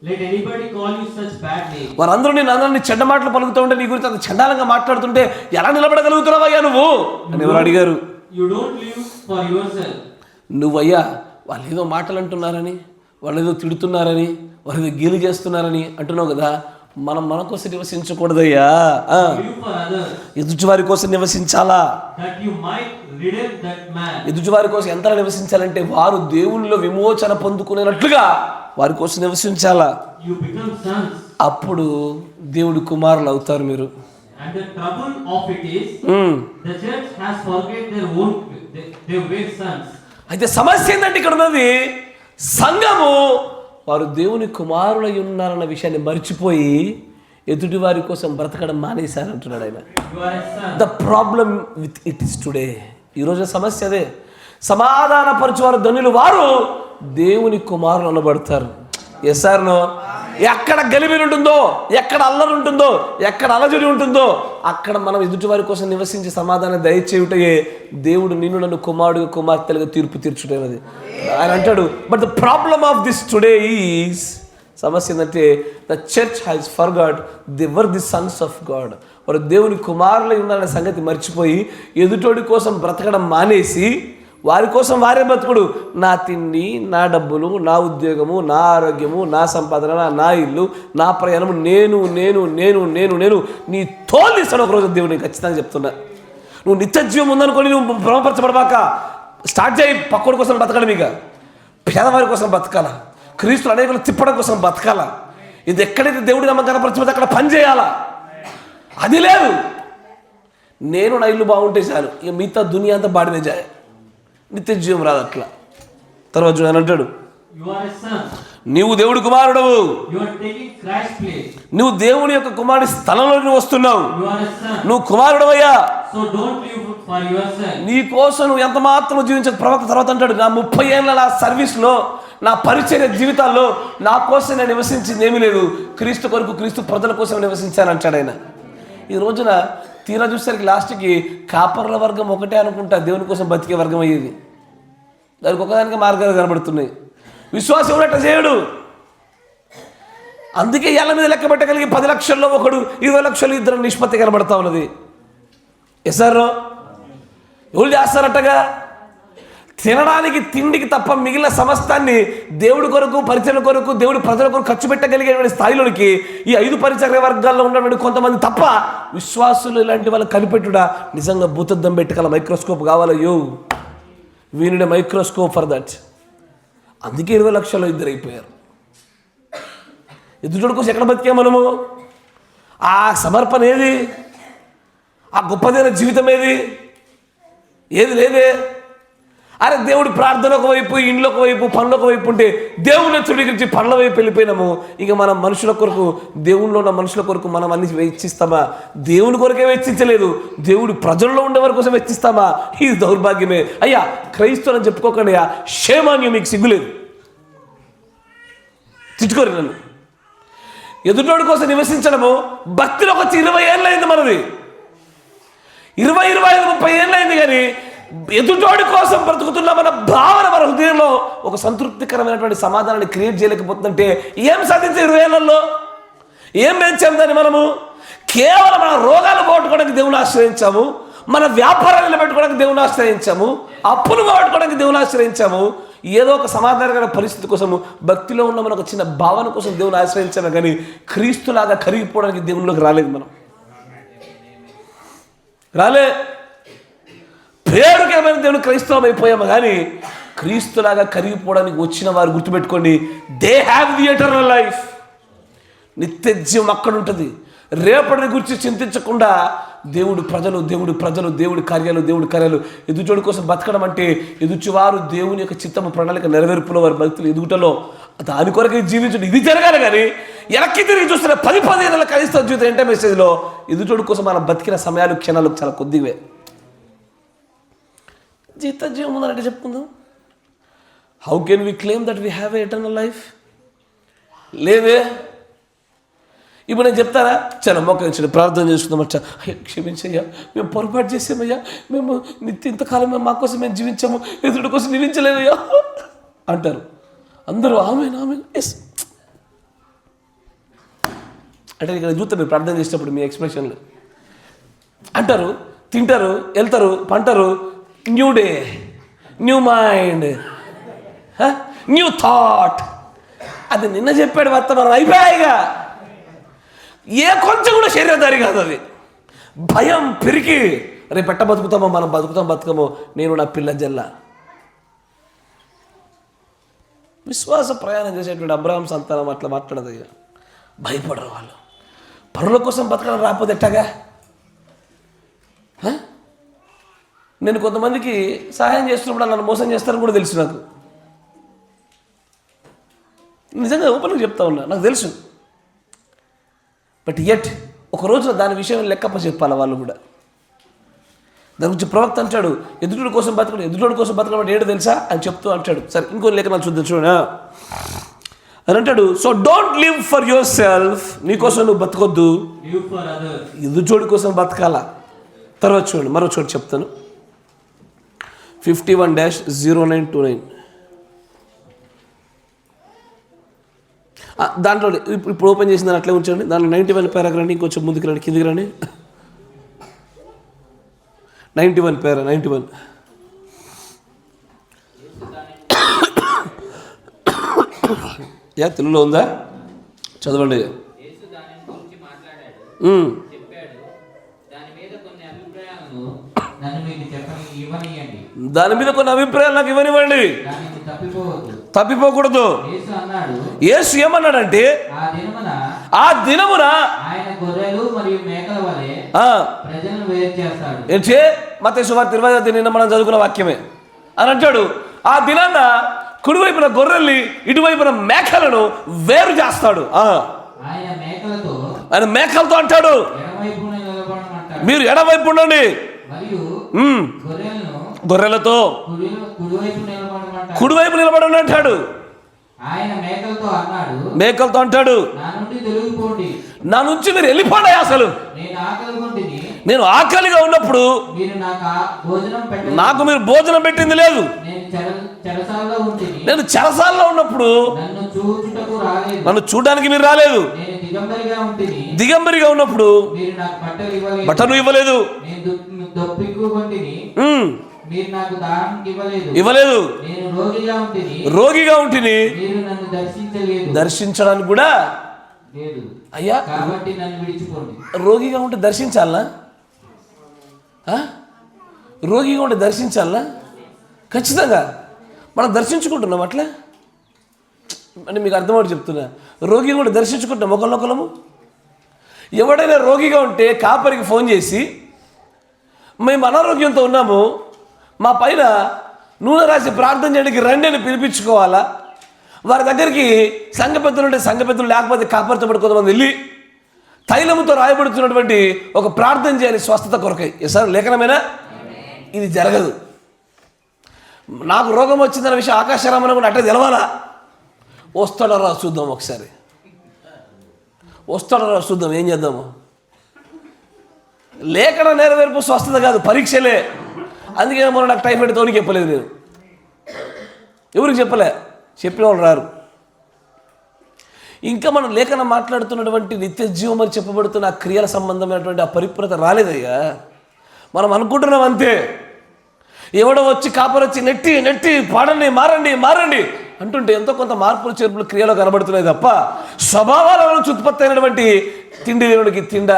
Let anybody call you such bad names. వారందరూ నేను అందరినీ చెడ్డ మాటలు పలుకుతూ ఉంటే నీ గురించి అంత చండాలంగా మాట్లాడుతుంటే ఎలా నిలబడగలుగుతున్నావయ్యా నువ్వు అని ఎవరు అడిగారు. You don't live for yourself. నువ్వయ్యా వాళ్ళు ఏదో మాటలు అంటున్నారని, వాళ్ళు ఏదో తిడుతున్నారని, వాళ్ళు ఏదో గీలు చేస్తున్నారని అంటున్నావు కదా, మనం మన కోసం నివసించకూడదయ్యా, ఎదుటివారి కోసం నివసించాలా. ఎదుటివారి కోసం ఎంత నివసించాలంటే వారు దేవునిలో విమోచన పొందుకునేటట్లుగా వారి కోసం నివసించాలా. అప్పుడు దేవుడి కుమారులు అవుతారు మీరు. అయితే సమస్య ఏంటంటే ఇక్కడ ఉన్నది, సంఘము వారు దేవుని కుమారులై ఉన్నారన్న విషయాన్ని మర్చిపోయి ఎదుటి వారి కోసం బ్రతకడం మానేశారంటున్నాడు ఆయన. The problem with it is today. ఈరోజు సమస్య అదే. సమాధానపరచువారు ధనులు వారు దేవుని కుమారులు అనబడతారు. Yes sir. నో. ఎక్కడ గలిబిలి ఉంటుందో, ఎక్కడ అల్లరి ఉంటుందో, ఎక్కడ అలజడి ఉంటుందో అక్కడ మనం ఎదుటివారి కోసం నివసించి సమాధానం దయచేయుటయే దేవుడు నిన్ను నన్ను కుమారుడు కుమార్తెలుగా తీర్పు తీర్చుటది ఆయన అంటాడు. But the problem of this today is, సమస్య ఏంటంటే the church has forgot they were the Sons of God. వారు దేవుని కుమారులై ఉన్నారనే సంగతి మర్చిపోయి ఎదుటోడి కోసం బ్రతకడం మానేసి వారి కోసం వారే బతుకుడు. నా తిండి, నా డబ్బులు, నా ఉద్యోగము, నా ఆరోగ్యము, నా సంపాదన, నా ఇల్లు, నా ప్రయాణము, నేను నేను నేను నేను నేను నీ తోలిస్తాడు ఒకరోజు దేవుడు. నేను ఖచ్చితంగా చెప్తున్నా. నువ్వు నిత్య జీవం ఉందనుకొని నువ్వు భ్రమపరచబడబాక. స్టార్ట్ చేయి. పక్కడి కోసం బతకడం, ఇక పేదవారి కోసం బతకాల, క్రీస్తులు అనేకులు తిప్పడం కోసం బతకాల. ఇది ఎక్కడైతే దేవుడి నమ్మకం కనపరచబడితే అక్కడ పని చేయాలా. అది లేదు. నేను నా ఇల్లు బాగుంటే చాలు, ఇక మిగతా దునియా అంతా బాడినే జాయ. నిత్య జీవం రాదు అట్లా. తర్వాత చూడని అంటాడు, నీవు దేవుడి కుమారుడవు, నువ్వు దేవుని యొక్క కుమారుడి స్థలంలో నువ్వు వస్తున్నావు, నువ్వు కుమారుడవయ్యా. నీ కోసం నువ్వు ఎంత మాత్రం జీవించదు. ప్రవక్త తర్వాత అంటాడు, నా 30 ఏళ్ళ నా సర్వీస్లో, నా పరిచర్య జీవితాల్లో నా కోసం నేను నివసించింది ఏమీ లేదు, క్రీస్తు కొరకు, క్రీస్తు ప్రజల కోసం నివసించాను అంటాడు ఆయన. ఈ రోజున తీరా చూసేసరికి లాస్ట్కి కాపర్ల వర్గం ఒకటే అనుకుంటా దేవుని కోసం బతికే వర్గం అయ్యేది. దానికి ఒకదానికి మార్గాలు కనబడుతున్నాయి. విశ్వాసం ఉన్నట్టు చేయడు. అందుకే ఏళ్ళ మీద లెక్క పెట్టగలిగి 10 లక్షల్లో ఒకడు, 20 లక్షలు ఇద్దరు నిష్పత్తి కనబడతా ఉన్నది. ఎసారో ఎవరు చేస్తారట్టగా? తినడానికి తిండికి తప్ప మిగిలిన సమస్తాన్ని దేవుడి కొరకు, పరిచర్య కొరకు, దేవుడి ప్రజల కొరకు ఖర్చు పెట్టగలిగేటువంటి స్థాయిలోనికి ఈ 5 పరిచర్య వర్గాల్లో ఉన్నటువంటి కొంతమంది తప్ప విశ్వాసులు ఇలాంటి వాళ్ళు కనిపెట్టుడా నిజంగా భూతద్దం పెట్టుకల మైక్రోస్కోప్ కావాలయ్యో. We need microscope for that. అందుకే 20 లక్షల్లో ఇద్దరు అయిపోయారు. ఎదుటి కోసం ఎక్కడ బతికే మనము? ఆ సమర్పణ ఏది? ఆ గొప్పదైన జీవితం ఏది? ఏది లేదే. అరే దేవుడి ప్రార్థన ఒకవైపు, ఇంట్లో ఒకవైపు, పనులు ఒకవైపు ఉంటే దేవుని తృణీకరించి పనుల వైపు వెళ్ళిపోయినాము. ఇక మనం మనుషుల కొరకు, దేవునిలో ఉన్న మనుషుల కొరకు మనం అన్ని వెచ్చిస్తామా? దేవుని కొరకే వెచ్చించలేదు, దేవుడి ప్రజల్లో ఉండేవారి కోసం వెచ్చిస్తామా? ఇది దౌర్భాగ్యమే. అయ్యా క్రైస్తవుని చెప్పుకోకండి అయ్యా, షేమాన్యం, మీకు సిగ్గులేదు. తిట్టుకోరు నన్ను. ఎదుటోడి కోసం నివసించడము భక్తిలోకి వచ్చి 20 ఏళ్ళు అయింది మనది. 20, 25, 30 ఏళ్ళు అయింది. కానీ ఎదుటోడి కోసం బ్రతుకుతున్న మన భావన, మన హృదయంలో ఒక సంతృప్తికరమైనటువంటి సమాధానాన్ని క్రియేట్ చేయలేకపోతుందంటే ఏం సాధించే 20 ఏళ్లలో? ఏం పెంచాము దాన్ని మనము? కేవలం మన రోగాలు పోగొట్టుకోవడానికి దేవుని ఆశ్రయించాము, మన వ్యాపారాలు నిలబెట్టుకోవడానికి దేవుని ఆశ్రయించాము, అప్పులు పోగొట్టుకోవడానికి దేవుని ఆశ్రయించాము. ఏదో ఒక సమాధానకర పరిస్థితి కోసము, భక్తిలో ఉన్న మన ఒక చిన్న భావన కోసం దేవుని ఆశ్రయించాము. కానీ క్రీస్తులాగా కరిగిపోవడానికి దేవునిలోకి రాలేదు. మనం రాలే. పేరుకి ఏమైనా దేవుని క్రైస్తవం అయిపోయాము. కానీ క్రీస్తులాగా కరిగిపోవడానికి వచ్చిన వారు గుర్తుపెట్టుకోండి, they have the eternal life. నిత్య జీవం అక్కడ ఉంటుంది. రేపటిని గురించి చింతించకుండా దేవుడి ప్రజలు, దేవుడి ప్రజలు, దేవుడి కార్యాలు, ఎదుటోడి కోసం బతకడం అంటే ఎదుటివారు దేవుని యొక్క చిత్తము, ప్రణాళిక నెరవేర్పులో వారి భక్తులు ఎదుగుటలో దాని కొరకే జీవించడం, ఇది జరగాలి. కానీ వెనక్కి తిరిగి చూస్తున్న 10 ఏళ్ళ క్రైస్తవ జీవితం ఏంటో మెసేజ్లో ఎదుటోడి కోసం మనం బతికిన సమయాలు, క్షణాలు చాలా కొద్దివే. జీవం ఉందనంటే చెప్పుకుందాం. How can we claim that we have a eternal life? లేదే. ఇప్పుడు నేను చెప్తారా, చాలా మోకరించండి, ప్రార్థన చేసుకుందామచ్చా, అయ్యా క్షమించయ్యా, మేము పొరపాటు చేసామయ్యా, మేము ఇంతకాలం మా కోసం మేము జీవించాము, ఎదుటి కోసం జీవించలేదయ్యా అంటారు అందరూ. ఆమె ఎస్ అంటే ఇక్కడ చూస్తారు మీరు ప్రార్థన చేసేటప్పుడు మీ ఎక్స్ప్రెషన్లు అంటారు, తింటారు, వెళ్తారు, పంటారు. New day, new mind, new thought. అది నిన్న చెప్పాడు వర్తమానం, అయిపోయాయిగా. ఏ కొంచెం కూడా శరీరధారి కాదు అది. భయం పెరిగి రేపు ఎట్ట బతుకుతామో, మనం బతుకమో, నేను నా పిల్ల జల్ల. విశ్వాస ప్రయాణం చేసేటువంటి అబ్రహాం సంతానం అట్లా మాట్లాడదు. భయపడరు వాళ్ళు. పరుల కోసం బతకడం రాకపోతే ఎట్టగా? నేను కొంతమందికి సహాయం చేస్తున్నప్పుడు నన్ను మోసం చేస్తారని కూడా తెలుసు నాకు. నిజంగా ఓపెన్గా చెప్తా ఉన్నా, నాకు తెలుసు. బట్ ఎట్ ఒక రోజున దాని విషయం లెక్కప్ప చెప్పాలి వాళ్ళు కూడా. దాని గురించి ప్రవక్త అంటాడు, ఎదుటోడి కోసం బతకడం ఏంటో తెలుసా అని చెప్తూ అంటాడు. సరే ఇంకో లేఖనాలు చూద్దాం చూడ అని అంటాడు. So don't live for your self, నీకోసం నువ్వు బతకొద్దు, ఎదుటోడి కోసం బతకాల. తర్వాత చూడండి, మరో చోటు చెప్తాను. 51-0929 దాంట్లో ఇప్పుడు ఓపెన్ చేసిన దాన్ని అట్లే ఉంచండి. దాంట్లో 91 పేరాకి రండి, ఇంకొంచెం ముందుకు రండి, కిందికి రండి. 91 పేరా, 91 తెలుగులో ఉందా? చదవండి. యేసు దాని గురించి మాట్లాడాడు, చెప్పాడు. దాని మీద కొన్ని అభిప్రాయాలను నన్ను మీకు ఇవ్వనియండి. దాని మీద కొన్ని అభిప్రాయాలు నాకు ఇవ్వనివ్వండి. దానికి తప్పిపోకూడదు. యేసు అన్నాడు, యేసు ఏమన్నాడంటే, ఆ దినమున ఆయన గొర్రెలు మరియు మేకల వలె ప్రజలను వేరు చేస్తాడు. ఏంటి? మత్తయి సువార్త 20వ నిన్న మనం చదువుకున్న వాక్యమే అని అంటాడు. ఆ దినాన కుడివైపున గొర్రెల్ని, ఇటువైపున మేకలను వేరు చేస్తాడు. ఆయన మేకలతో అంటాడు, మీరు ఎడవైపు ఉండండి, గొర్రెలతో కుడివైపు నిలబడండి అంటాడు. ఆయన మేకలతో అంటాడు, నా నుంచి మీరు వెళ్ళిపోండి. అసలు నేను ఆకలిగా ఉన్నప్పుడు నాకు మీరు భోజనం పెట్టింది లేదు. నేను చెరసాల్లో ఉన్నప్పుడు నన్ను చూడడానికి మీరు రాలేదు. దిగంబరిగా ఉన్నప్పుడు బట్టలు ఇవ్వలేదు. ఇవ్వలేదు. రోగిగా ఉంటిని, దర్శించడానికి కూడా అయ్యా. రోగిగా ఉంటే దర్శించాలనా? రోగిగా ఉంటే దర్శించాలనా? ఖచ్చితంగా మనం దర్శించుకుంటున్నాం అట్లా అంటే మీకు అర్థమవుతుంది చెప్తున్నా. రోగిగా ఉంటే దర్శించుకుంటున్నాం ఒకళ్ళొకళ్ళము. ఎవడైనా రోగిగా ఉంటే కాపరికి ఫోన్ చేసి, మేము అనారోగ్యంతో ఉన్నాము, మా పైన నూనె రాసి ప్రార్థన చేయడానికి రండి అని పిలిపించుకోవాలా? వారి దగ్గరికి సంఘ పెద్దలు ఉంటే సంఘ పెద్దలు, లేకపోతే కాపరితో పడి కొంతమంది వెళ్ళి తైలముతో రాయబడుతున్నటువంటి ఒక ప్రార్థన చేయాలి స్వస్థత కొరకై. సార్ లేఖనమేనా? ఇది జరగదు. నాకు రోగం వచ్చిందన్న విషయం ఆకాశరామన్న కూడా అట్టే తెలవాలా? వస్తాడో రా చూద్దాం, ఒకసారి వస్తాడో రా చూద్దాం, ఏం చేద్దాము. లేఖన నెరవేర్పు స్వస్థత కాదు, పరీక్షలే. అందుకే మొన్న నాకు టైఫాయిడ్ తోనికి చెప్పలేదు. నేను ఎవరికి చెప్పలే, చెప్పిన వాళ్ళు రారు. ఇంకా మనం లేఖన మాట్లాడుతున్నటువంటి నిత్య జీవం అని చెప్పబడుతున్న ఆ క్రియల సంబంధమైనటువంటి ఆ పరిపూర్ణత రాలేదయ్యా. మనం అనుకుంటున్నాం అంతే. ఎవడో వచ్చి కాపరొచ్చి నెట్టి నెట్టి పాడండి, మారండి మారండి అంటుంటే ఎంతో కొంత మార్పులు చేర్పులు క్రియలో కనబడుతున్నాయి తప్ప స్వభావాల నుంచి ఉత్పత్తి అయినటువంటి తిండి దేవుడికి తిండ,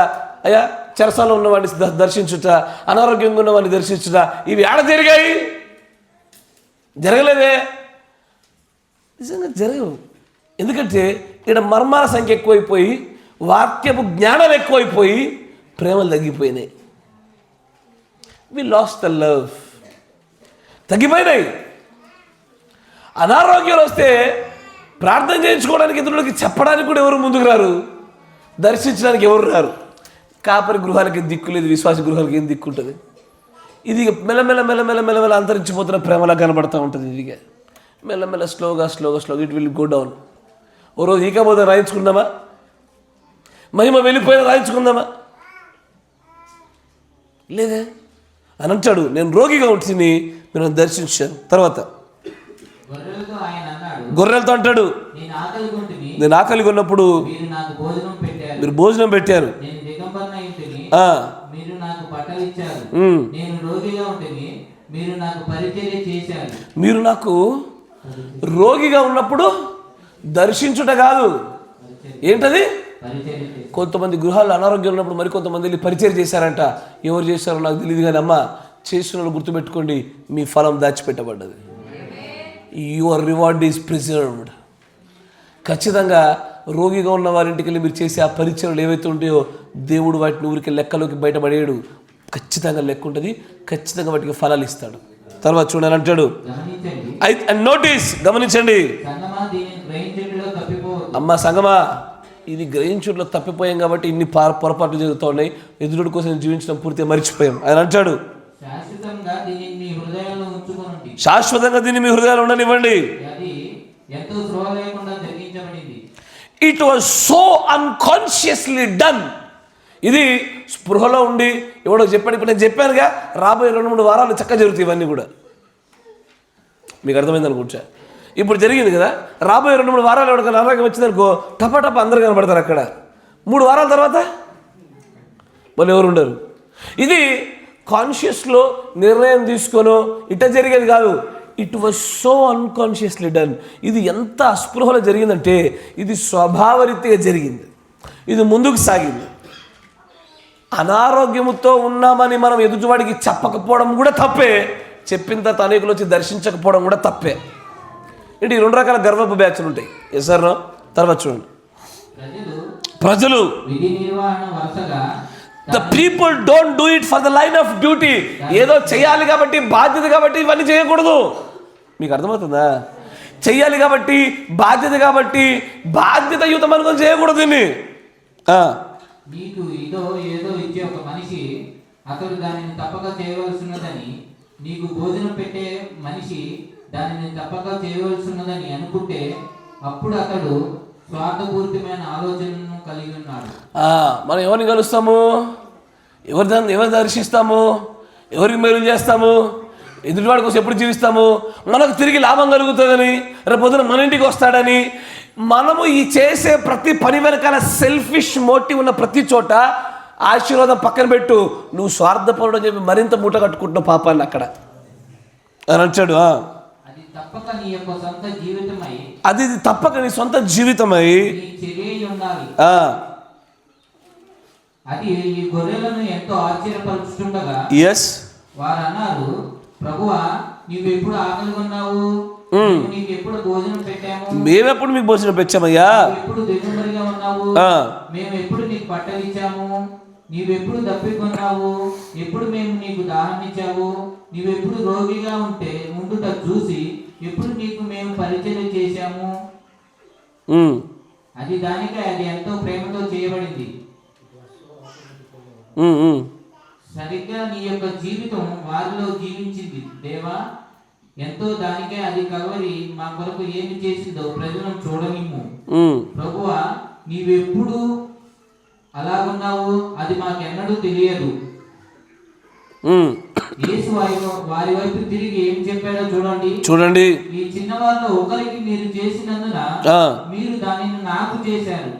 అయ్యా చెరసాలో ఉన్నవాడిని దర్శించుట, అనారోగ్యంగా ఉన్నవాడిని దర్శించుట, ఇవి ఆడ జరిగాయి? జరగలేదే. నిజంగా జరగవు. ఎందుకంటే ఇక్కడ మర్మాల సంఖ్య ఎక్కువైపోయి, వాక్యపు జ్ఞానం ఎక్కువైపోయి, ప్రేమలు తగ్గిపోయినాయి. వి లాస్ట్ ద లవ్. తగ్గిపోయినాయి. అనారోగ్యాలు వస్తే ప్రార్థన చేయించుకోవడానికి ఇతరులకి చెప్పడానికి కూడా ఎవరు ముందుకు రారు, దర్శించడానికి ఎవరు రారు. కాపరి గృహాలకి దిక్కు లేదు, విశ్వాస గృహాలకి ఏం దిక్కు ఉంటుంది? ఇది మెల్లమెల్ల మెల్లమెల్ల మెల్లమెల్ల అంతరించిపోతున్న ప్రేమలా కనబడుతూ ఉంటుంది. ఇది మెల్లమెల్ల స్లోగా ఇట్ విల్ గో డౌన్. ఓ రోజు ఈకపోతే రాయించుకుందామా? మహిమ వెళ్ళిపోయినా రాయించుకుందామా? లేదే అని అంటాడు. నేను రోగిగా ఉంటుంది, మీరు దర్శించాను. తర్వాత గొర్రెలతో అంటాడు, నేను ఆకలిగా ఉన్నప్పుడు మీరు భోజనం పెట్టారు, మీరు నాకు రోగిగా ఉన్నప్పుడు దర్శించుట కాదు, ఏంటది? కొంతమంది గృహాల్లో అనారోగ్యం ఉన్నప్పుడు మరి కొంతమంది వెళ్ళి పరిచయం చేశారంట. ఎవరు చేశారో నాకు తెలియదు కానీ అమ్మ, చేసిన వాళ్ళు గుర్తుపెట్టుకోండి, మీ ఫలం దాచిపెట్టబడ్డది. Your reward is preserved. ఖచ్చితంగా రోగిగా ఉన్న వారింటికి వెళ్ళి మీరు చేసే ఆ పరిచయాలు ఏవైతే ఉంటాయో దేవుడు వాటిని ఊరికి లెక్కలోకి బయటపడేయడు. ఖచ్చితంగా లెక్క ఉంటుంది, ఖచ్చితంగా వాటికి ఫలాలు ఇస్తాడు. తర్వాత చూడాలి అంటాడు. నోటీస్, గమనించండి అమ్మ సంగమా, ఇది గ్రహించుట్లో తప్పిపోయాం కాబట్టి ఇన్ని పొరపాట్లు జరుగుతూ ఉన్నాయి. ఎదురుడి కోసం జీవించడం పూర్తిగా మర్చిపోయాం. ఆయన అంటాడు, శాశ్వతంగా దీన్ని మీ హృదయాలు ఉండనివ్వండి. It was so unconsciously done. ఇది స్పృహలో ఉండి ఎవడో చెప్పాడు. ఇప్పుడు నేను చెప్పానుగా, రాబోయే 2-3 వారాలు చక్కగా జరుగుతాయి. ఇవన్నీ కూడా మీకు అర్థమైంది అనుకుంటా. ఇప్పుడు జరిగింది కదా, రాబోయే 2-3 వారాలు ఎవరికైనా అనారోగ్యం వచ్చిందనుకో, టపా అందరు కనబడతారు అక్కడ. 3 వారాల తర్వాత వాళ్ళు ఎవరు ఉండరు. ఇది కాన్షియస్లో నిర్ణయం తీసుకోనో ఇట్ట జరిగేది కాదు. It was so unconsciously done. ఇది ఎంత అస్పృహలో జరిగిందంటే ఇది స్వభావరీతిగా జరిగింది, ఇది ముందుకు సాగింది. అనారోగ్యముతో ఉన్నామని మనం ఎదుటివాడికి చెప్పకపోవడం కూడా తప్పే, చెప్పిన తర్వాత అనేకులు వచ్చి దర్శించకపోవడం కూడా తప్పే. ఏంటి ఈ 2 రకాల గర్వపు బ్యాచ్లు ఉంటాయి. Yes sir. తర్వాత చూడండి, ప్రజలు the people don't do it for the line of duty. ఏదో చేయాలి కాబట్టి, బాధ్యత కాబట్టి ఇవన్నీ చేయకూడదు. మీకు అర్థమవుతుందా? చెయ్యాలి కాబట్టి, బాధ్యత కాబట్టి, బాధ్యతయుతం అనుకుని చేయకూడదు దీన్ని. నీకు ఏదో ఇచ్చే ఒక మనిషి అతడు దానిని తప్పక చేయవలసినదని, నీకు భోజనం పెట్టే మనిషి దానిని తప్పక చేయవలసినదని అనుకుంటే అప్పుడు అతడు స్వార్థపూరితమైన ఆలోచనను కలిగి ఉన్నాడు. మనం ఎవరిని కలుస్తాము, ఎవరు దర్శిస్తాము, ఎవరికి మేలు చేస్తాము, ఎదుటివాడి కోసం ఎప్పుడు జీవిస్తాము, మనకు తిరిగి లాభం కలుగుతుందని, రేపు పొద్దున మన ఇంటికి వస్తాడని, మనము ఈ చేసే ప్రతి పని వెనకాల సెల్ఫిష్ మోటివ్ ఉన్న ప్రతి చోట ఆశీర్వాదం పక్కన పెట్టు, నువ్వు స్వార్థపరుడు అని చెప్పి మరింత మూట కట్టుకుంటున్నావు పాపాన్ని అక్కడ అని అంటాడు. అది తప్పక నీ యొక్క సొంత జీవితమై, అది తప్పక నీ సొంత జీవితమై ఉండాలి. అది ఈ గొర్రెలను ఎంతో ఆశ్చర్యపరుచుతుండగా వారు అన్నారు, ప్రభువా నీవు ఎప్పుడు ఆకలి ఉన్నావు, నీకు ఎప్పుడు భోజనం పెట్టాము, మేమెప్పుడు మీకు భోజనం పెట్టామయ్యా, ఎప్పుడు దిగుమరిగా ఉన్నావు, మేము ఎప్పుడు నీకు బట్టలు ఇచ్చాము, నీవెప్పుడు దప్పికొన్నావు, ఎప్పుడు మేము నీకు దాహం ఇచ్చావు, నీవెప్పుడు రోగిగా ఉండుట చూసి ఎప్పుడు నీకు మేము పరిచయం చేశాము. అది దానికై అది ఎంతో ప్రేమతో చేయబడింది. సరిగ్గా నీ యొక్క జీవితం వారిలో జీవించింది దేవా, ఎంతో దానికే అది కలవరి మా కొరకు ఏమి చేసిందో ప్రజలను చూడనిమ్ము. ప్రభువా నీవెప్పుడు అలాగున్నావు అది మాకెన్నడూ తెలియదు. యేసు వారి వైపు తిరిగి ఏం చెప్పాడో చూడండి. ఈ చిన్నవారిలో ఒకరికి మీరు చేసినందున మీరు దానిని నాకు చేశారు.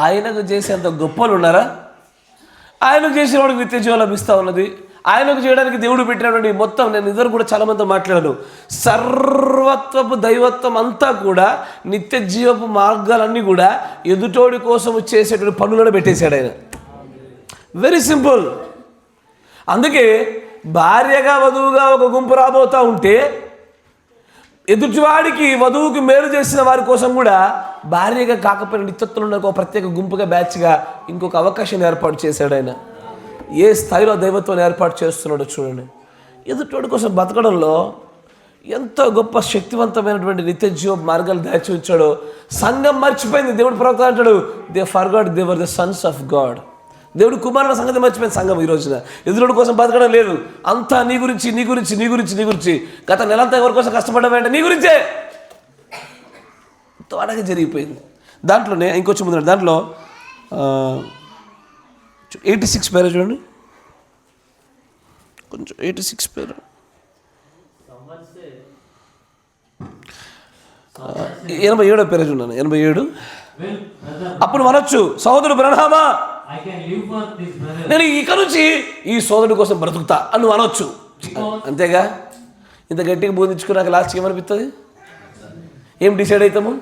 ఆయనకు చేసేంత గొప్పలు ఉన్నారా? ఆయనకు చేసిన వాడికి నిత్య జీవం లభిస్తూ ఉన్నది. ఆయనకు చేయడానికి దేవుడు పెట్టినటువంటి మొత్తం, నేను ఇద్దరు కూడా చాలా మందితో మాట్లాడాను, సర్వత్వపు దైవత్వం అంతా కూడా, నిత్య జీవపు మార్గాలన్నీ కూడా ఎదుటోడి కోసం చేసేటువంటి పనులను పెట్టేశాడు ఆయన. Very simple. అందుకే భార్యగా వధువుగా ఒక గుంపు రాబోతూ ఉంటే ఎదుటివాడికి వధువుకి మేలు చేసిన వారి కోసం కూడా భార్యగా కాకపోయిన నిత్యత్వంలో ఒక ప్రత్యేక గుంపుగా బ్యాచ్గా ఇంకొక అవకాశాన్ని ఏర్పాటు చేశాడు ఆయన. ఏ స్థాయిలో దైవత్వాన్ని ఏర్పాటు చేస్తున్నాడో చూడండి. ఎదుటివాడి కోసం బతకడంలో ఎంతో గొప్ప శక్తివంతమైనటువంటి నిత్య జీవ మార్గాలు దాచి ఉంచాడో సంఘం మర్చిపోయింది. దేవుడు ప్రవక్త అంటాడు, they forgot they were the Sons of God. దేవుడు కుమారుల సంగతి మర్చిపోయింది సంఘం ఈ రోజున. ఎదురుడి కోసం బతకడం లేదు, అంతా నీ గురించి. గత నెలంతా ఎవరి కోసం కష్టపడ్డామంటే నీ గురించే తోడగా జరిగిపోయింది. దాంట్లోనే ఇంకొంచెం ముందు దాంట్లో 86 పేరు చూడండి, కొంచెం 86 పేరు 87 పేరు చూడండి, 87. అప్పుడు మనొచ్చు, సహోదరు బ్రహ్మా నేను ఇక నుంచి ఈ సోదరుడి కోసం బ్రతుకుతా అని నువ్వు అనొచ్చు. అంతేగా? ఇంత గట్టిగా బోధించుకున్నాక లాస్ట్కి ఏమనిపిస్తుంది? ఏం డిసైడ్ అవుతాము?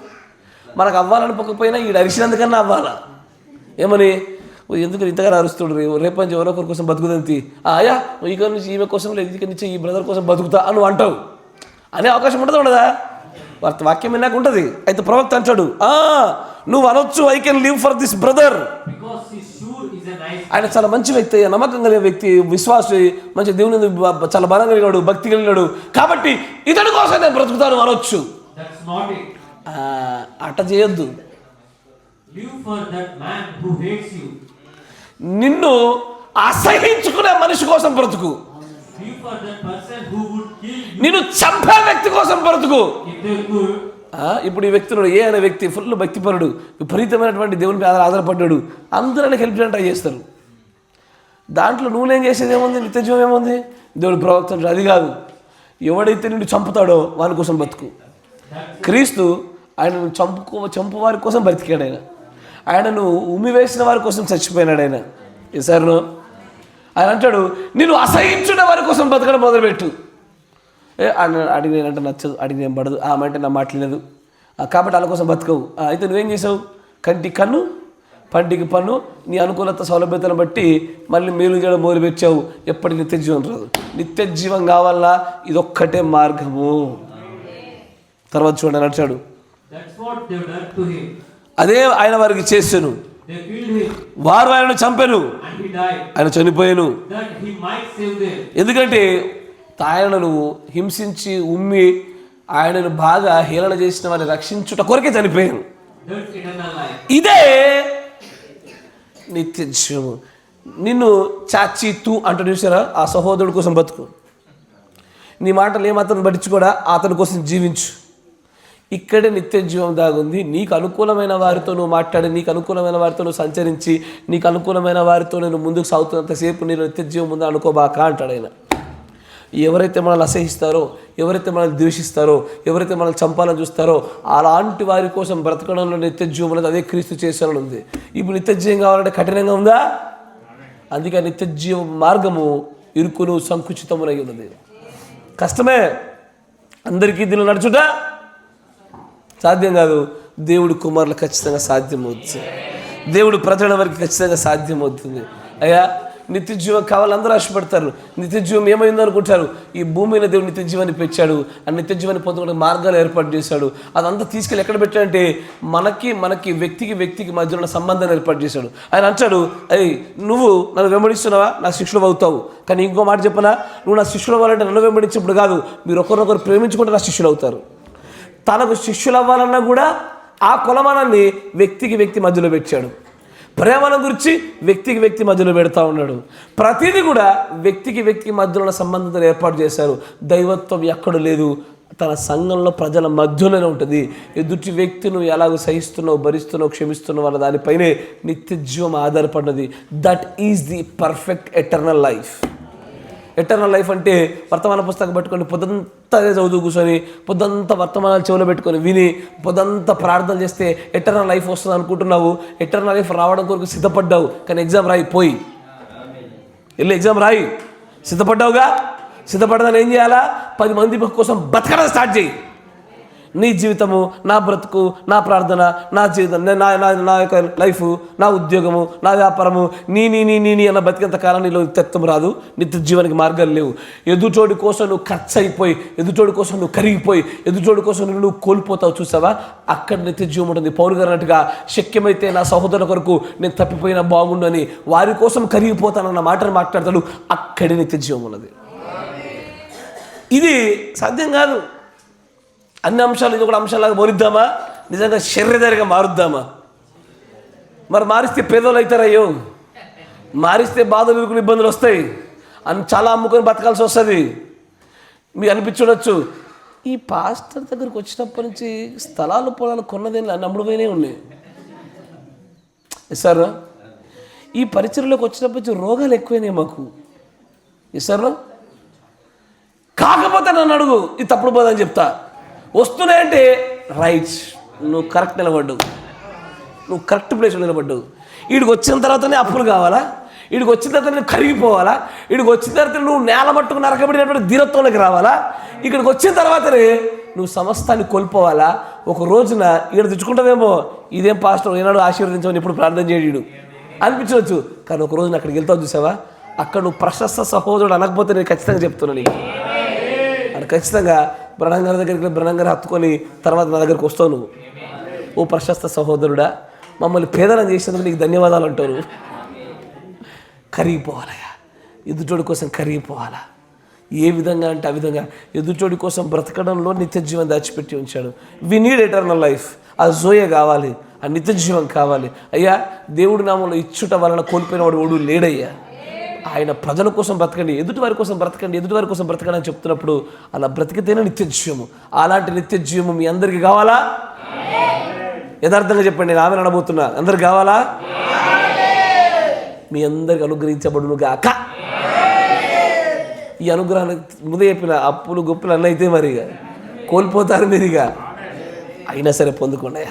మనకు అవ్వాలనిపోకపోయినా ఈ అరిచినందుకన్నా అవ్వాలా? ఏమని, ఎందుకు ఇంతగా అరుస్తుడు, రేపు నుంచి ఎవరో ఒకరి కోసం బతుకుదంతి, ఆయా ఇక నుంచి ఈమె కోసం లేదు, ఇక నుంచి ఈ బ్రదర్ కోసం బతుకుతా అని నువ్వు అంటావు. అనే అవకాశం ఉండదా? వాక్యం విన్నాక ఉంటుంది. అయితే ప్రవక్త అంటాడు, నువ్వు అనొచ్చు, I can live for this brother. ఆయన చాలా మంచి వ్యక్తి, నమ్మకం కలిగిన వ్యక్తి, విశ్వాసి, మంచి దేవుని చాలా బలం కలిగాడు, భక్తి కలిగాడు, కాబట్టి ఇతడి కోసం నేను బ్రతుకుతాను అనొచ్చు. అట్ట చేయొద్దు. నిన్ను అసహించుకునే మనిషి కోసం బ్రతుకు. నిన్ను చంపే వ్యక్తి కోసం బ్రతుకు. ఇప్పుడు ఈ వ్యక్తులు ఏ అనే వ్యక్తి ఫుల్ భక్తిపరుడు, విపరీతమైనటువంటి దేవుని మీద ఆధారపడ్డాడు, అందరూ హెల్ప్ చేయడానికి ట్రై చేస్తారు. దాంట్లో నువ్వునేం చేసేది ఏముంది? నిత్య జీవం ఏముంది? దేవుడు ప్రవక్త అది కాదు, ఎవడైతే నిన్ను చంపుతాడో వాని కోసం బతుకు. క్రీస్తు ఆయనను చంపు వారి కోసం బ్రతికాడు. ఆయనను ఉమ్మివేసిన వారి కోసం చచ్చిపోయినాడు ఆయన. ఈసారి ఆయన అంటాడు, నేను అసహించున్న వారి కోసం బతకడం మొదలుపెట్టు. అడిగినంటే నచ్చదు, అడిగిన పడదు, ఆమె అంటే నా మాట్లాడలేదు, కాబట్టి వాళ్ళ కోసం బతకవు. అయితే నువ్వేం చేసావు? కంటికి కన్ను పంటికి పన్ను, నీ అనుకూలత సౌలభ్యతను బట్టి మళ్ళీ మేలు చేయడం మొదలుపెట్టావు. ఎప్పటికి నిత్య జీవం రాదు. నిత్య జీవం కావాలా ఇదొక్కటే మార్గము. తర్వాత చూడండి నడిచాడు, అదే ఆయన వారికి చేసాను, వారు ఆయనను చంపెను, ఆయన చనిపోయాను. ఎందుకంటే ఆయనను హింసించి ఉమ్మి ఆయనను బాగా హేళన చేసిన వారిని రక్షించుట కొరకే చనిపోయాను. ఇదే నిత్య జీవము. నిన్ను చాచి తూ అంటూ చూసారా? ఆ సహోదరుడు కోసం బతుకు, నీ మాటలు ఏమాత్రం పట్టించుకోడా, అతని కోసం జీవించు. ఇక్కడే నిత్య జీవం దాగుంది. నీకు అనుకూలమైన వారితో నువ్వు మాట్లాడి, నీకు అనుకూలమైన వారితో నువ్వు సంచరించి, నీకు అనుకూలమైన వారితో నేను ముందుకు సాగుతున్నంతసేపు నేను నిత్య జీవం ముందు అనుకోబాక అంటాడు ఆయన. ఎవరైతే మనల్ని అసహిస్తారో, ఎవరైతే మనల్ని ద్వేషిస్తారో, ఎవరైతే మనల్ని చంపాలని చూస్తారో అలాంటి వారి కోసం బ్రతకడంలో నిత్య జీవం అనేది అదే క్రీస్తు చేశానని ఉంది. ఇప్పుడు నిత్య జీవం కావాలంటే కఠినంగా ఉందా? అందుకే నిత్య జీవ మార్గము ఇరుకును సంకుచితమునై ఉన్నది. కష్టమే, అందరికీ దీనిలో నడుచుట సాధ్యం కాదు. దేవుడి కుమారులు ఖచ్చితంగా సాధ్యమవుతుంది. దేవుడు ప్రజల వరకు ఖచ్చితంగా సాధ్యమవుతుంది. అయ్యా నిత్య జీవం కావాలి అందరూ ఆశపడతారు. నిత్య జీవం ఏమైందో అనుకుంటారు. ఈ భూమి మీద దేవుడు నిత్య జీవాన్ని పెంచాడు. ఆ నిత్య జీవాన్ని పొందుకోవడానికి మార్గాలు ఏర్పాటు చేశాడు. అదంతా తీసుకెళ్ళి ఎక్కడ పెట్టాడంటే మనకి వ్యక్తికి మధ్యలో ఉన్న సంబంధాన్ని ఏర్పాటు చేశాడు. ఆయన అంటాడు, అయ్యి నువ్వు నన్ను వెంబడిస్తున్నావా, నా శిష్యులు అవుతావు. కానీ ఇంకో మాట చెప్పనా, నువ్వు నా శిష్యులు అవ్వాలంటే నన్ను వెంబడించినప్పుడు కాదు, మీరు ఒకరినొకరు ప్రేమించుకుంటే నా శిష్యులు అవుతారు. తనకు శిష్యులు అవ్వాలన్నా కూడా ఆ కొలమానాన్ని వ్యక్తి మధ్యలో పెట్టాడు. ప్రేమను గురించి వ్యక్తి మధ్యలో పెడతా ఉన్నాడు. ప్రతిదీ కూడా వ్యక్తికి మధ్యలో ఉన్న సంబంధం ఏర్పాటు చేశారు. దైవత్వం ఎక్కడ లేదు, తన సంఘంలో ప్రజల మధ్యలోనే ఉంటుంది. ఎదుటి వ్యక్తిని ఎలాగో సహిస్తున్నావు, భరిస్తున్నావు, క్షమిస్తున్నావు అన్న దానిపైనే నిత్య జీవం ఆధారపడినది. That is the perfect eternal life. Eternal life అంటే వర్తమాన పుస్తకం పెట్టుకొని పొద్దంతా చదువు కూర్చొని, పొద్దంతా వర్తమానాలు చెవులో పెట్టుకొని విని, పొద్దంతా ప్రార్థన చేస్తే ఎటర్నల్ లైఫ్ వస్తుంది అనుకుంటున్నావు. ఎటర్నల్ లైఫ్ రావడం కొరకు సిద్ధపడ్డావు, కానీ ఎగ్జామ్ రాయి, పోయి వెళ్ళి ఎగ్జామ్ రాయి. సిద్ధపడ్డావుగా, సిద్ధపడ్డాను ఏం చేయాలా? 10 మంది కోసం బతకడం స్టార్ట్ చేయి. నీ జీవితము, నా బ్రతుకు, నా ప్రార్థన, నా జీవితం, నా యొక్క లైఫ్, నా ఉద్యోగము, నా వ్యాపారము, నీ అన్న బతికేంత కాలం నీలో నిత్యత్వం రాదు. నిత్య జీవానికి మార్గాలు లేవు. ఎదుటోడి కోసం నువ్వు ఖర్చు అయిపోయి, ఎదుటోడి కోసం నువ్వు కరిగిపోయి, ఎదుటోడి కోసం నువ్వు కోల్పోతావు. చూసావా? అక్కడ నిత్య జీవం ఉంటుంది. పౌలు గారు అన్నట్టుగా, శక్యమైతే నా సహోదరుల కొరకు నేను తప్పిపోయినా బాగుండు అని వారి కోసం కరిగిపోతానన్న మాటను మాట్లాడతాడు. అక్కడే నిత్య జీవం ఉన్నది. ఇది సాధ్యం కాదు. అన్ని అంశాలు ఇది కూడా అంశాలాగా మారుద్దామా? నిజంగా శరీరధారిగా మారుద్దామా? మరి మారిస్తే పేదోళ్ళు అవుతారయ్యో, మారిస్తే బాధలు ఇరుకులు ఇబ్బందులు వస్తాయి, చాలా అమ్ముకొని బతకాల్సి వస్తుంది. మీకు అనిపించవచ్చు, ఈ పాస్టర్ దగ్గరికి వచ్చినప్పటి నుంచి స్థలాలు పొలాలు కొన్నదే నమ్ముడుపోయినే ఉన్నాయి సార్. ఈ పరిచయలోకి వచ్చినప్పటి నుంచి రోగాలు ఎక్కువైనాయి మాకు సార్. కాకపోతే నన్ను అడుగు, ఇది తప్పుడు పోదని చెప్తా. వస్తున్నాయంటే రైట్, నువ్వు కరెక్ట్ నిలబడ్డావు, నువ్వు కరెక్ట్ ప్లేస్లో నిలబడ్డావు. వీడికి వచ్చిన తర్వాతనే అప్పులు కావాలా? వీడికి వచ్చిన తర్వాత నువ్వు కరిగిపోవాలా? వీడికి వచ్చిన తర్వాత నువ్వు నేల మట్టుకు నరకబడినటువంటి ధీరత్వంలోకి రావాలా? ఇక్కడికి వచ్చిన తర్వాతనే నువ్వు సమస్తాన్ని కోల్పోవాలా? ఒక రోజున ఇక్కడ తెచ్చుకుంటావేమో, ఇదేం పాస్టర్ ఏనాడు ఆశీర్వదించమని ఇప్పుడు ప్రార్థన చేయడు అనిపించవచ్చు. కానీ ఒక రోజున అక్కడికి వెళ్తావు చూసావా, అక్కడ నువ్వు ప్రశస్త సహోదరుడు అనకపోతే నేను ఖచ్చితంగా చెప్తున్నాను నీకు. అది ఖచ్చితంగా బ్రహ్మంగారి దగ్గరికి బ్రహ్మంగారు హత్తుకొని తర్వాత నా దగ్గరికి వస్తావు నువ్వు. ఓ ప్రశస్త సహోదరుడా, మమ్మల్ని పేదలను చేసినందుకు నీకు ధన్యవాదాలు అంటారు. కరిగిపోవాలయ్యా, ఎదుటోడి కోసం కరిగిపోవాలా. ఏ విధంగా అంటే ఆ విధంగా ఎదుటోడి కోసం బ్రతకడంలో నిత్య జీవం దాచిపెట్టి ఉంచాడు. We need eternal life. ఆ జోయ కావాలి, ఆ నిత్య జీవం కావాలి. అయ్యా, దేవుడి నామంలో ఇచ్చుట వలన కోల్పోయిన వాడు లేడయ్యా. ఆయన ప్రజల కోసం బ్రతకండి, ఎదుటివారి కోసం బ్రతకండి, ఎదుటివారి కోసం బ్రతకండి అని చెప్తున్నప్పుడు అలా బ్రతికితేనే నిత్య జీవము. అలాంటి నిత్య జీవము మీ అందరికీ కావాలా? యథార్థంగా చెప్పండి, నేను ఆమె అనబోతున్నా. అందరికి కావాలా? మీ అందరికి అనుగ్రహించబడును గాక. ఈ అనుగ్రహాన్ని ముందే చెప్పిన, అప్పులు గొప్పలు అన్నీ అయితే మరి కోల్పోతారు మీరుగా, అయినా సరే పొందుకోండి.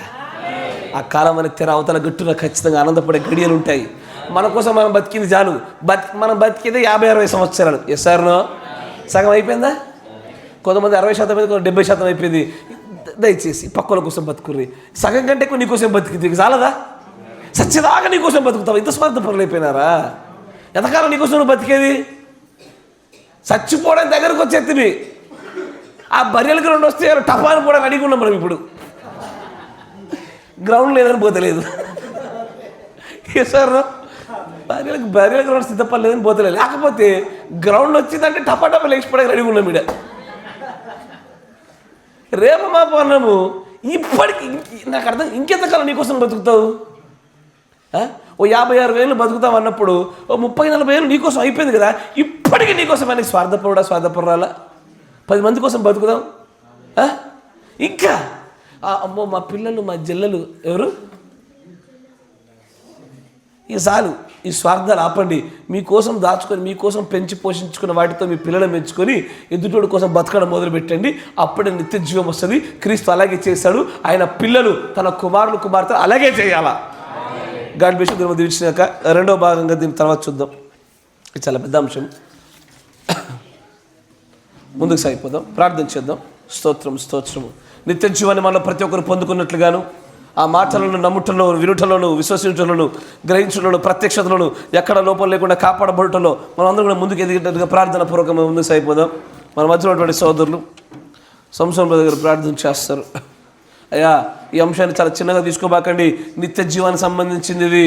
ఆ కాలం మనకి తెర అవతల గట్టున ఖచ్చితంగా ఆనందపడే గడియలు ఉంటాయి. మన కోసం మనం బతికింది చాలు. మనం బతికితే 50-60 సంవత్సరాలు. ఎస్ఆర్నో సగం అయిపోయిందా? కొంతమంది 60% మీద 70% అయిపోయింది. దయచేసి పక్కల కోసం బతుకుర్రి. సగం కంటే ఎక్కువ నీకోసం బతికి చాలదా? సత్యదాకా నీకోసం బతుకుతావు. ఇంత స్వార్థపరులు అయిపోయినారా? ఎంతకాలం నీకోసం నువ్వు బతికేది? చచ్చిపోవడానికి దగ్గరకు వచ్చేది. ఆ బర్రెల గ్రౌండ్ వస్తే టపాను కూడా రెడీగా ఉన్నాం మనం. ఇప్పుడు గ్రౌండ్ లేదని పోతలేదు. సార్ బర్రెల గ్రౌండ్ సిద్ధపడలేదని పోతలేదు. లేకపోతే గ్రౌండ్ వచ్చిందంటే టపా లేచిపోవడానికి రెడీగా ఉన్నాం. ఇక్కడ రేపు మా పన్నము ఇప్పటికి నాకు అర్థం. ఇంకెంతకాలం నీకోసం బతుకుతావు? ఓ 56,000 బతుకుతావు అన్నప్పుడు ఓ 30-40 నీకోసం అయిపోయింది కదా. ఇప్పటికీ నీకోసం ఆయనకి స్వార్థపరురాలా? 10 మంది కోసం బతుకుదాం. ఇంకా అమ్మో మా పిల్లలు మా జిల్లలు ఎవరు? ఈ చాలు, ఈ స్వార్థాలు ఆపండి. మీకోసం దాచుకొని మీకోసం పెంచి పోషించుకున్న వాటితో మీ పిల్లలను పెంచుకొని ఎదుటోడి కోసం బతకడం మొదలు పెట్టండి. అప్పుడే నిత్య జీవం వస్తుంది. క్రీస్తు అలాగే చేశాడు. ఆయన పిల్లలు తన కుమారులు కుమార్తెలు అలాగే చేయాలా? God bless you. దీని దీవించినాక రెండో భాగంగా దీని తర్వాత చూద్దాం. ఇది చాలా పెద్ద అంశం. ముందుకు సాగిపోదాం, ప్రార్థన చేద్దాం. స్తోత్రము. నిత్య జీవాన్ని మనలో ప్రతి ఒక్కరు పొందుకున్నట్లుగాను ఆ మాటలను నమ్ముటలో, వినుటలోను, విశ్వసించడంలోను, గ్రహించడంలో, ప్రత్యక్షతలను ఎక్కడ లోపం లేకుండా కాపాడబడటంలో మనం అందరం కూడా ముందుకు ఎదిగేటట్టుగా ప్రార్థన పూర్వకంగా ముందుకు సాగిపోదాం. మన మధ్యలో ఉన్నటువంటి సోదరులు సంవత్సరం దగ్గర ప్రార్థన చేస్తారు. అయ్యా, ఈ అంశాన్ని చాలా చిన్నగా తీసుకోబాకండి. నిత్య జీవానికి సంబంధించింది ఇది.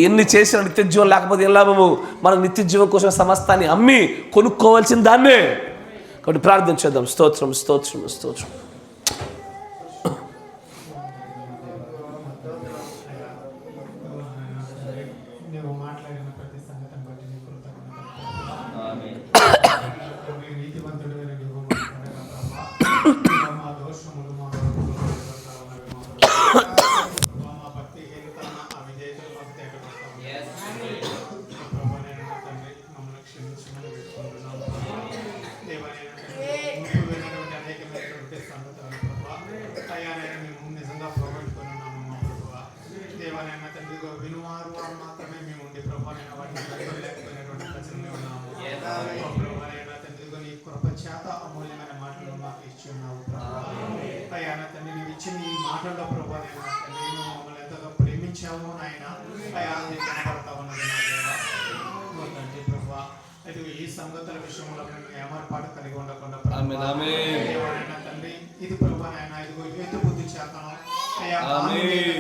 ఎన్ని చేసిన నిత్య జీవం లేకపోతే ఏం లాభము? మనం నిత్య జీవం కోసం సమస్తాన్ని అమ్మి కొనుక్కోవాల్సిన దాన్నే. కాబట్టి ప్రార్థన చేద్దాం. స్తోత్రం. ఈ సంగతుల విషయంలో ఏమార్పాటు కలిగి ఉండకుండా తండ్రి, ఇది ప్రభు నాయన ఇదిగో హేతు బుద్ధి చేతను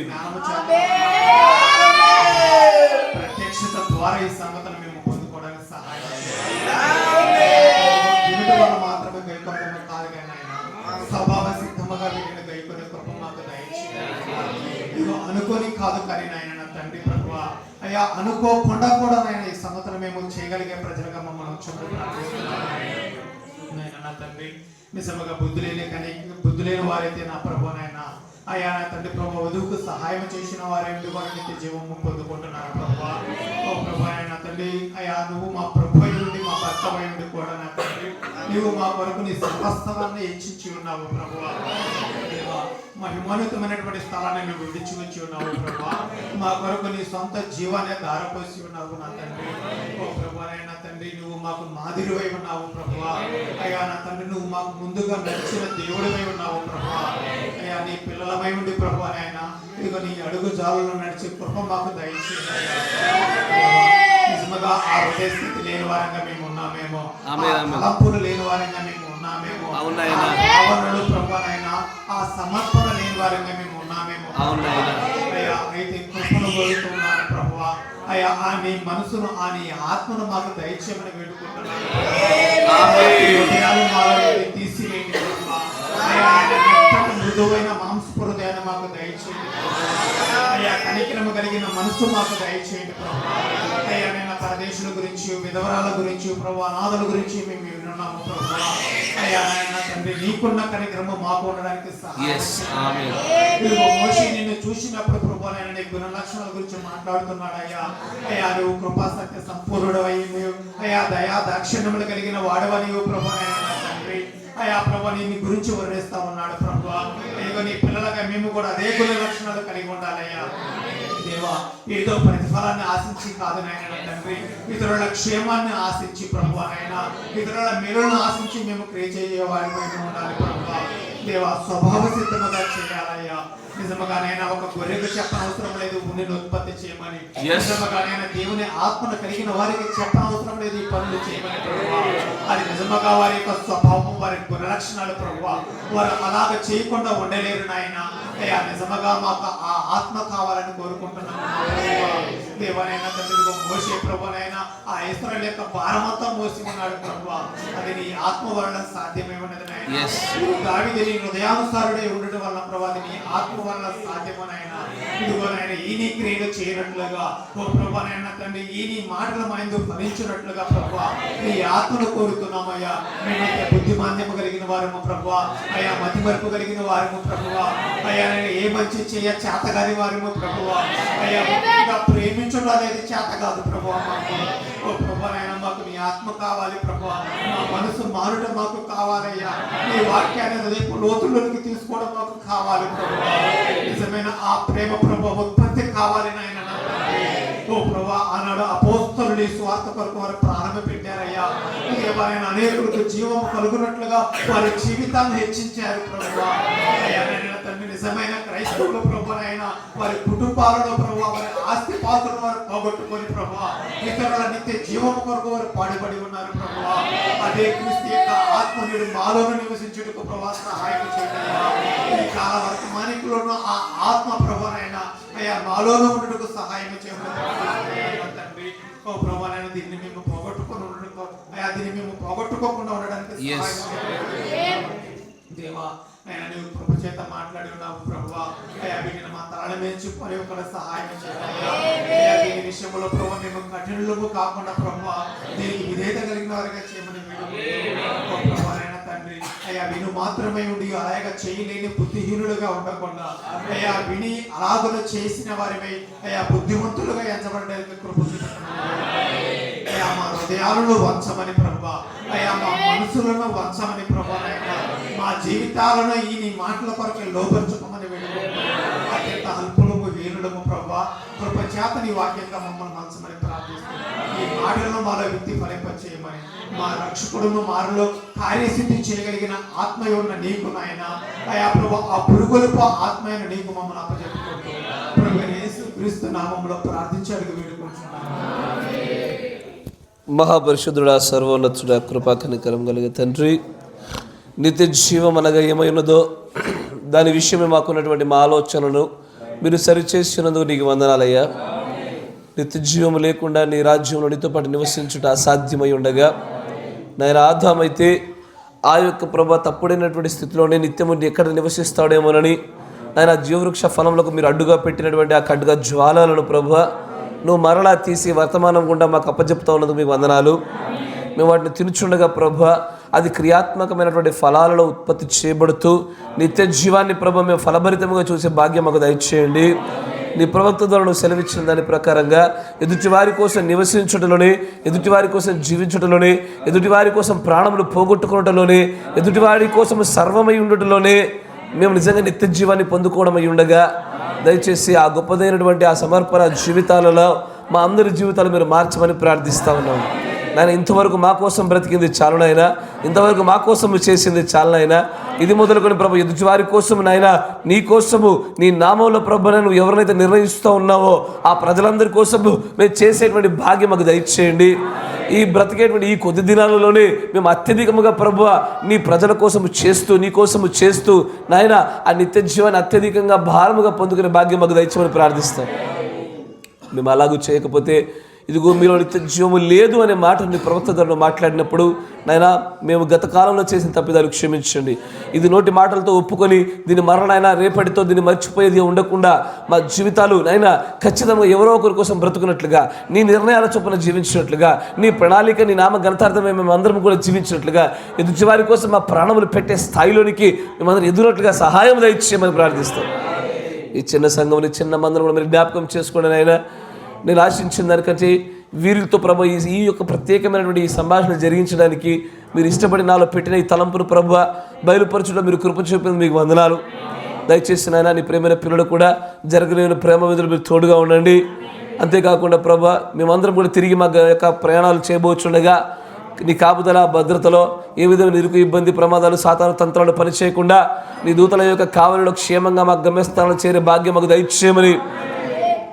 జ్ఞానము చేత ప్రత్యక్షత ద్వారా ఈ సంగతులు మేము పొందుకోవడానికి సహాయం వినడం వల్ల మాత్రమే గైకొనడం కాదు కానీ ఆయన స్వభావ సిద్ధముగా వీటిని గైకొనే కృప మాకు దయచేయండి. ఇదిగో అనుకోని కాదు కానీ నాయన తండ్రి ప్రభు అయ్యా, అనుకోకుండా కూడా నేను ఈ సంగతులు మేము చేయగలిగే ప్రజలుగా మమ్మల్ని నా తండ్రి. నిజంగా బుద్ధి లేని వారైతే నా ప్రభునైనా అయ్యా నా తండ్రి ప్రభు వధువుకు సహాయం చేసిన వారేంటి వారి నిత్య జీవము పొందుకుంటున్నారు ప్రభు. ఓ ప్రభు అయినా తండ్రి అయ్యా, నువ్వు మా ప్రభు నుండి మా భర్త నుండి కూడా నా తండ్రి నువ్వు మా కొరకు నీ సమస్తవాన్ని హెచ్చించి ఉన్నావు ప్రభు. మహిమోన్నతమైనటువంటి స్థలాన్ని నువ్వు విడిచి వచ్చి ఉన్నావు ప్రభు. మా కొరకు నీ సొంత జీవాన్ని ధారపోసి ఉన్నావు నా తండ్రి. ఓ ప్రభు అయినా తండ్రి, నువ్వు మాకు మాదిరివై ఉన్నావు ప్రభు. అయ్యా నా తండ్రి, నువ్వు మాకు ముందుగా నడిచిన దేవుడివై ఉన్నావు ప్రభు. అయ్యా, నీ పిల్లలమై ఉండి ప్రభు ఆయన ఇదిగో నీ అడుగు జాలలో నడిచి కృప మాకు దయచేయండి. నిజముగా ఆ హృదయ స్థితి లేని వారంగా మేము ఉన్నామేమో, తలంపులు లేని వారంగా మేము ఉన్నామేమో, భావనలు ప్రభానైనా ఆ సమర్పణ లేని వారంగా మేము ఉన్నామేమో. అయ్యా, అయితే కృపను కోరుతున్నాను ప్రభువా. అయ్యా, ఆ నీ మనసును ఆ నీ ఆత్మను మాకు దయచేయమని వేడుకుంటున్నాను. తీసివేయండి ప్రభువా. మృదువైన మాంసపు హృదయాన్ని మాకు దయచేయండి. అయ్యా, కనికరము కలిగిన మనసు మాకు దయచేయండి ప్రభువా. అయ్యా, నేను పరదేశుల గురించి, విధవరాల గురించి ప్రభు, అనాథల గురించి మేము విన్నాము ప్రభువా. అయ్యా నాయన తండ్రి, నీకున్న కనికరము మాకు ఉండడానికి మోషే నిన్ను చూసినప్పుడు ప్రభు ఆయన నీ గుణ లక్షణాల గురించి మాట్లాడుతున్నాడు. అయ్యా అయ్యా, నువ్వు కృపా సత్య సంపూర్ణుడు అయ్యి, అయ్యా దయా దాక్షిణ్యములు కలిగిన వాడవని ప్రభు ఆయన తండ్రి. అయ్యా ప్రభు నీ గురించి వర్ణిస్తా ఉన్నాడు ప్రభు. అయ్యో నీ పిల్లలుగా మేము కూడా అదే గుణ లక్షణాలు కలిగి ఉండాలయ్యా దేవా. ఏదో ప్రతిఫలాన్ని ఆశించి కాదు నాయన తండ్రి, ఇతరుల క్షేమాన్ని ఆశించి ప్రభు నాయన, ఇతరుల మేలును ఆశించి మేము క్రియ చేయవారిపై ఉండాలి ప్రభు దేవా. స్వభావ సిద్ధముగా చేయాలయ్యా. నిజముగానైనా ఒక గొర్రెకు చెప్పనవసరం లేదు ఉండిని ఉత్పత్తి చేయమని. నిజముగానైనా దేవుని ఆత్మను కలిగిన వారికి చెప్పనవసరం లేదు ఈ పనులు చేయమని ప్రభువా. అది నిజముగా వారి యొక్క స్వభావం, వారి గుణ లక్షణాలు ప్రభువా. వారు అలాగ చేయకుండా ఉండలేరు నాయన. అయ్యా నిజముగా మాకు ఆ ఆత్మ కావాలని కోరుకుంటున్నాము దేవనైనా తండ్రి. మోసే ప్రభునైనా ఆ ఇశ్రాయేలు యొక్క భారమంతా మోసి ఉన్నాడు ప్రభువా. అది నీ ఆత్మ వలన సాధ్యమై ఉన్నది నాయన. దావీదు నీ హృదయానుసారుడై ఉండటం వల్ల ప్రభు అది నీ ఆత్మ వల్ల సాధ్యమనైనా. ఇదిగోనైనా ఈ నీ క్రియలు చేయనట్లుగా ఓ ప్రభునైనా తండ్రి, ఈ నీ మాటల మైందు ఫలించినట్లుగా ప్రభువా నీ ఆత్మను కోరుతున్నామయ్యా. మేమైతే బుద్ధిమాంద్యము కలిగిన వారము ప్రభువా, అయ్యా మతిమరుపు కలిగిన వారము ప్రభువా, అయ్యా ఏ మంచి చేయ చేతగాని వారము ప్రభువా, అయ్యా ప్రేమించడం అనేది చేత కాదు ప్రభువా మాకు. ఓ ప్రభువైనా మాకు నీ ఆత్మ కావాలి ప్రభువా. మా మనసు మారడం మాకు కావాలయ్యా. నీ వాక్యాన్ని రేపు లోతుల్లోకి తీసుకోవడం మాకు కావాలి ప్రభువా. నిజమైన ఆ ప్రేమ ప్రభు ఉత్పత్తి కావాలి నాయన. ఓ ప్రభా ఆనాడు అపోస్తలుని స్వార్థ కొరకు వారు ప్రారంభ పెట్టారయ్యా. వారైనా అనేకులకు జీవము కలుగునట్లుగా వారి జీవితాన్ని హెచ్చించారు ప్రభువా. అయ్యా తండ్రి నిజమైన క్రైస్తవులు ప్రభునైనా వారి కుటుంబాలలో ప్రభు వారి ఆస్తి పాత్రను వారు పోగొట్టుకొని ప్రభు ఇతరుల నిత్య జీవము కొరకు వారు పాడుపడి ఉన్నారు ప్రభువా. అదే క్రీస్తు యొక్క ఆత్మ నేడు మాలోను నివసించుటకు ప్రభు సహాయం చేయాలి. ఈ కాల వర్తమానికులను ఆ ఆత్మ ప్రభునైనా అయ్యా మాలోను ఉండుటకు సహాయం చేయమని తండ్రి. ఓ ప్రభువైనా దీన్ని మేము పోగొట్టుకొని ఉండటం అయ్యా దీన్ని మేము పోగొట్టుకోకుండా ఉండడానికి సహాయం చేయాలి దేవా. అయినా నువ్వు ప్రభు చేత మాట్లాడి ఉన్నావు ప్రభువా. అయ్యా వీటిని మా తలల మేంచి మరి ఒకళ్ళ సహాయం చేయాలి. దీని విషయంలో ప్రభు మేము కఠినము కాకుండా ప్రభువా దీనికి విధేయత కలిగిన వారిగా చేయమని ప్రభువైనా తండ్రి. అయ్యా విను మాత్రమే ఉండి అలాగ చేయలేని బుద్ధిహీనులుగా ఉండకుండా అయ్యా విని అలాగ చేసిన వారిపై అయ్యా బుద్ధిమంతులుగా ఎంచబడడానికి కృప అయ్యా. మా హృదయాలను వంచమని ప్రభువా, అయ్యా మా మనసులను వంచమని ప్రభువైనా, మా జీవితాలను ఈ నీ మాటల కొరకు లోపరుచుకోమని అత్యంత అల్పులము వీరులము ప్రభువా. కృప చేత నీ వాక్యంగా మమ్మల్ని మంచమని ప్రార్థిస్తున్నాం. ఈ మాటలను మాలో వ్యక్తి ఫలింపచేయమని, మా రక్షకుడును మారులో కార్యసిద్ధి చేయగలిగిన ఆత్మ ఉన్న నీకు నాయన అయ్యా ప్రభు ఆ పురుగులపు ఆత్మైన నీకు మమ్మల్ని అప్పచెప్పుకుంటూ ప్రభు యేసు క్రీస్తు నామములో ప్రార్థించి అడిగి వేడుకుంటున్నాను. మహాపరిశుద్ధుడా సర్వోన్నతుడా కృపా కనికరం కలిగే తండ్రి, నిత్య జీవం అనగా ఏమై ఉన్నదో దాని విషయమే మాకున్నటువంటి మా ఆలోచనలను మీరు సరిచేసినందుకు నీకు వందనాలయ్యా. నిత్య జీవం లేకుండా నీ రాజ్యంలో నీతో పాటు నివసించుట అసాధ్యమై ఉండగా నాయన ఆదామైతే ఆ యొక్క ప్రభ తప్పుడైనటువంటి స్థితిలోనే నిత్యము ఎక్కడ నివసిస్తాడేమోనని ఆయన జీవవృక్ష ఫలములకు మీరు అడ్డుగా పెట్టినటువంటి ఆ ఖడ్గ జ్వాలలను ప్రభు నువ్వు మరలా తీసి వర్తమానం గుండా మాకు అప్పచెప్తా ఉన్నందుకు మీకు వందనాలు. మేము వాటిని తినుచుండగా ప్రభు అది క్రియాత్మకమైనటువంటి ఫలాలలో ఉత్పత్తి చేయబడుతూ నిత్య జీవాన్ని ప్రభు మేము ఫలభరితంగా చూసే భాగ్యం మాకు దయచేయండి. నీ ప్రవక్త ద్వారా నువ్వు సెలవిచ్చిన దాని ప్రకారంగా ఎదుటివారి కోసం నివసించడంలోనే, ఎదుటివారి కోసం జీవించడంలోనే, ఎదుటివారి కోసం ప్రాణములు పోగొట్టుకోవడంలోనే, ఎదుటివారి కోసం సర్వమై ఉండటంలోనే మేము నిజంగా నిత్య జీవాన్ని పొందుకోవడం అయి ఉండగా దయచేసి ఆ గొప్పదైనటువంటి ఆ సమర్పణ జీవితాలలో మా అందరి జీవితాలు మీరు మార్చమని ప్రార్థిస్తూ ఉన్నాము. నాయన ఇంతవరకు మా కోసం బ్రతికింది చాలునైనా, ఇంతవరకు మా కోసం చేసింది చాలునైనా, ఇది మొదలుకొని ప్రభు ఎదుటివారి కోసం నాయన నీ కోసము నీ నామంలో ప్రభుని నువ్వు ఎవరినైతే నిర్ణయిస్తూ ఉన్నావో ఆ ప్రజలందరి కోసము మేము చేసేటువంటి భాగ్యం మాకు దయచేయండి. ఈ బ్రతికేటువంటి ఈ కొద్ది దినాలలోనే మేము అత్యధికముగా ప్రభువ నీ ప్రజల కోసము చేస్తూ నీ కోసము చేస్తూ నాయన ఆ నిత్య జీవాన్ని అత్యధికంగా భారముగా పొందుకునే భాగ్యం మాకు దయచేయమని ప్రార్థిస్తాం. మేము అలాగూ చేయకపోతే ఇదిగో మీలో నిత్య జీవము లేదు అనే మాట నీ ప్రవక్త ద్వారా మాట్లాడినప్పుడు నాయన మేము గత కాలంలో చేసిన తప్పిదాలు క్షమించండి. ఇది నోటి మాటలతో ఒప్పుకొని దీని మరణైనా రేపటితో దీన్ని మర్చిపోయేది ఉండకుండా మా జీవితాలు నాయన ఖచ్చితంగా ఎవరో ఒకరి కోసం బ్రతుకున్నట్లుగా, నీ నిర్ణయాల చొప్పున జీవించినట్లుగా, నీ ప్రణాళిక నీ నామ ఘనతార్థమే మేము అందరం కూడా జీవించినట్లుగా, ఎదుటివారి కోసం మా ప్రాణములు పెట్టే స్థాయిలోనికి మేమందరం ఎదురునట్లుగా సహాయం దయచేయమని ప్రార్థిస్తాం. ఈ చిన్న సంఘం చిన్న మందరం కూడా మీరు జ్ఞాపకం చేసుకోండి నాయన. నేను ఆశించిన దానికంటే వీరితో ప్రభు ఈ యొక్క ప్రత్యేకమైనటువంటి ఈ సంభాషణ జరిగించడానికి మీరు ఇష్టపడి నాలో పెట్టిన ఈ తలంపును ప్రభు బయలుపరచడం మీరు కృప చూపిన మీకు వందనాలు. దయచేసి నాయన నీ ప్రేమైన పిల్లలు కూడా జరగలేని ప్రేమ విధులు మీరు తోడుగా ఉండండి. అంతేకాకుండా ప్రభు మేమందరం కూడా తిరిగి మా యొక్క ప్రయాణాలు చేయబోచుండగా నీ కాపుదల భద్రతలో ఏ విధమైన ఇరుకు ఇబ్బంది ప్రమాదాలు సాతాను తంత్రాలు పనిచేయకుండా నీ దూతల యొక్క కావలిలో క్షేమంగా మా గమ్యస్థానంలో చేరే భాగ్యం మాకు దయచేయమని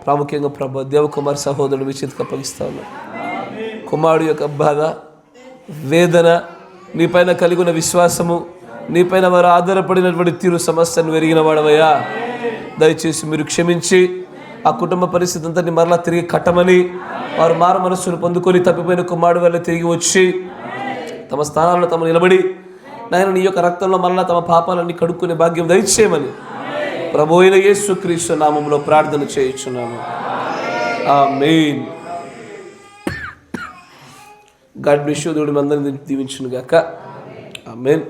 ప్రాముఖ్యంగా ప్రభు దేవకుమార్ సహోదరుడు విచిత్కి అప్పగిస్తా ఉన్నాను. కుమారుడు యొక్క బాధ వేదన నీపైన కలిగిన విశ్వాసము నీపైన వారు ఆధారపడినటువంటి తీరు సమస్యను ఎరిగిన వాడవయ్యా. దయచేసి మీరు క్షమించి ఆ కుటుంబ పరిస్థితి అంతని మరలా తిరిగి కట్టమని వారు మారు మనస్సును పొందుకొని తప్పిపోయిన కుమారుడు వల్ల తిరిగి వచ్చి తమ స్థానాల్లో తమ నిలబడి నాయన నీ యొక్క రక్తంలో మరలా తమ పాపాలన్నీ కడుక్కునే భాగ్యం దయచేయమని ప్రభు అయిన యేసుక్రీస్తు నామములో ప్రార్థన చేయుచున్నాము. ఆమేన్. God bless you. దేవుడు మనందరిని దీవించును గాక. ఆమేన్.